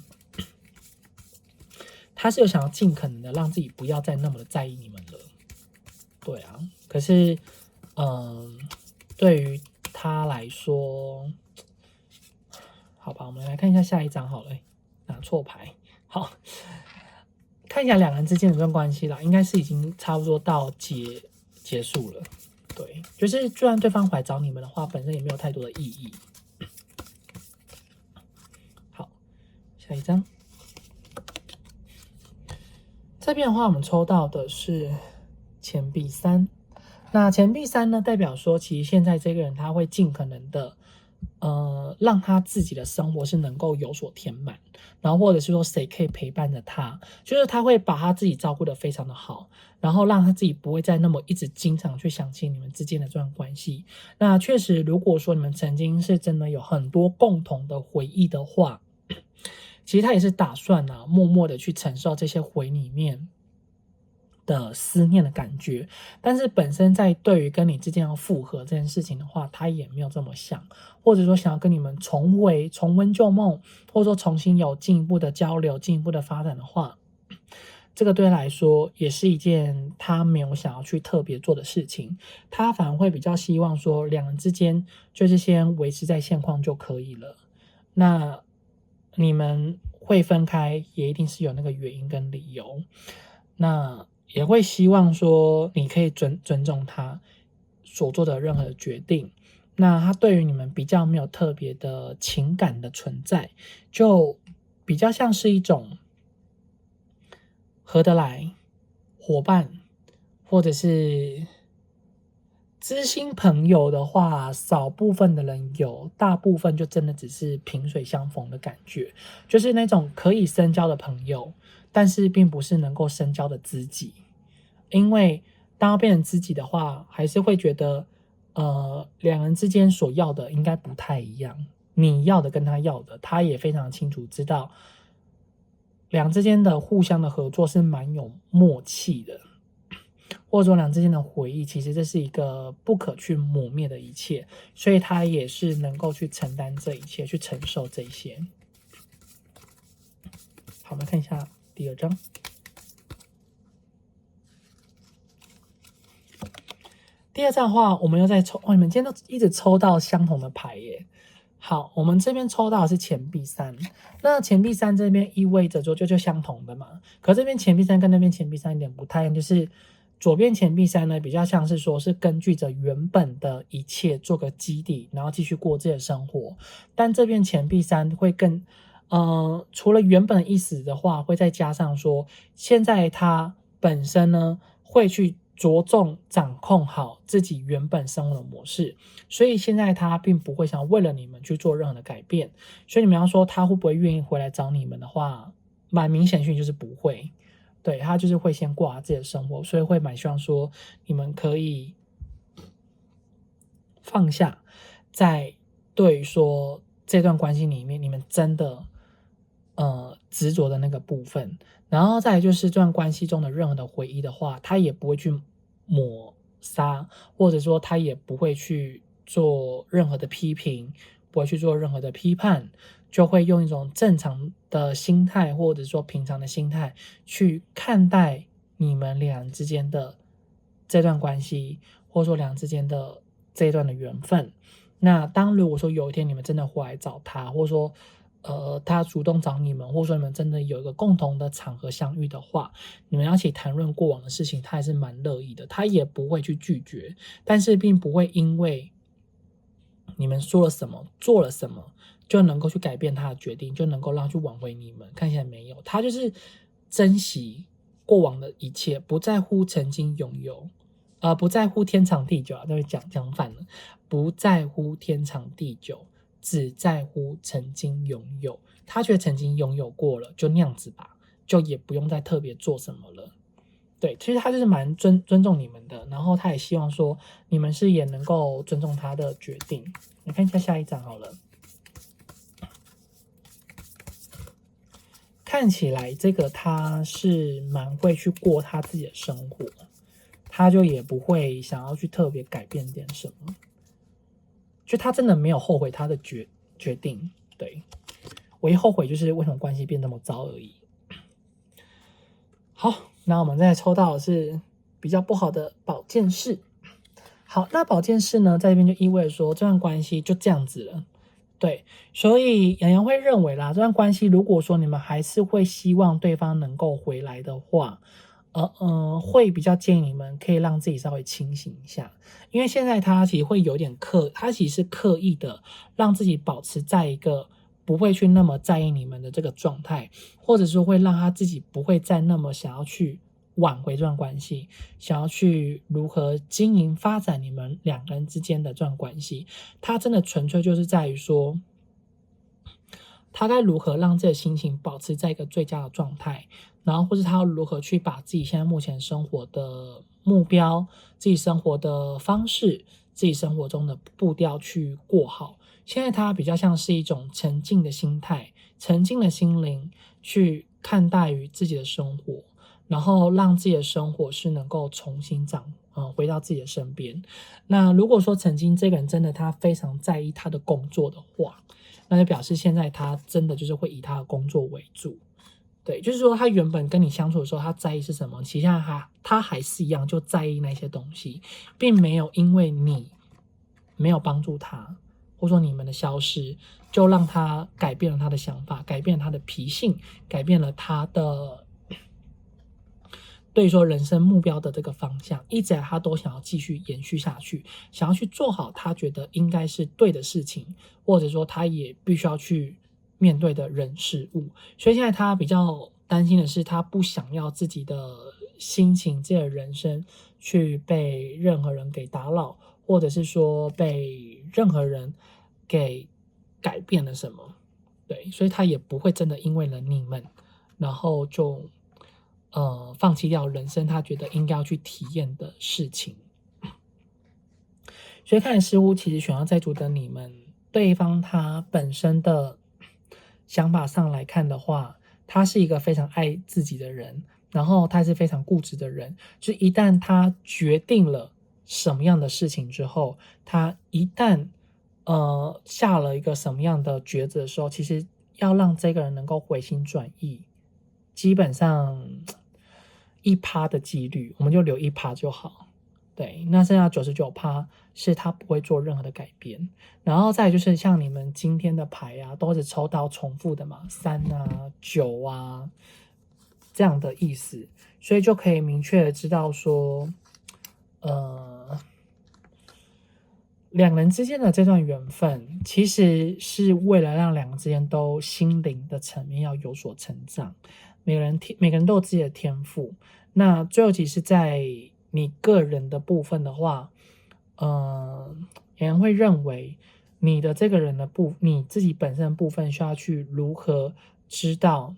他是有想要尽可能的让自己不要再那么的在意你们了。对啊，可是对于他来说，好吧，我们来看一下下一张好了，拿错牌。好，看一下两人之间的这段关系啦，应该是已经差不多到结束了。对，就是就算对方回来找你们的话，本身也没有太多的意义。好，下一张。这边的话，我们抽到的是钱币3。那钱币3呢，代表说，其实现在这个人他会尽可能的，让他自己的生活是能够有所填满，然后或者是说谁可以陪伴着他，就是他会把他自己照顾得非常的好，然后让他自己不会再那么一直经常去想起你们之间的这段关系。那确实，如果说你们曾经是真的有很多共同的回忆的话，其实他也是打算默默的去承受这些回忆里面的思念的感觉，但是本身在对于跟你之间要复合这件事情的话，他也没有这么想，或者说想要跟你们重温旧梦，或者说重新有进一步的交流、进一步的发展的话，这个对他来说也是一件他没有想要去特别做的事情，他反而会比较希望说两人之间就是先维持在现况就可以了。那你们会分开，也一定是有那个原因跟理由。那也会希望说你可以尊重他所做的任何决定。那他对于你们比较没有特别的情感的存在，就比较像是一种合得来伙伴，或者是知心朋友的话，少部分的人有，大部分就真的只是萍水相逢的感觉，就是那种可以深交的朋友，但是并不是能够深交的知己。因为当要变成知己的话，还是会觉得两人之间所要的应该不太一样，你要的跟他要的，他也非常清楚知道两之间的互相的合作是蛮有默契的，或者说两之间的回忆，其实这是一个不可去抹灭的一切，所以他也是能够去承担这一切，去承受这些。好，我们看一下第二章。第二章的话，我们又在抽，你们今天都一直抽到相同的牌耶。好，我们这边抽到的是钱币3，那钱币3这边意味着就相同的嘛，可这边钱币3跟那边钱币3有点不太一样，就是左边钱币3呢比较像是说是根据着原本的一切做个基底，然后继续过自己的生活，但这边钱币3会更除了原本的意思的话，会再加上说现在他本身呢会去着重掌控好自己原本生活的模式，所以现在他并不会想为了你们去做任何的改变，所以你们要说他会不会愿意回来找你们的话，蛮明显就是不会，对，他就是会先过好自己的生活，所以会蛮希望说你们可以放下，在对于说这段关系里面你们真的执着的那个部分，然后再来就是这段关系中的任何的回忆的话，他也不会去抹杀，或者说他也不会去做任何的批评，不会去做任何的批判，就会用一种正常的心态，或者说平常的心态去看待你们俩人之间的这段关系，或者说两人之间的这一段的缘分。那当如果说有一天你们真的回来找他，或者说他主动找你们，或者说你们真的有一个共同的场合相遇的话，你们要一起谈论过往的事情，他还是蛮乐意的，他也不会去拒绝，但是并不会因为你们说了什么做了什么就能够去改变他的决定，就能够让他去挽回你们，看起来没有，他就是珍惜过往的一切，不在乎曾经拥有，不在乎天长地久啊，都会讲反了，不在乎天长地久，只在乎曾经拥有，他觉得曾经拥有过了，就那样子吧，就也不用再特别做什么了。对，其实他就是蛮尊重你们的，然后他也希望说你们是也能够尊重他的决定。你看一下下一张好了，看起来这个他是蛮会去过他自己的生活，他就也不会想要去特别改变点什么。就他真的没有后悔他的决定，对，唯一后悔就是为什么关系变那么糟而已。好，那我们再抽到的是比较不好的宝剑侍。好，那宝剑侍呢，在这边就意味着说这段关系就这样子了，对，所以洋洋会认为啦，这段关系如果说你们还是会希望对方能够回来的话，会比较建议你们可以让自己稍微清醒一下，因为现在他其实会有点他其实是刻意的让自己保持在一个不会去那么在意你们的这个状态，或者说会让他自己不会再那么想要去挽回这段关系，想要去如何经营发展你们两个人之间的这段关系，他真的纯粹就是在于说他该如何让自己的心情保持在一个最佳的状态，然后或是他要如何去把自己现在目前生活的目标、自己生活的方式、自己生活中的步调去过好。现在他比较像是一种沉静的心态、沉静的心灵去看待于自己的生活，然后让自己的生活是能够重新回到自己的身边。那如果说曾经这个人真的他非常在意他的工作的话，那就表示现在他真的就是会以他的工作为主。对，就是说他原本跟你相处的时候，他在意是什么？其实他还是一样就在意那些东西，并没有因为你没有帮助他，或者说你们的消失，就让他改变了他的想法，改变了他的脾性，改变了他的对说人生目标的这个方向。一直以来他都想要继续延续下去，想要去做好他觉得应该是对的事情，或者说他也必须要去面对的人事物。所以现在他比较担心的是，他不想要自己的心情、自己的人生去被任何人给打扰，或者是说被任何人给改变了什么。对，所以他也不会真的因为了你们，然后就放弃掉人生他觉得应该要去体验的事情。所以看来似乎其实选到债主的你们，对方他本身的想法上来看的话，他是一个非常爱自己的人，然后他是非常固执的人。就一旦他决定了什么样的事情之后，他一旦下了一个什么样的抉择的时候，其实要让这个人能够回心转意，基本上1%的几率，我们就留1%就好。对，那剩下99%是他不会做任何的改变。然后再来就是像你们今天的牌啊，都是抽到重复的嘛，3啊、9啊这样的意思，所以就可以明确的知道说，两人之间的这段缘分，其实是为了让两个之间都心灵的层面要有所成长。每个人都有自己的天赋。那最后其实在你个人的部分的话，有人会认为你的这个人的你自己本身的部分需要去如何知道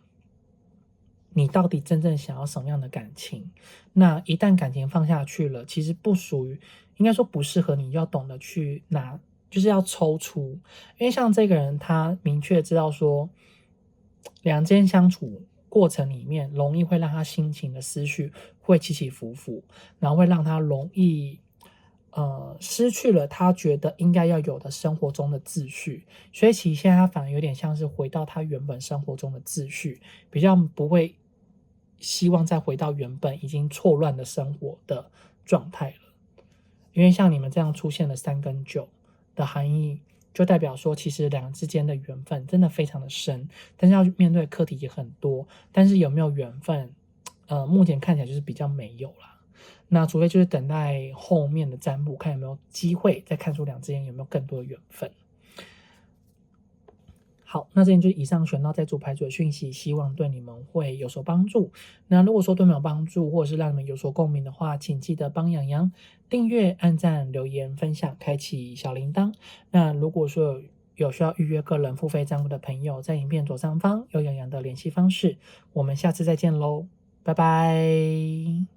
你到底真正想要什么样的感情。那一旦感情放下去了，其实不属于，应该说不适合你，要懂得去拿，就是要抽出。因为像这个人他明确知道说，两之间相处过程里面容易会让他心情的思绪会起起伏伏，然后会让他容易失去了他觉得应该要有的生活中的秩序。所以其实现在他反而有点像是回到他原本生活中的秩序，比较不会希望再回到原本已经错乱的生活的状态了。因为像你们这样出现了3跟9的含义，就代表说其实两人之间的缘分真的非常的深，但是要面对的课题也很多。但是有没有缘分，目前看起来就是比较没有啦。那除非就是等待后面的占卜，看有没有机会再看出两之间有没有更多的缘分。好，那这边就以上选到债主牌组的讯息，希望对你们会有所帮助。那如果说对你们有帮助，或者是让你们有所共鸣的话，请记得帮洋洋订阅、按赞、留言、分享、开启小铃铛。那如果说有需要预约个人付费账户的朋友，在影片左上方有洋洋的联系方式。我们下次再见喽，拜拜。